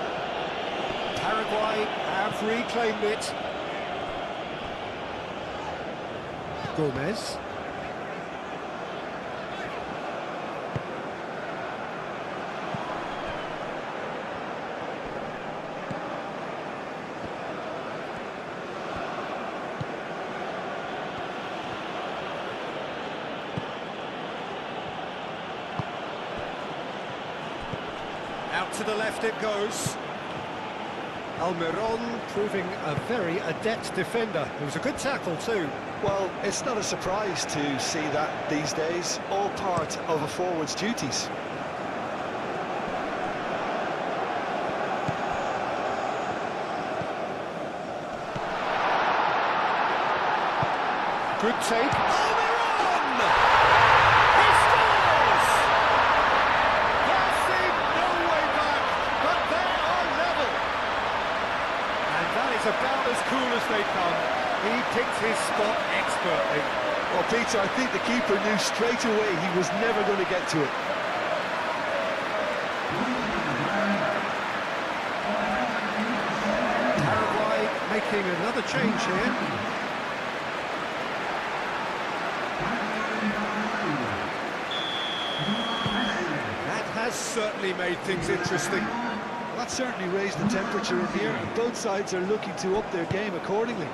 Paraguay have reclaimed it. Gomez. Out to the left it goes. Almiron proving a very adept defender. It was a good tackle too. Well, it's not a surprise to see that these days, all part of a forward's duties. Good take. Almiron! He scores! There's seen no way back, but they are level. And that is about as cool as they come. He picked his spot expertly. Well, Peter, I think the keeper knew straight away he was never going to get to it. Paraguay making another change here. That has certainly made things interesting. That certainly raised the temperature in here, and both sides are looking to up their game accordingly.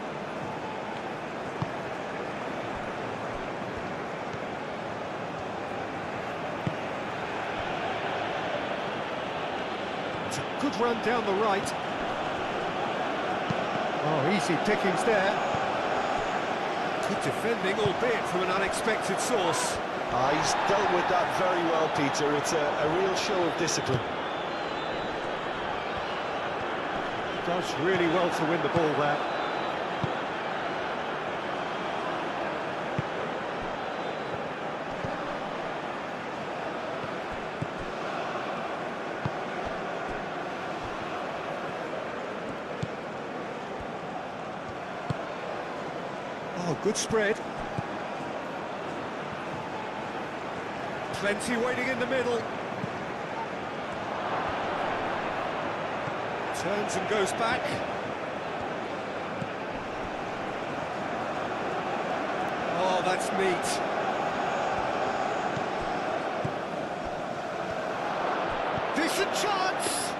It's a good run down the right. Oh, easy pickings there. Good defending, albeit from an unexpected source. He's dealt with that very well, Peter. It's a real show of discipline. Does really well to win the ball there. Oh, good spread. Plenty waiting in the middle. Turns and goes back. Oh, that's neat. Decent chance!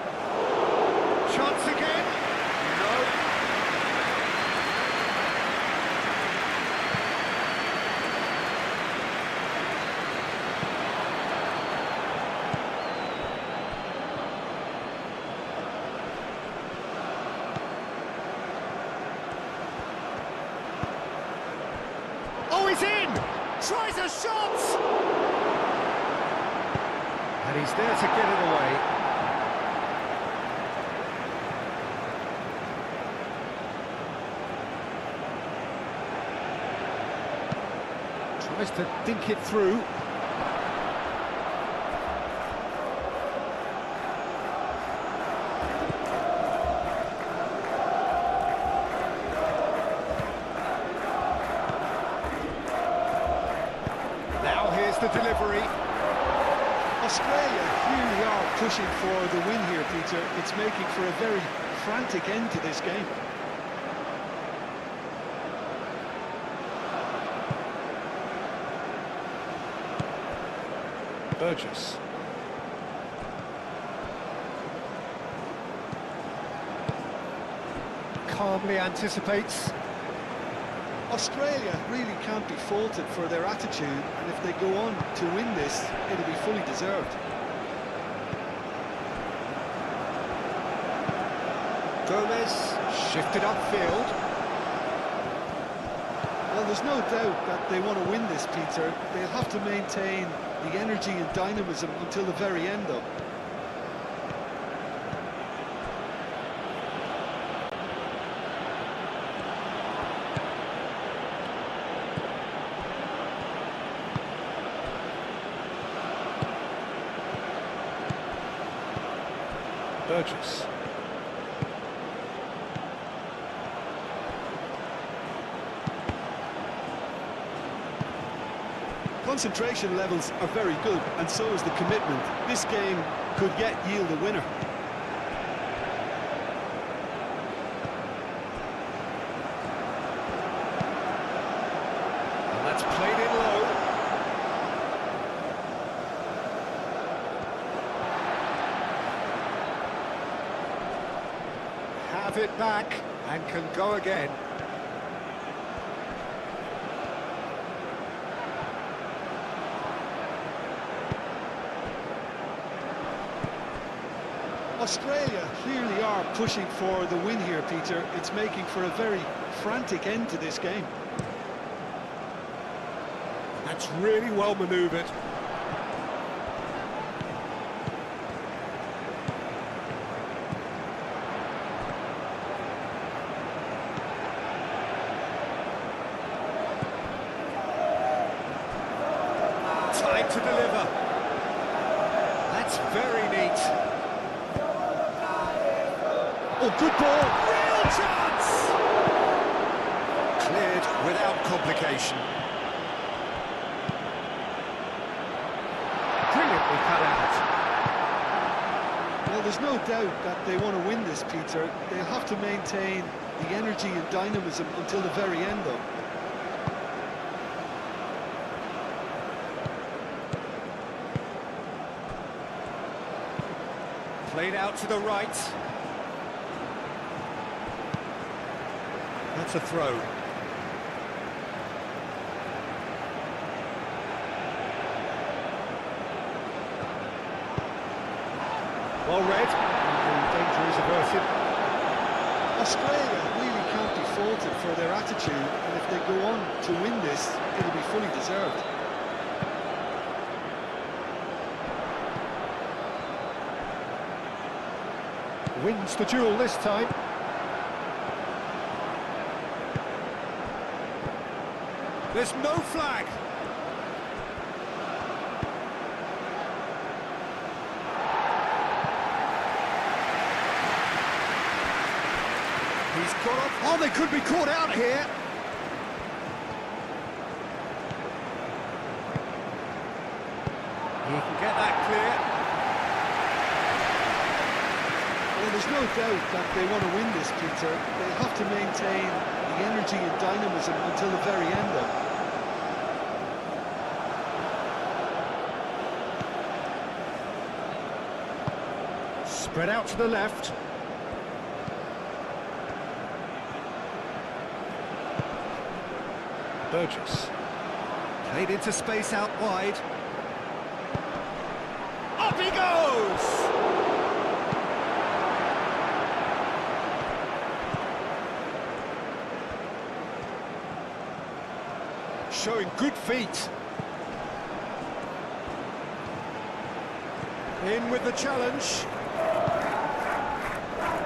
Chance again? No. Oh, he's in! Tries a shot! And he's there to get it away. Tries to dink it through. Now here's the delivery. Australia really are pushing for the win here, Peter. It's making for a very frantic end to this game. Burgess. Calmly anticipates. Australia really can't be faulted for their attitude, and if they go on to win this, it'll be fully deserved. Gomez shifted upfield. Well, there's no doubt that they want to win this, Peter. They'll have to maintain the energy and dynamism until the very end, though. Burgess. Concentration levels are very good, and so is the commitment. This game could yet yield a winner. And that's played in low. Have it back and can go again. Australia clearly are pushing for the win here, Peter. It's making for a very frantic end to this game. That's really well manoeuvred. Time to deliver. That's very neat. Oh, good ball. Real chance! Cleared without complication. Brilliantly cut out. Well, there's no doubt that they want to win this, Peter. They'll have to maintain the energy and dynamism until the very end, though. Played out to the right. That's a throw. Well read. The danger is averted. Australia really can't be faulted for their attitude, and if they go on to win this, it'll be fully deserved. Wins the duel this time. There's no flag. He's got off. Oh, they could be caught out here. He can get that clear. Well, there's no doubt that they want to win this, Peter. They have to maintain the energy and dynamism until the very end, though. Spread out to the left. Burgess. Played into space out wide. Up he goes! Showing good feet. In with the challenge.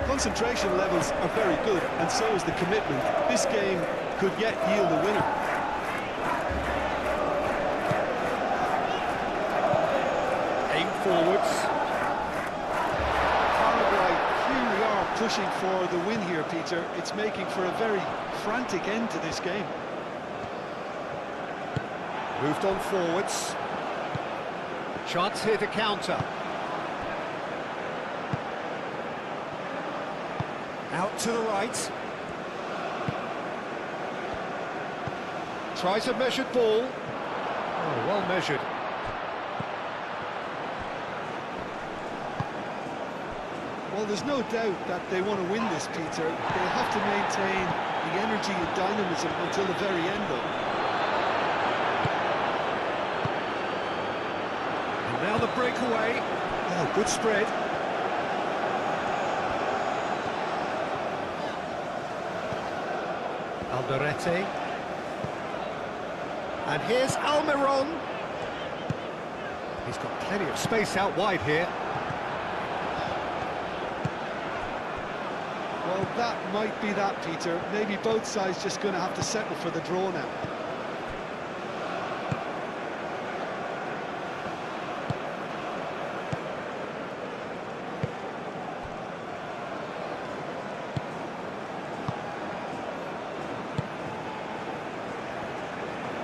Concentration levels are very good, and so is the commitment. This game could yet yield a winner. Aim forwards. Paraguay clearly are pushing for the win here, Peter. It's making for a very frantic end to this game. Moved on forwards. Chance here to counter. Out to the right. Tries a measured ball. Oh, well measured. Well, there's no doubt that they want to win this, Peter. They'll have to maintain the energy and dynamism until the very end, though. And now the breakaway. Oh, good spread. Alderete. And here's Almiron. got plenty of space out wide here. Well, that might be that, Peter. Maybe both sides just going to have to settle for the draw now.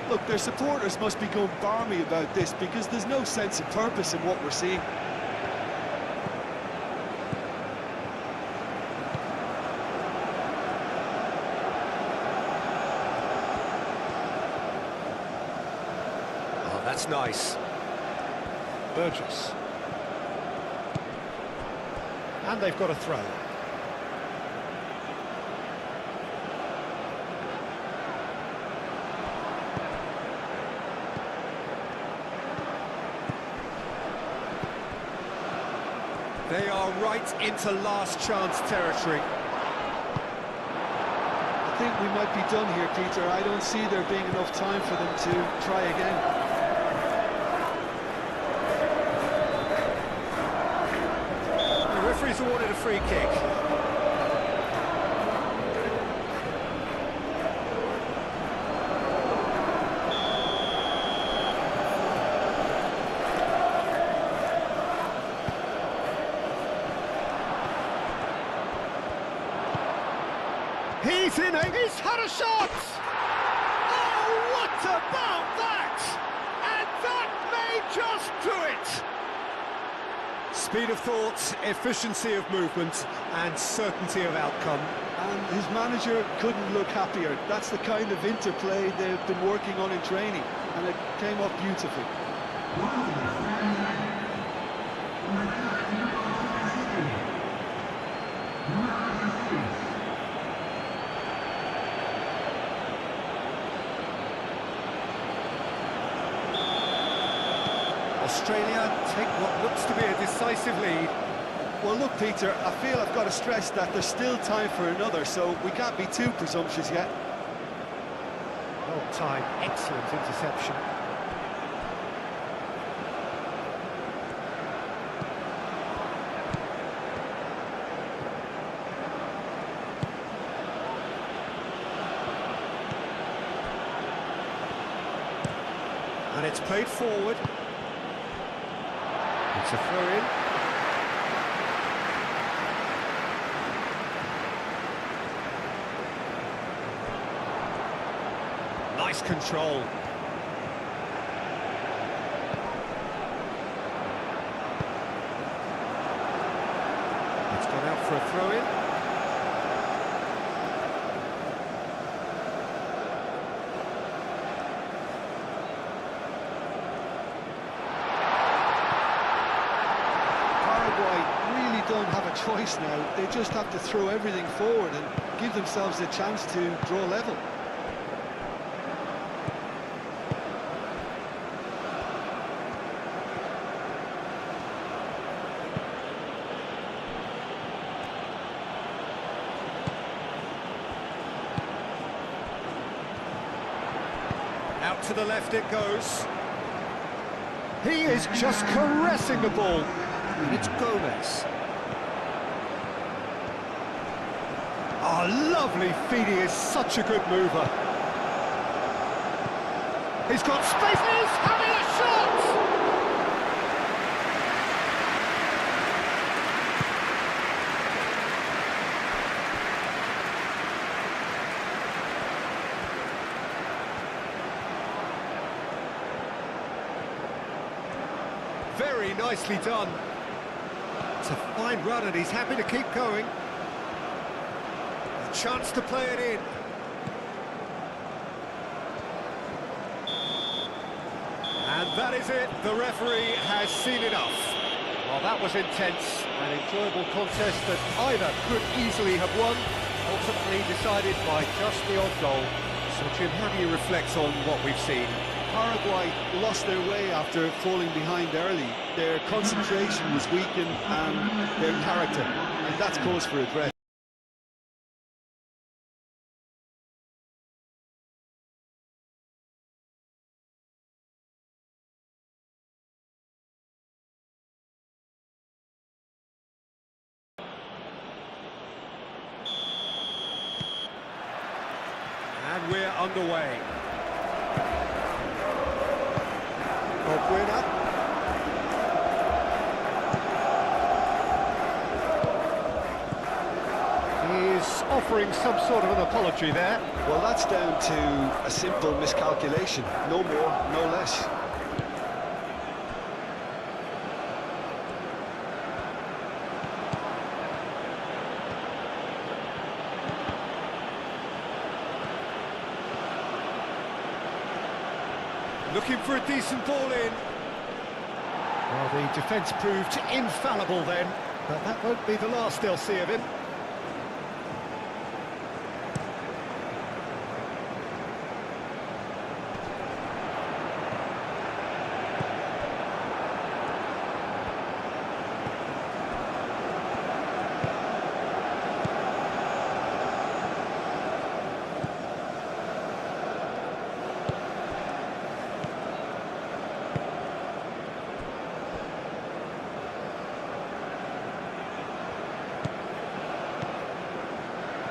Look, their supporters must be going barmy about this because there's no sense of purpose in what we're seeing. Oh, that's nice. Burgess. And they've got a throw. They are right into last chance territory. I think we might be done here, Peter. I don't see there being enough time for them to try again. The referee's awarded a free kick. He's had a shot! Oh, what about that? And that may just do it! Speed of thought, efficiency of movement, and certainty of outcome. And his manager couldn't look happier. That's the kind of interplay they've been working on in training, and it came off beautifully. Australia take what looks to be a decisive lead. Well, look, Peter, I feel I've got to stress that there's still time for another, so we can't be too presumptuous yet. Well timed, excellent interception. And it's played forward. It's a throw-in. Nice control. It's gone out for a throw-in. Don't have a choice now. They just have to throw everything forward and give themselves a chance to draw level. Out to the left it goes. He is just caressing the ball. And it's Gomez. Oh, lovely feed. He is such a good mover. He's got space. He's having a shot! Very nicely done. It's a fine run and he's happy to keep going. A chance to play it in. And that is it. The referee has seen enough. Well, that was intense, an enjoyable contest that either could easily have won, ultimately decided by just the odd goal. So, Jim, how do you reflect on what we've seen? Paraguay lost their way after falling behind early. Their concentration was weakened and their character, and that's cause for regret. And we're underway. Balbuena. He's offering some sort of an apology there. Well, that's down to a simple miscalculation. No more, no less. Looking for a decent ball in. Well, the defence proved infallible then, but that won't be the last they'll see of him.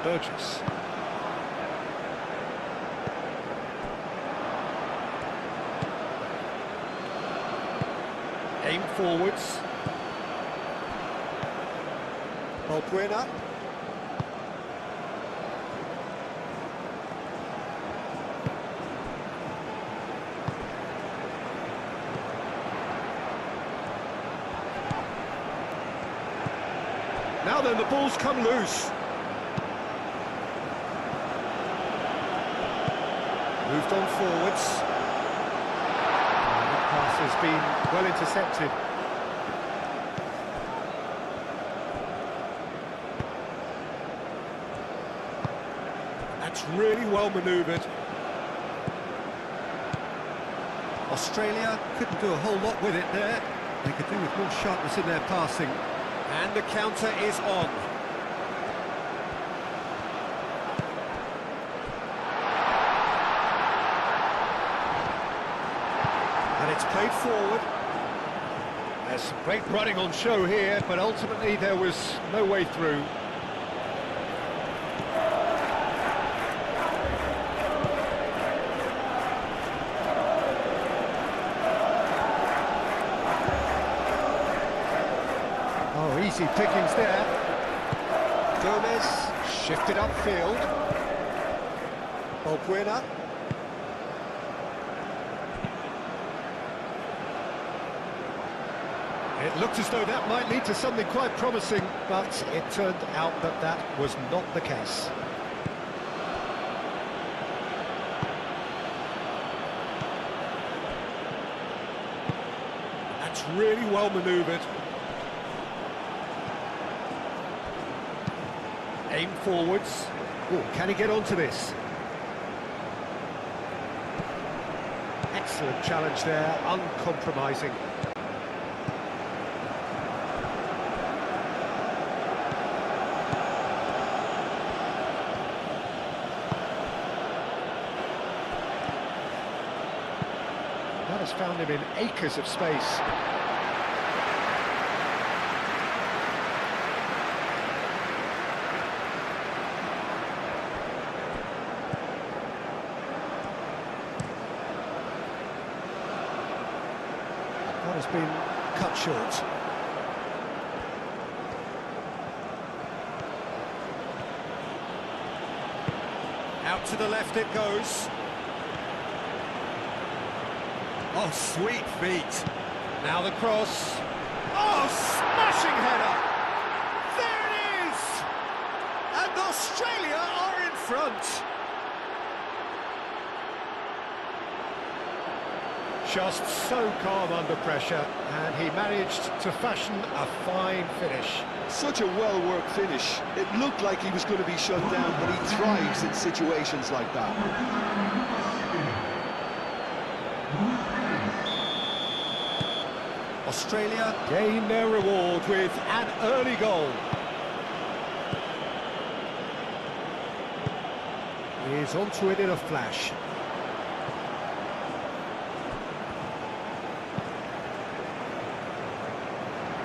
Burgess. Aim forwards. Balbuena. Now then, the ball's come loose. Moved on forwards. The pass has been well intercepted. That's really well manoeuvred. Australia couldn't do a whole lot with it there. They could do with more sharpness in their passing. And the counter is on. And it's played forward. There's some great running on show here, but ultimately there was no way through. Oh, easy pickings there. Gomez shifted upfield. Balbuena. It looked as though that might lead to something quite promising, but it turned out that that was not the case. That's really well manoeuvred. Aim forwards. Oh, can he get onto this? Excellent challenge there, uncompromising. That has found him in acres of space. That has been cut short. Out to the left it goes. Oh, sweet feet. Now the cross. Oh, smashing header! There it is! And Australia are in front. Just so calm under pressure, and he managed to fashion a fine finish. Such a well-worked finish. It looked like he was going to be shut down, but he thrives in situations like that. Australia gain their reward with an early goal. He's onto it in a flash.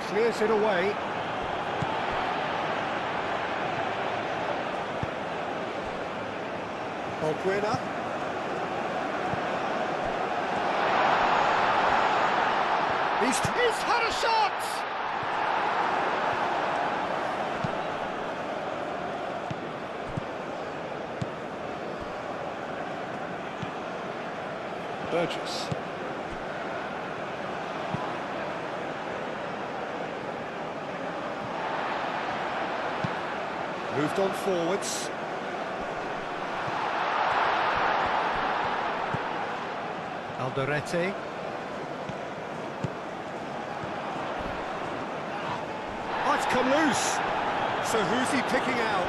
Clears it away. Balbuena. He's had a shot! Burgess. Moved on forwards. Alderete. Oh, it's come loose. So who's he picking out?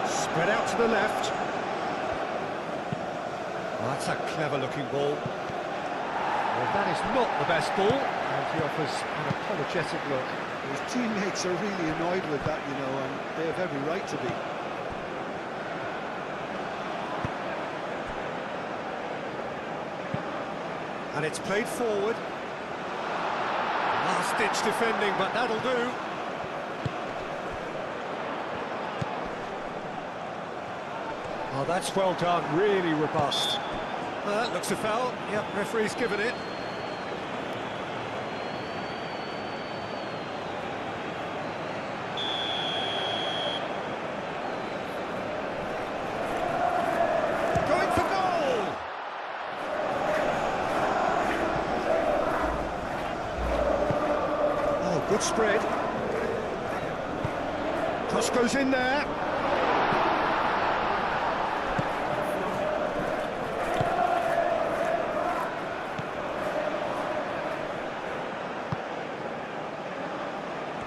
Spread out to the left. Oh, that's a clever-looking ball. Well, that is not the best ball, and he offers an apologetic look. His teammates are really annoyed with that, you know, and they have every right to be. And it's played forward. Last-ditch defending, but that'll do. Oh, that's well done, really robust. That looks a foul. Yep, referee's given it. Going for goal! Oh, good spread. Cross goes in there.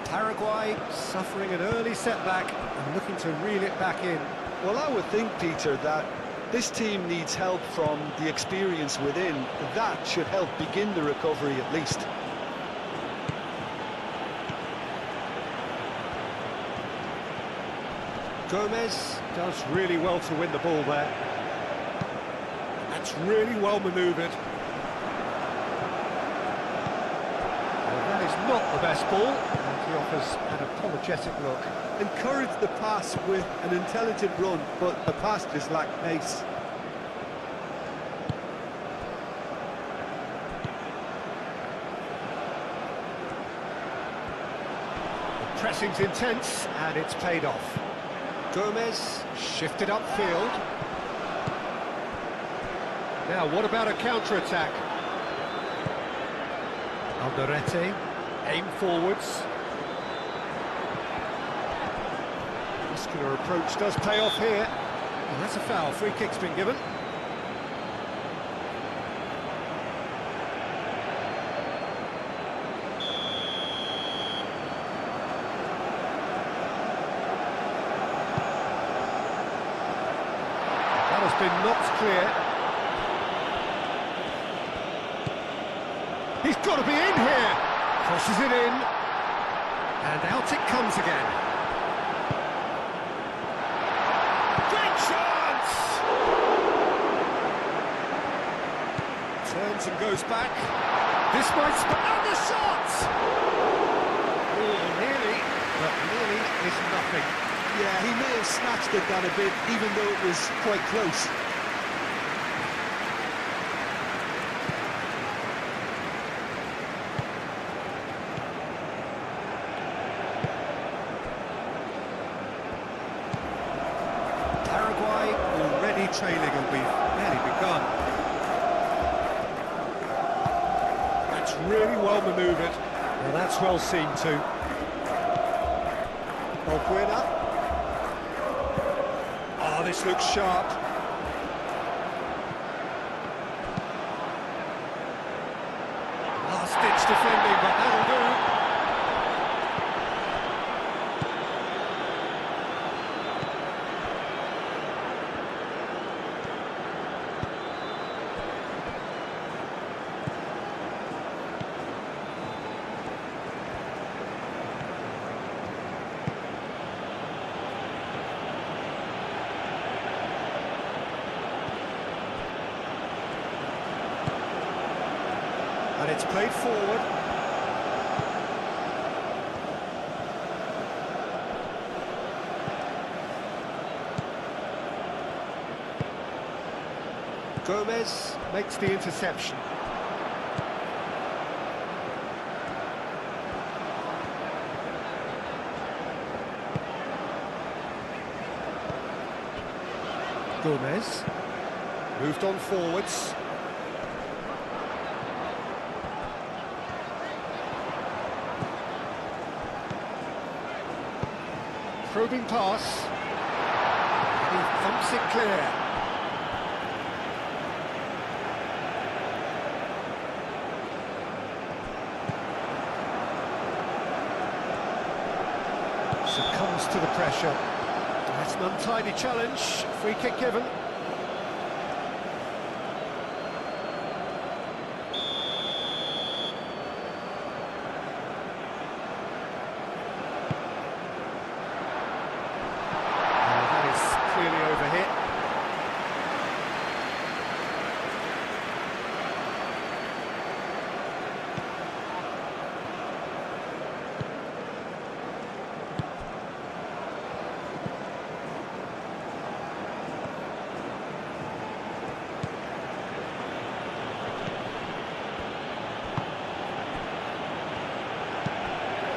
Paraguay suffering an early setback and looking to reel it back in. Well, I would think, Peter, that this team needs help from the experience within. That should help begin the recovery at least. Gomez does really well to win the ball there. That's really well manoeuvred. Well, that is not the best ball, and he offers an apologetic look. Encourage the pass with an intelligent run, but the pass just lacked pace. The pressing's intense, and it's paid off. Gomez shifted upfield. Now, what about a counter-attack? Alderete, aim forwards. Muscular approach does pay off here. And that's a foul, free kick's been given. That has been knocked clear. He's got to be in here! Crosses it in. And out it comes again. Great chance! Turns and goes back. This might... And the shot! Oh, nearly, but nearly is nothing. Yeah, he may have snatched at that a bit, even though it was quite close. Paraguay already trailing, and we've barely begun. That's really well manoeuvred. Well, that's well seen too. Balbuena. Oh, this looks sharp. Last-ditch defending, but that'll do. And it's played forward. Gomez makes the interception. Gomez moved on forwards. Probing pass. He thumps it clear. Succumbs to the pressure. That's an untidy challenge. Free kick given. That is clearly overhit.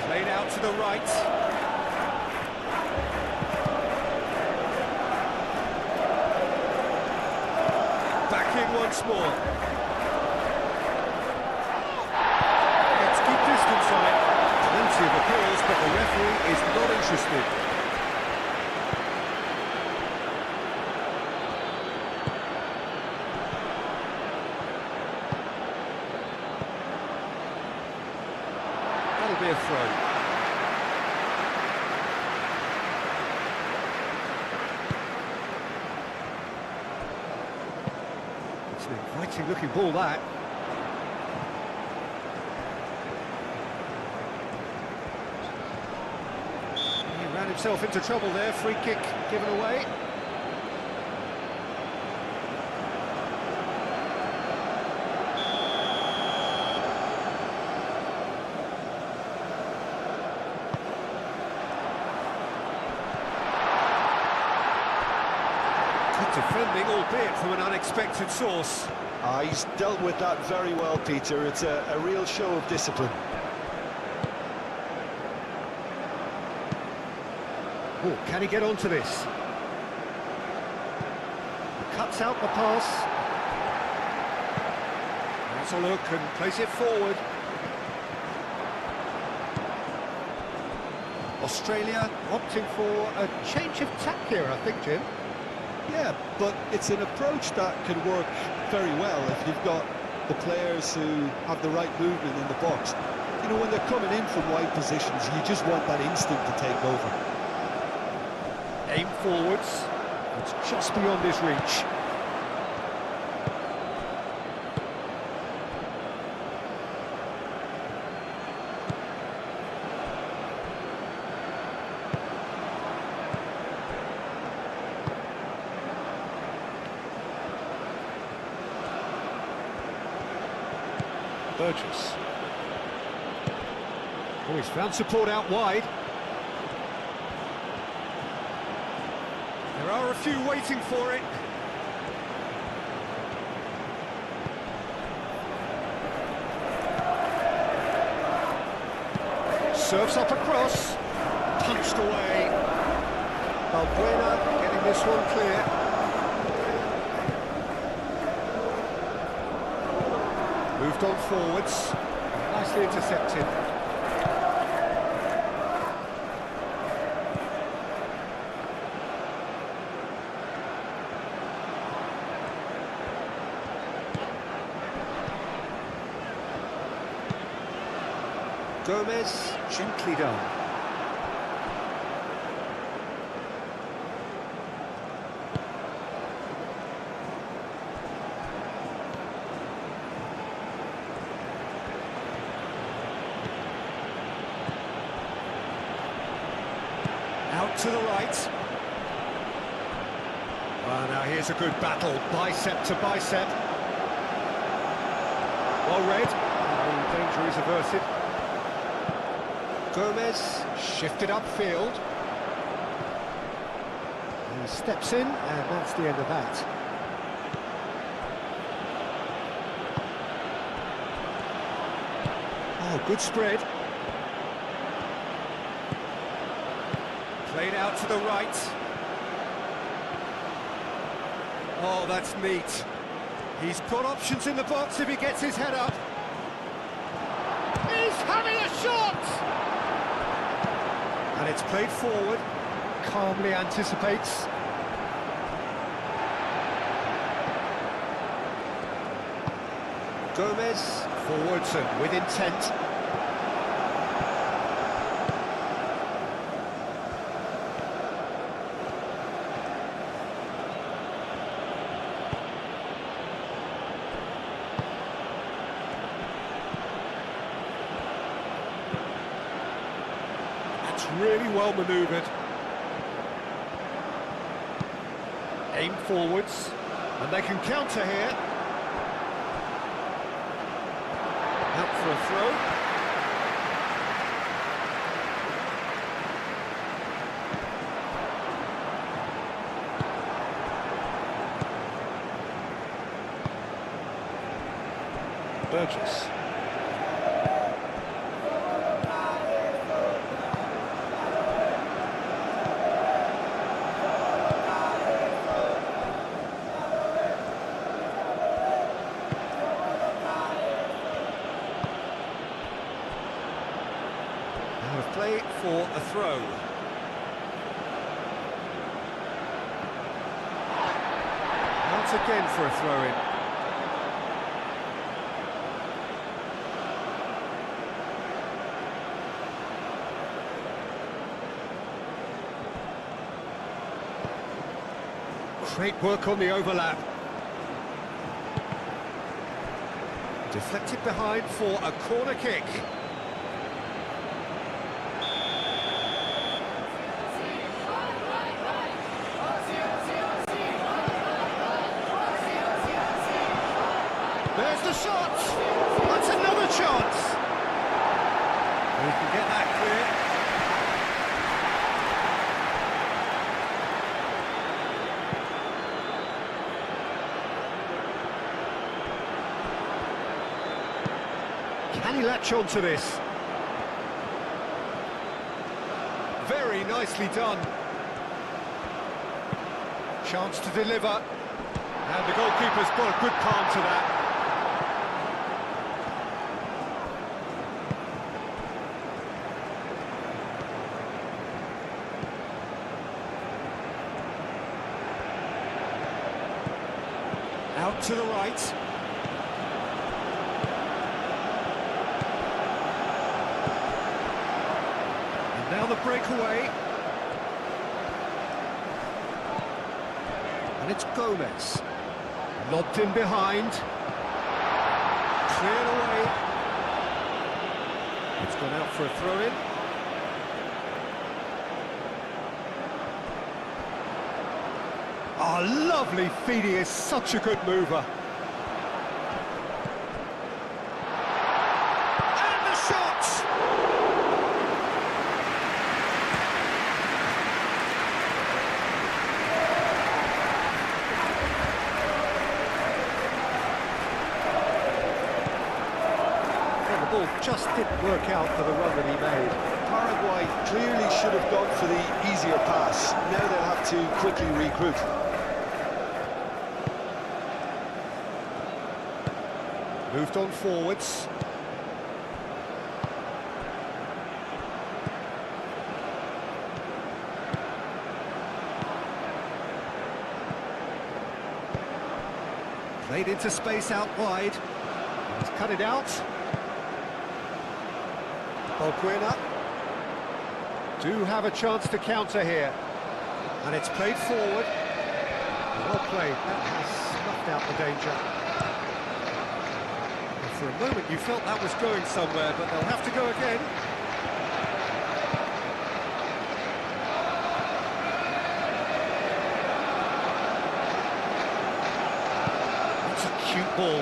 Played out to the right. Back in once more. Let's keep distance on it. Plenty of appeals, but the referee is not interested. That'll be a throw. It's an inviting looking ball, that. He ran himself into trouble there. Free kick given away. Defending, albeit from an unexpected source. He's dealt with that very well, Peter. It's a real show of discipline. Oh, can he get onto this? Cuts out the pass. That's a look and plays it forward. Australia opting for a change of tack here, I think, Jim. Yeah, but it's an approach that can work very well if you've got the players who have the right movement in the box. You know, when they're coming in from wide positions, you just want that instinct to take over. Aim forwards. It's just beyond his reach. Burgess. Oh, he's found support out wide. There are a few waiting for it. Serves up across. Punched away. Balbuena getting this one clear. Moved on forwards, nicely intercepted. Gomez, gently done. Out to the right. Well, now here's a good battle, bicep to bicep. Well read. Danger is averted. Gomez shifted upfield. He steps in, and that's the end of that. Oh, good spread. Played out to the right. Oh, that's neat. He's got options in the box if he gets his head up. He's having a shot! And it's played forward. Calmly anticipates. Gomez, forwards and with intent. That's really well manoeuvred. Aim forwards, and they can counter here. Out for a throw. Burgess. Out of play for a throw. Once again for a throw-in. Great work on the overlap. Deflected behind for a corner kick. There's the shot! That's another chance! We can get that clear. Can he latch on to this? Very nicely done. Chance to deliver. And the goalkeeper's got a good palm to that. Out to the right. And now the breakaway. And it's Gomez. Lobbed in behind. Cleared away. It's gone out for a throw-in. Oh, lovely feed, he is such a good mover. And the shot! Well, the ball just didn't work out for the run that he made. Paraguay clearly should have gone for the easier pass. Now they'll have to quickly regroup. Moved on forwards. Played into space out wide. He's cut it out. Balquina do have a chance to counter here. And it's played forward. Well played. That has snuffed out the danger. For a moment you felt that was going somewhere, but they'll have to go again. That's a cute ball.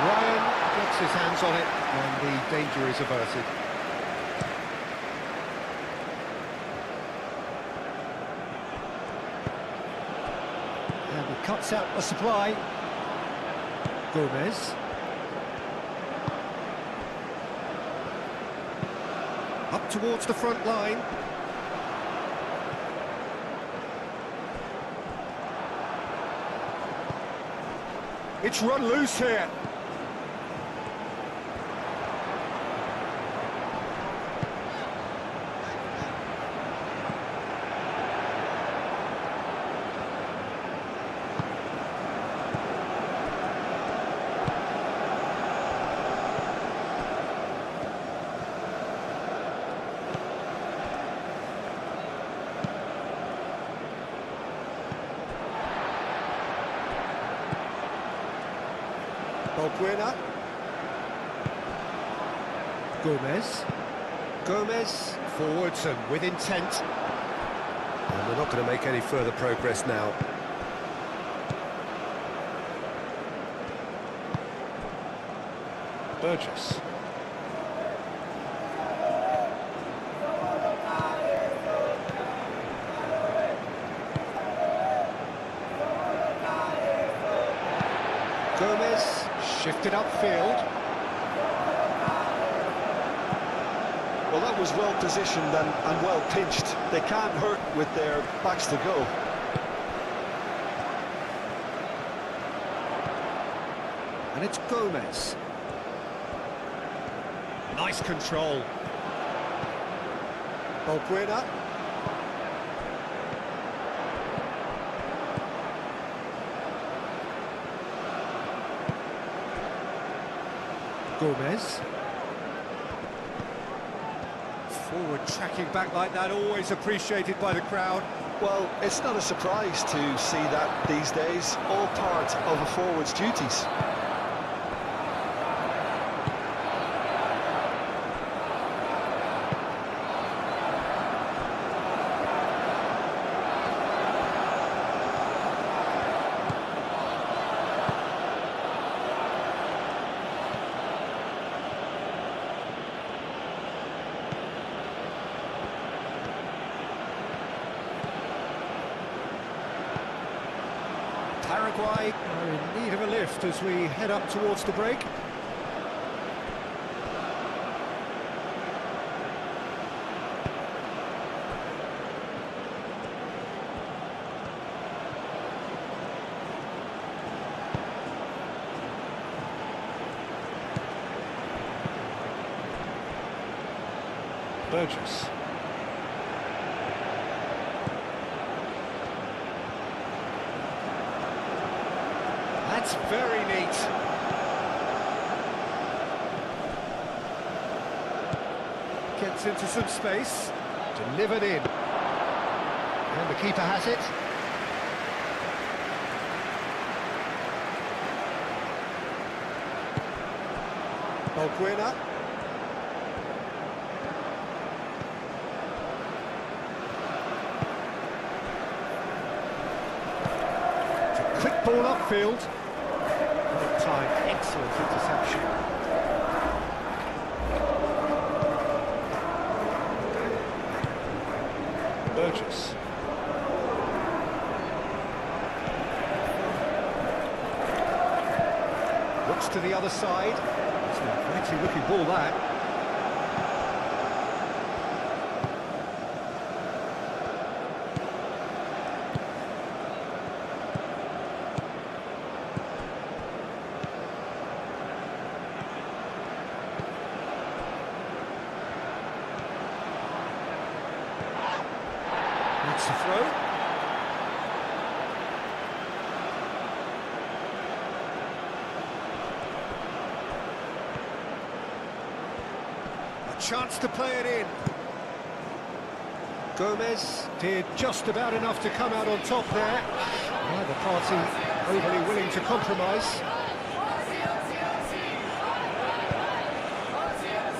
Ryan gets his hands on it, and the danger is averted. And he cuts out the supply. Gomez. Up towards the front line. It's run loose here. Balbuena. Gomez. Gomez forwards and with intent. And they're not going to make any further progress now. Burgess. Gomez shifted upfield. Well, that was well positioned and well pinched. They can't hurt with their backs to goal. And it's Gomez. Nice control. Balbuena. Gomez. Forward tracking back like that, always appreciated by the crowd. Well, it's not a surprise to see that these days, all part of a forward's duties. Paraguay are in need of a lift as we head up towards the break. Burgess. That's very neat. Gets into some space. Delivered in. And the keeper has it. Balbuena. It's a quick ball upfield. Time, excellent interception. Burgess. Looks to the other side. It's a pretty looking ball, that. That's a throw. A chance to play it in. Gomez did just about enough to come out on top there. Neither party overly willing to compromise.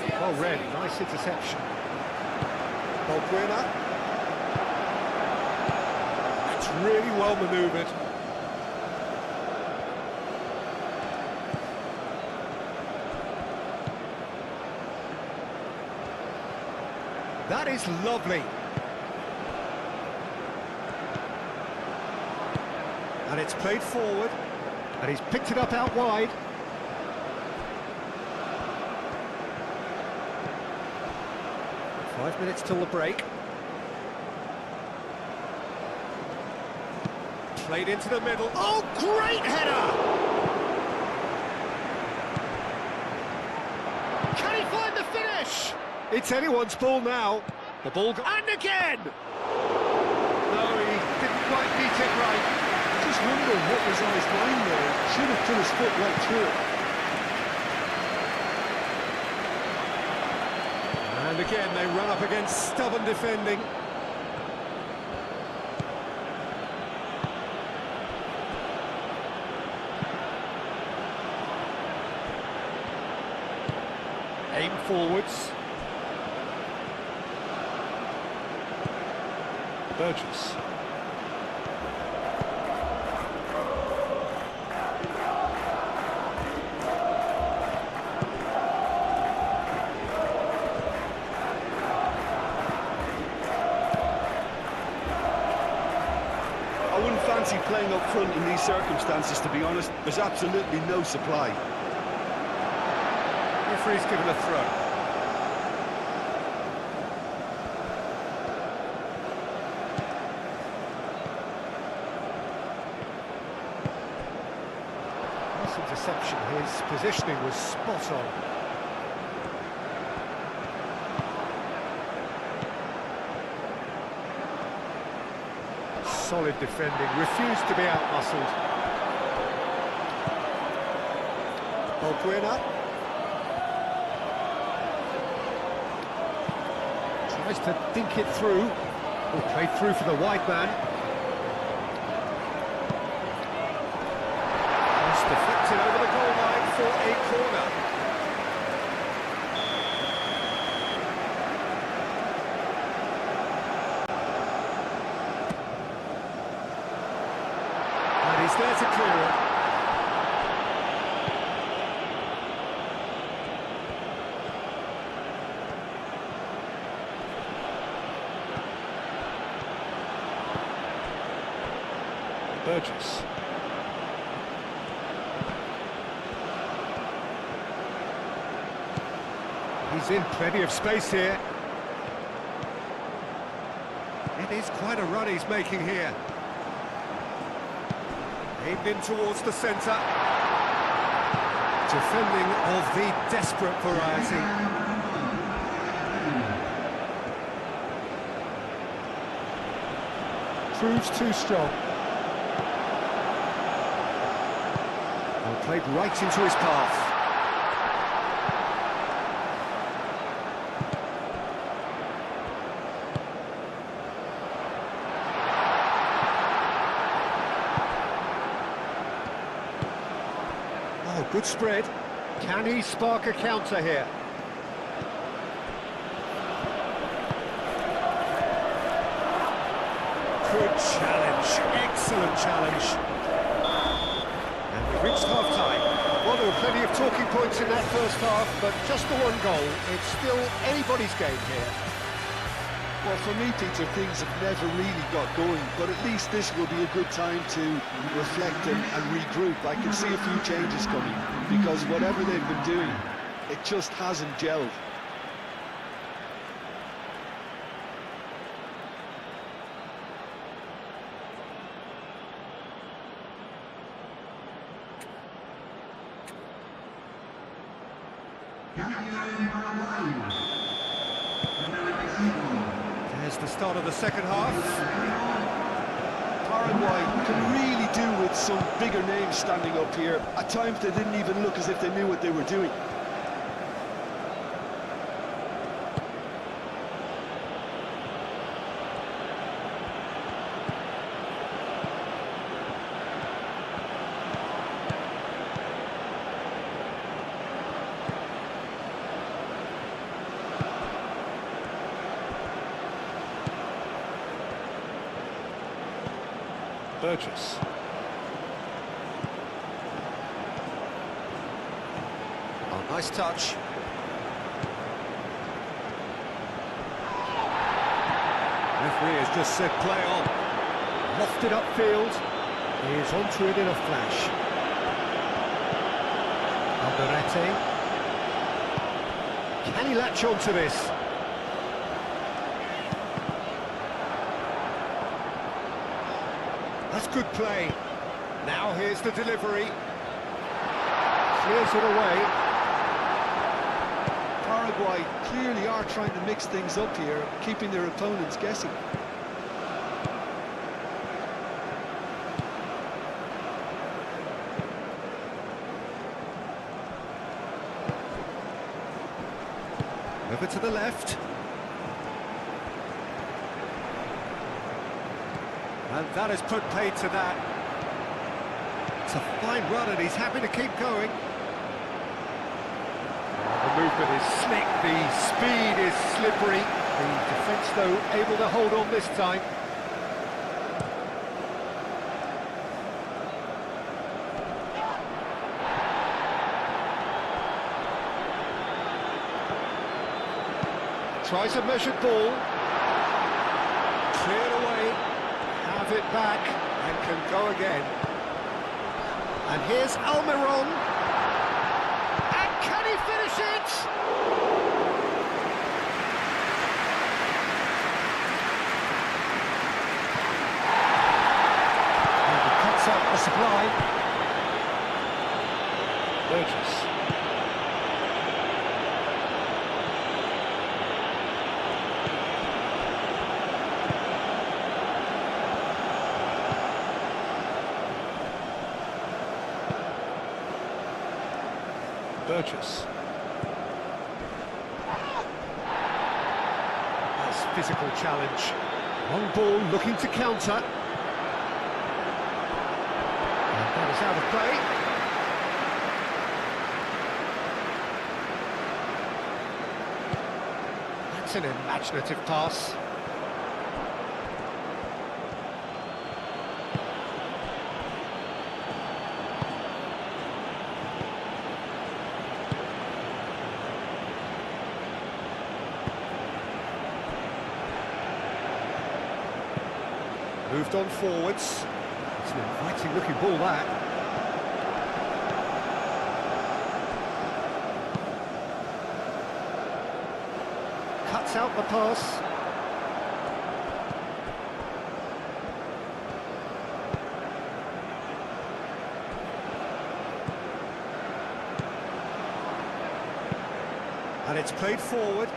Well read, nice interception. Balbuena. Really well manoeuvred. That is lovely. And it's played forward. And he's picked it up out wide. Five minutes till the break. Played into the middle. Oh, great header! Can he find the finish? It's anyone's ball now. The ball and again! No, he didn't quite beat it right. Just wonder what was on his mind there. Should have put his foot right through it. And again, they run up against stubborn defending. Aim forwards. Burgess. I wouldn't fancy playing up front in these circumstances, to be honest. There's absolutely no supply. Referee's given a throw. Nice interception. His positioning was spot on. Solid defending, refused to be out-muscled. Balbuena. Tries to dink it through. Oh, played through for the wide man. Just deflected over the goal line for a corner. And he's there to clear it. Burgess. He's in plenty of space here. It is quite a run he's making here. Aimed in towards the centre. Defending of the desperate variety. Proves too strong. Played right into his path. Oh, good spread. Can he spark a counter here? Good challenge. Excellent challenge. Reached half-time. Well, there were plenty of talking points in that first half, but just the one goal. It's still anybody's game here. Well, for me, Peter, things have never really got going, but at least this will be a good time to reflect and regroup. I can see a few changes coming, because whatever they've been doing, it just hasn't gelled. There's the start of the second half. Paraguay can really do with some bigger names standing up here. At times they didn't even look as if they knew what they were doing. Burgess. Oh, nice touch. Referee has just said play on. Lofted upfield. He is onto it in a flash. Alderete. Can he latch onto this? That's good play. Now here's the delivery. Clears it away. Paraguay clearly are trying to mix things up here, keeping their opponents guessing. Over to the left. And that has put paid to that. It's a fine run and he's happy to keep going. The movement is slick, the speed is slippery. The defence, though, able to hold on this time. Tries a measured ball. Cleared away. Have it back and can go again. And here's Almiron. And can he finish it? And he cuts out the supply. Burgess. Burgess. Nice physical challenge. Long ball looking to counter. And that is out of play. That's an imaginative pass. Moved on forwards. It's an inviting looking ball, that. Cuts out the pass. And it's played forward.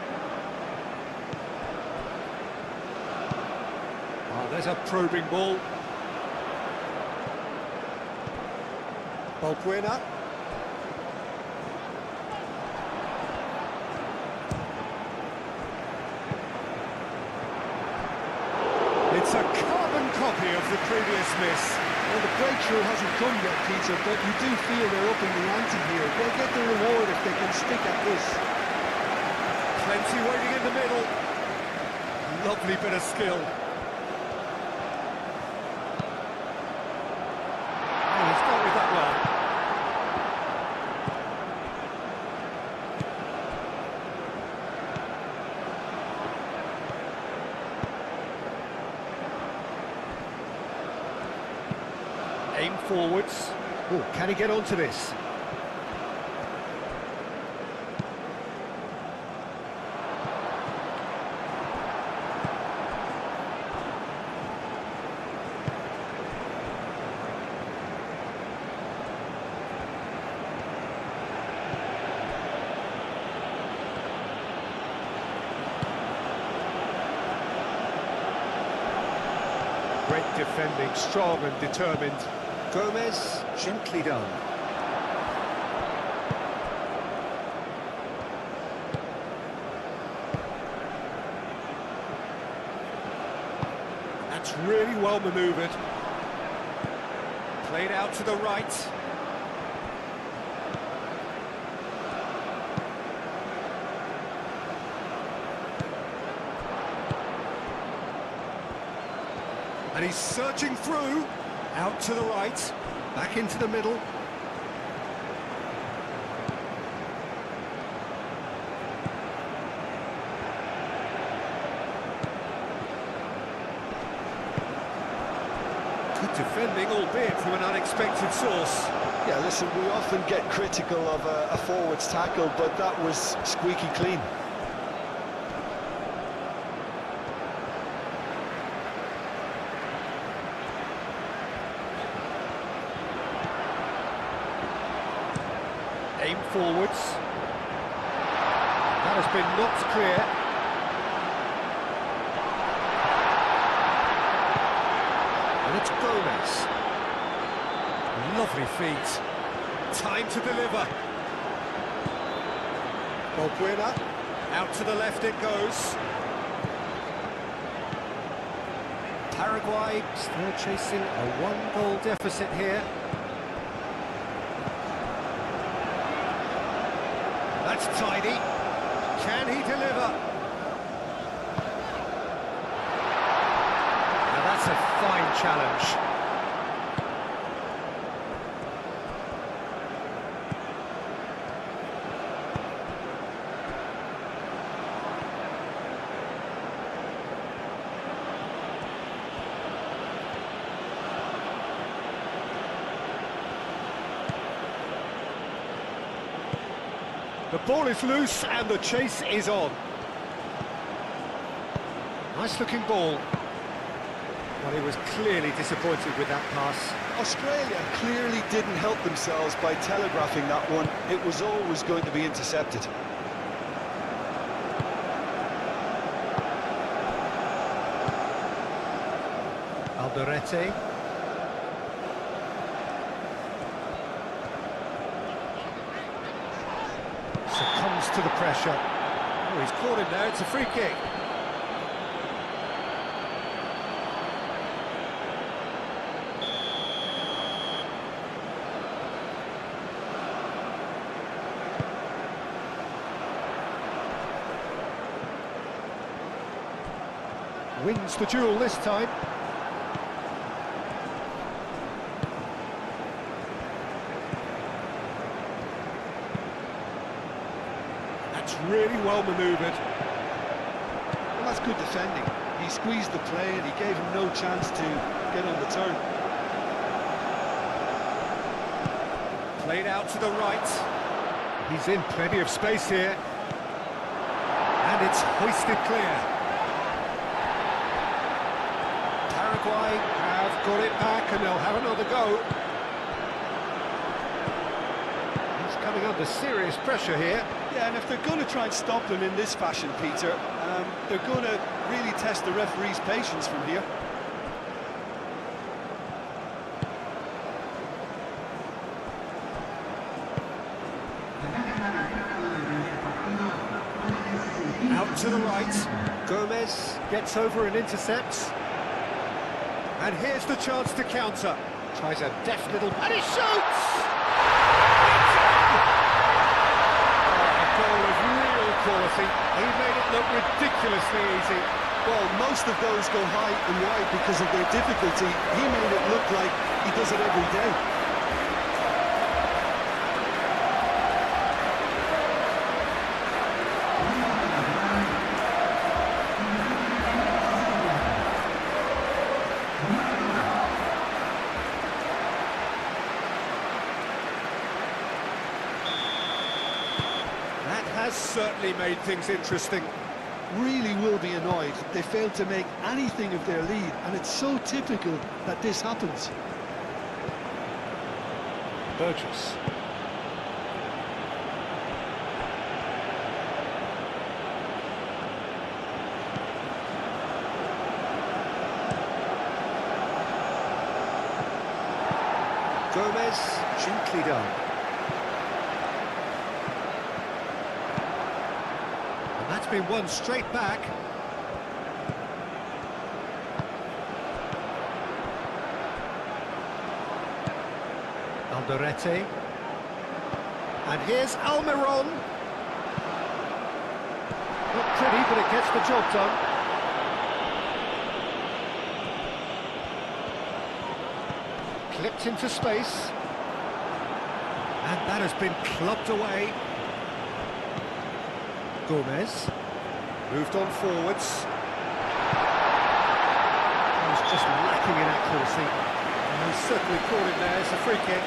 There's a probing ball. Balbuena. It's a carbon copy of the previous miss. Well, the breakthrough hasn't come yet, Peter, but you do feel they're up in the ante here. They'll get the reward if they can stick at this. Plenty waiting in the middle. Lovely bit of skill. Aim forwards. Oh, can he get onto this? Great defending, strong and determined. Gomez, gently done. That's really well manoeuvred. Played out to the right. And he's searching through. Out to the right, back into the middle. defending, albeit from an unexpected source. Yeah, listen, we often get critical of a forward's tackle, but that was squeaky clean. Aim forwards. That has been knocked clear. And it's Gomez. Lovely feet. Time to deliver. Balbuena. Out to the left it goes. Paraguay still chasing a one-goal deficit here. That's tidy. Can he deliver? Now that's a fine challenge. The ball is loose and the chase is on. Nice looking ball. Well, he was clearly disappointed with that pass. Australia clearly didn't help themselves by telegraphing that one. It was always going to be intercepted. Alderete. Succumbs to the pressure. Oh, he's caught him there, it's a free kick. Wins the duel this time. That's really well manoeuvred. Well, that's good defending. He squeezed the play and he gave him no chance to get on the turn. Played out to the right. He's in plenty of space here. And it's hoisted clear. Paraguay have got it back and they'll have another go. He's coming under serious pressure here. Yeah, and if they're going to try and stop him in this fashion, Peter, they're going to really test the referee's patience from here. Out to the right. Gomez gets over and intercepts. And here's the chance to counter. Tries a deft little... And he shoots! A goal of real quality. He made it look ridiculously easy. Well, most of those go high and wide because of their difficulty. He made it look like he does it every day. Has certainly made things interesting. Really will be annoyed they failed to make anything of their lead, and it's so typical that this happens. Burgess. Gomez, gently done. That's been won straight back. Alderete. And here's Almiron. Not pretty, but it gets the job done. Clipped into space. And that has been clubbed away. Gomez moved on forwards. He was just lacking in accuracy. He's certainly caught him there. It's a free kick.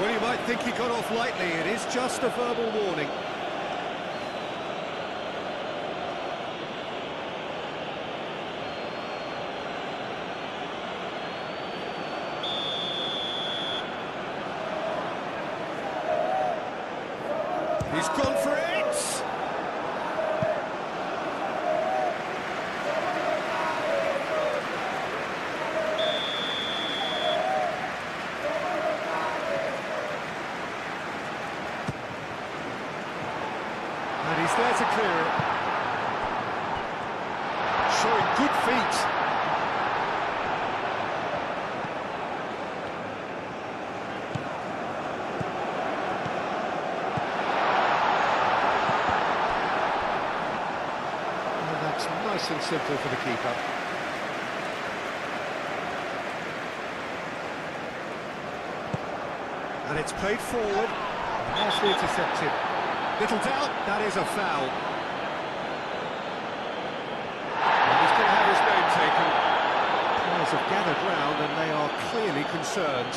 Well, you might think he got off lightly. It is just a verbal warning. He's gone for it! And he's there to clear it. Showing good feet. Nice and simple for the keeper. And it's played forward, nicely intercepted. Little doubt, that is a foul. And he's going to have his name taken. Players have gathered round and they are clearly concerned.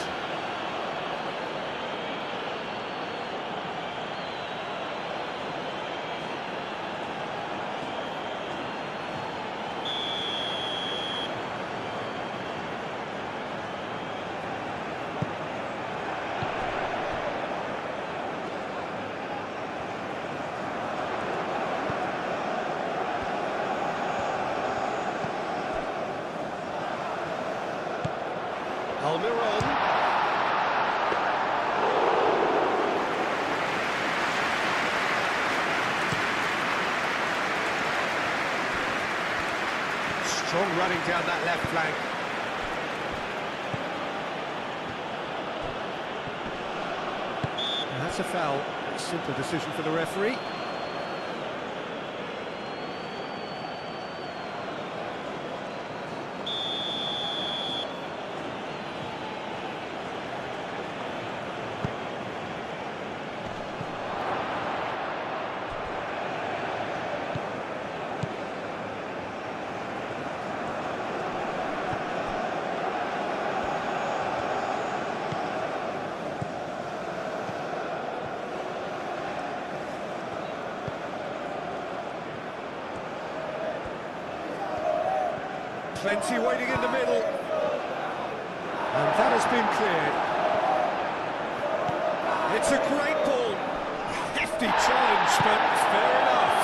Almiron. Strong running down that left flank. And that's a foul. Simple decision for the referee. Plenty waiting in the middle. And that has been cleared. It's a great ball. Hefty challenge, but fair enough.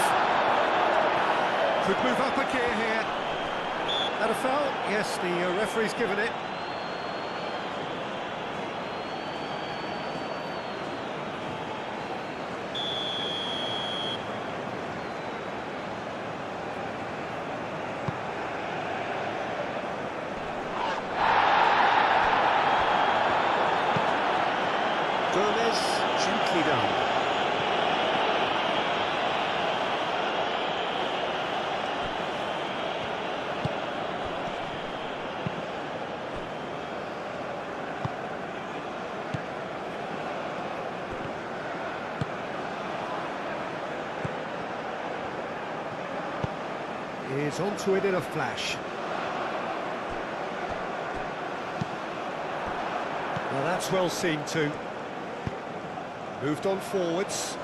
Could move up a gear here. That a foul? Yes, the referee's given it. Gently done. He's onto it in a flash. Well, that's well seen too. Moved on forwards.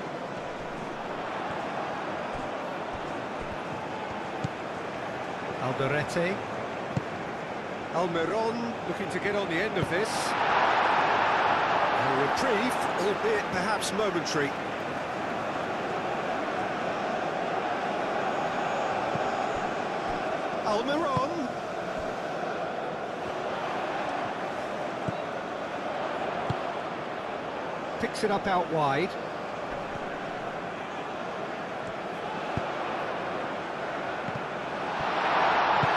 Alderete. Almiron looking to get on the end of this. A reprieve, albeit perhaps momentary. Almiron. Picks it up out wide.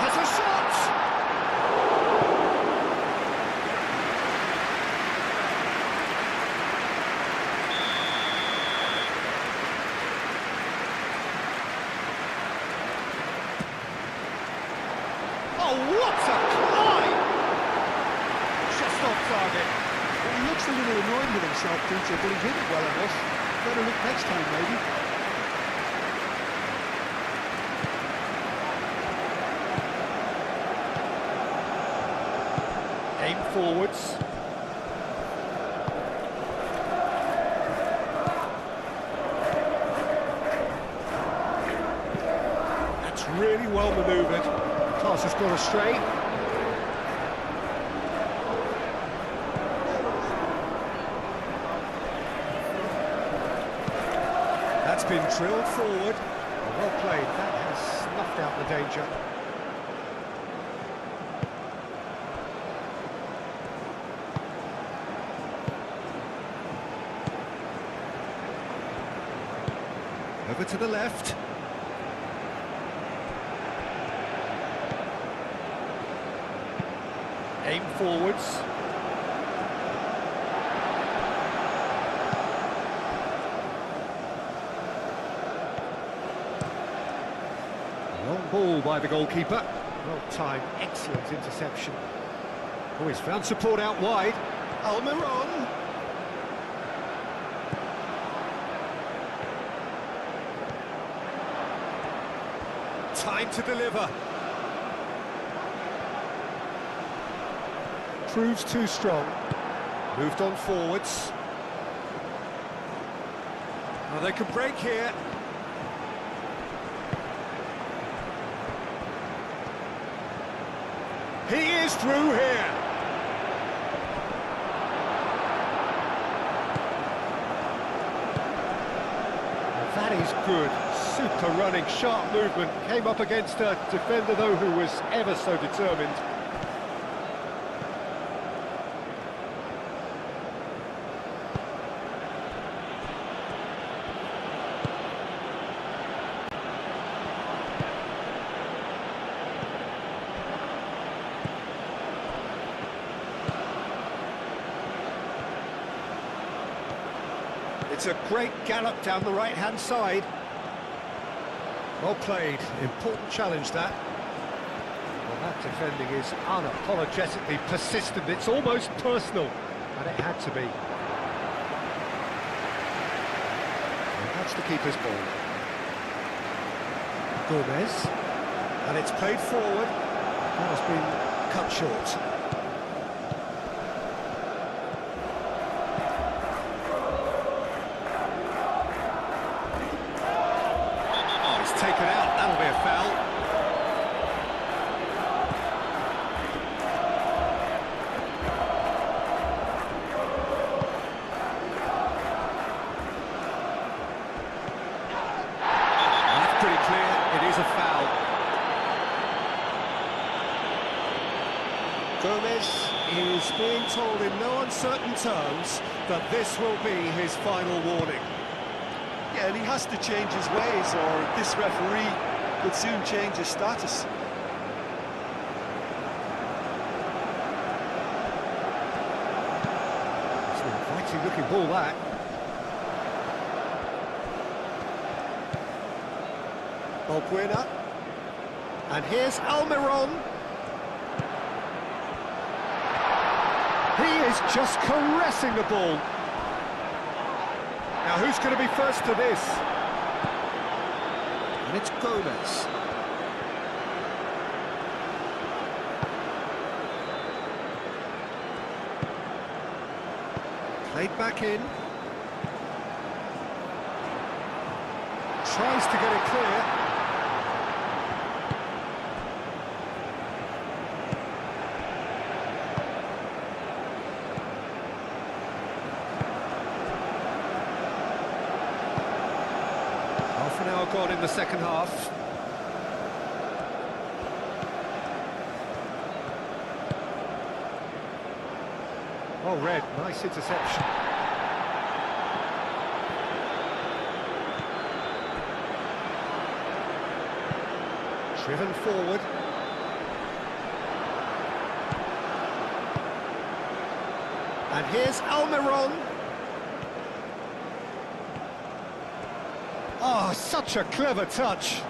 Has a shot! Oh, what a climb! Just off target. Well, he looks a little annoyed with himself, Peter, but he hit it well enough. Better look next time, maybe. forwards. That's really well manoeuvred. Pass has gone astray. That's been drilled forward. Well played. That has snuffed out the danger. Over to the left. Aim forwards. Long ball by the goalkeeper. Well timed, excellent interception. Oh, he's found support out wide. Almiron. Time to deliver. Proves too strong. Moved on forwards. Well, they could break here. He is through here. Well, that is good. Super running, sharp movement. Came up against a defender, though, who was ever so determined. It's a great gallop down the right-hand side. Well played. Important challenge, that. Well, that defending is unapologetically persistent. It's almost personal, and it had to be. And that's the keeper's ball. Gomez. And it's played forward. That has been cut short. Taken out, that'll be a foul. That's pretty clear, it is a foul. Gomez is being told in no uncertain terms that this will be his final warning. Yeah, and he has to change his ways, or this referee could soon change his status. It's an inviting looking ball, that. Balbuena. And here's Almiron. He is just caressing the ball. Now, who's going to be first to this? And it's Gomez. Played back in. Tries to get it clear. Half an hour gone in the second half. Well read, nice interception. Driven forward. And here's Almiron. Oh, such a clever touch.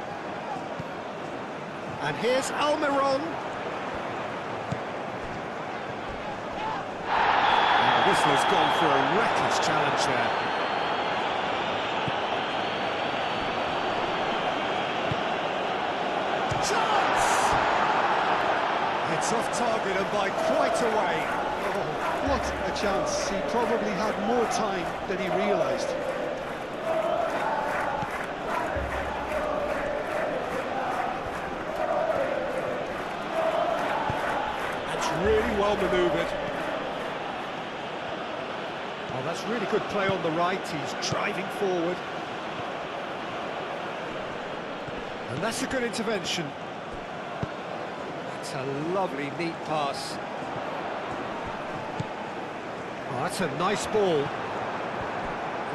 And here's Almiron. The whistler's gone for a reckless challenge there. Chance! It's off target and by quite a way. What a chance. He probably had more time than he realised. That's really well manoeuvred. Oh, that's really good play on the right. He's driving forward. And that's a good intervention. That's a lovely, neat pass. Oh, that's a nice ball.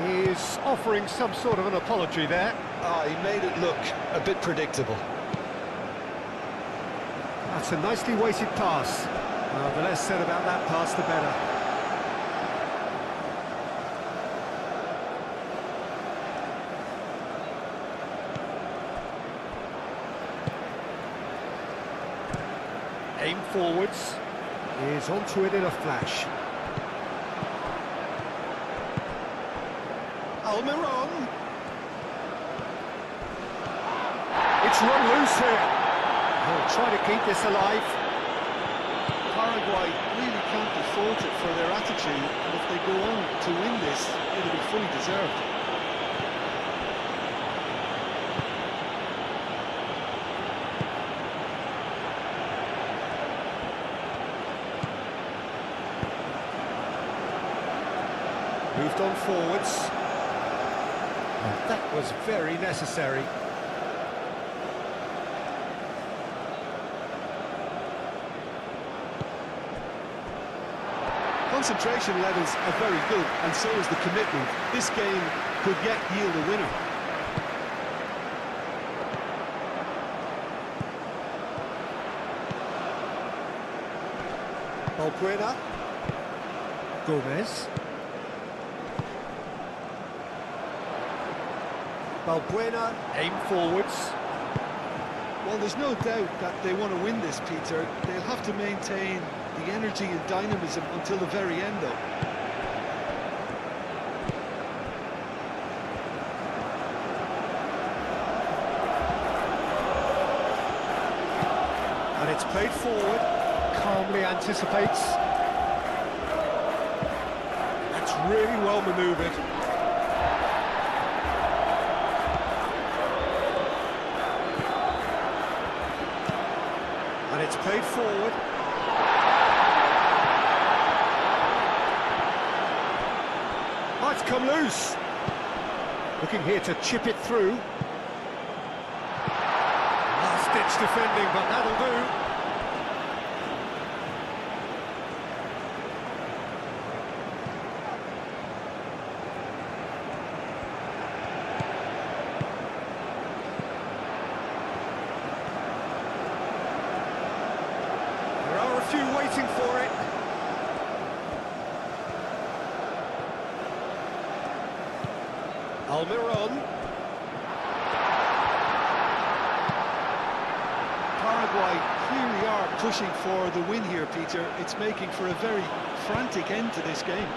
He's offering some sort of an apology there. He made it look a bit predictable. That's a nicely weighted pass. The less said about that pass, the better. Aim forwards. He's onto it in a flash. Almiron. It's run loose here. He'll try to keep this alive. Paraguay really can't be faulted for their attitude, and if they go on to win this, it'll be fully deserved. Moved on forwards. And that was very necessary. Concentration levels are very good, and so is the commitment. This game could yet yield a winner. Balbuena. Gomez. Balbuena, aim forwards. Well, there's no doubt that they want to win this, Peter. They'll have to maintain the energy and dynamism until the very end, though. And it's played forward, calmly anticipates. That's really well manoeuvred. And it's played forward. Oh, it's come loose. Looking here to chip it through. Last-ditch defending, but that'll do. There are a few waiting for it. Almiron. Paraguay clearly are pushing for the win here, Peter. It's making for a very frantic end to this game.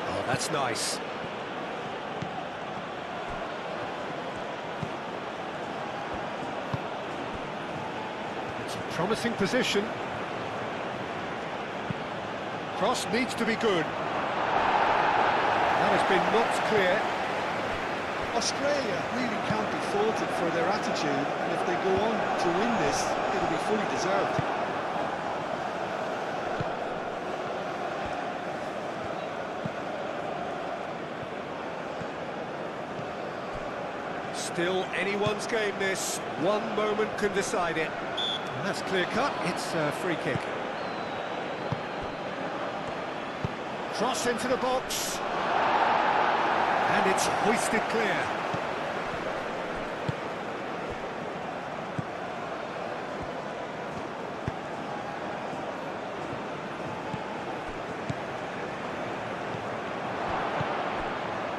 Oh, that's nice. It's a promising position. Cross needs to be good. That has been knocked clear. Australia really can't be faulted for their attitude, and if they go on to win this, it'll be fully deserved. Still anyone's game this. One moment can decide it. And that's clear cut. It's a free kick. Cross into the box. And it's hoisted clear.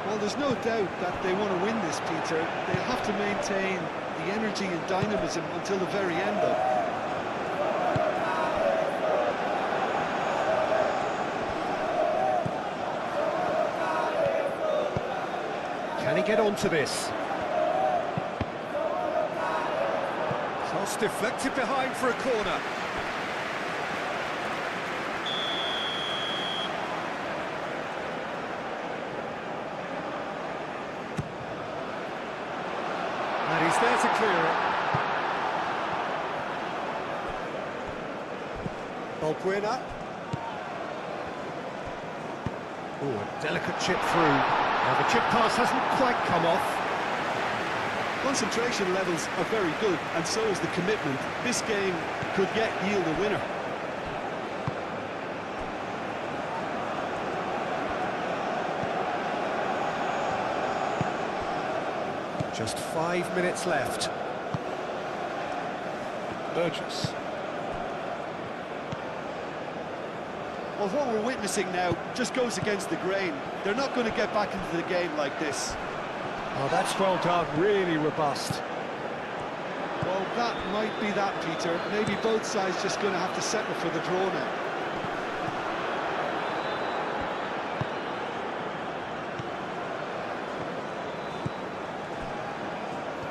Well, there's no doubt that they want to win this, Peter. They'll have to maintain the energy and dynamism until the very end, though. Can he get onto this? It's deflected behind for a corner. And he's there to clear it. Balbuena. Oh, a delicate chip through. Now the chip pass hasn't quite come off. Concentration levels are very good, and so is the commitment. This game could yet yield a winner. Just 5 minutes left. Burgess. Well, what we're witnessing now just goes against the grain. They're not going to get back into the game like this. Oh, that's well done, really robust. Well, that might be that, Peter. Maybe both sides just going to have to settle for the draw now.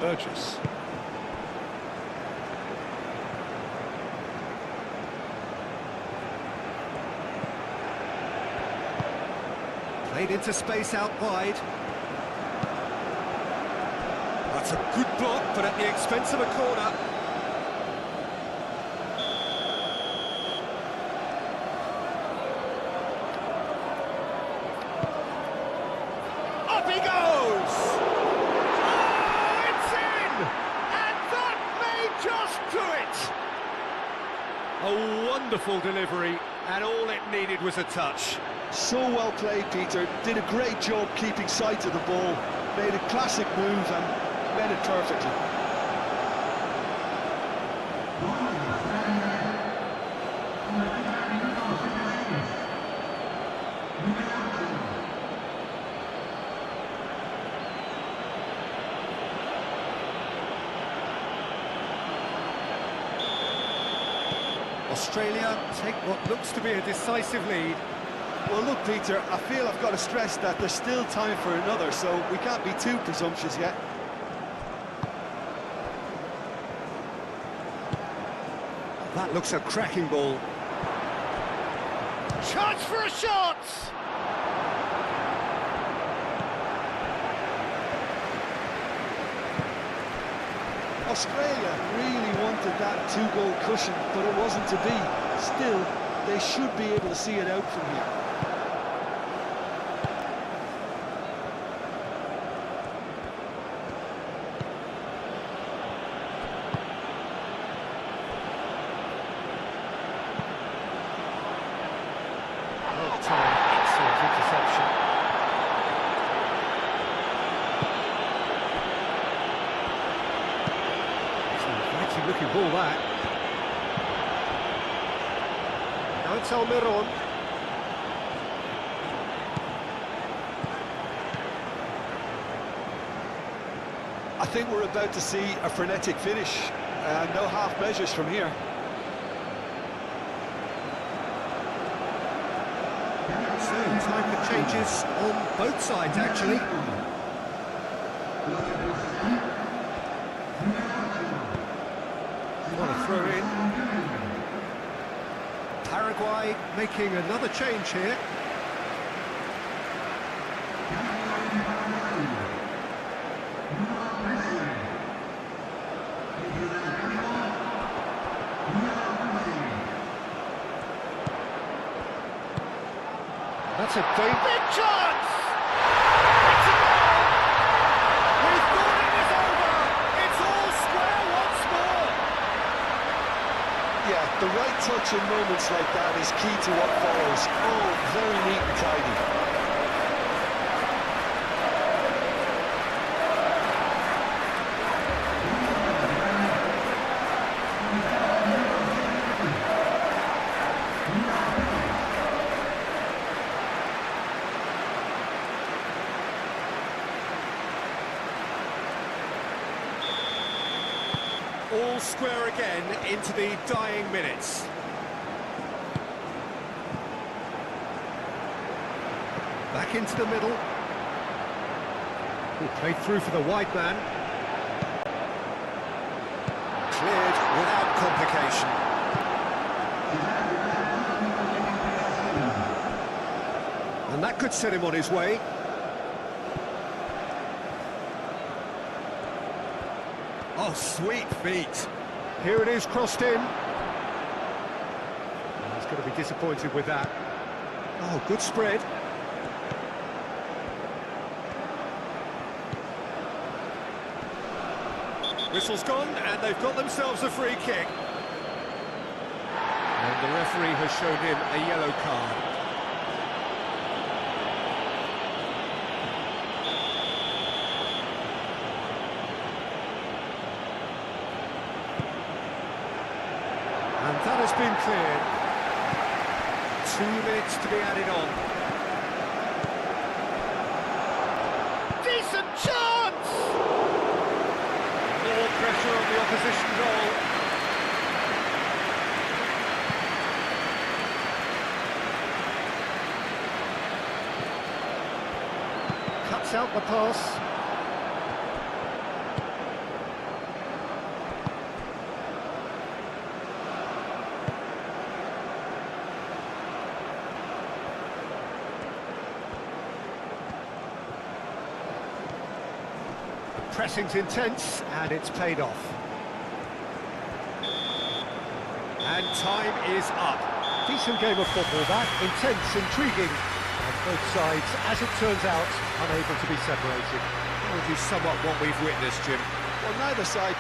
Burgess. Played into space out wide. That's a good block, but at the expense of a corner. Up he goes! Oh, it's in! And that may just do it! A wonderful delivery, and all it needed was a touch. So well played, Peter. Did a great job keeping sight of the ball. Made a classic move and read it perfectly. Australia take what looks to be a decisive lead. Well, look, Peter, I feel I've got to stress that there's still time for another, so we can't be too presumptuous yet. That looks a cracking ball. Chance for a shot! Australia really wanted that two-goal cushion, but it wasn't to be. Still, they should be able to see it out from here. Excellent interception. It's an inviting looking ball, that. Now it's Almiron. I think we're about to see a frenetic finish. No half measures from here. So, time for changes on both sides, actually. What a throw in. Paraguay making another change here. That's a big chance! It's a goal! We thought it was over! It's all square once more! Yeah, the right touch in moments like that is key to what follows. Oh, very neat and tidy. All square again into the dying minutes. Back into the middle. He played through for the wide man. Cleared without complication. And that could set him on his way. Oh, sweet feet. Here it is, crossed in. He's going to be disappointed with that. Oh, good spread. Whistle's gone, and they've got themselves a free kick. And the referee has shown him a yellow card. And that has been cleared. 2 minutes to be added on. Decent chance! More pressure on the opposition goal. Cuts out the pass. Pressing's intense, and it's paid off. And time is up. Decent game of football, that. Intense, intriguing. And both sides, as it turns out, unable to be separated. How would you sum up what we've witnessed, Jim? Well, neither side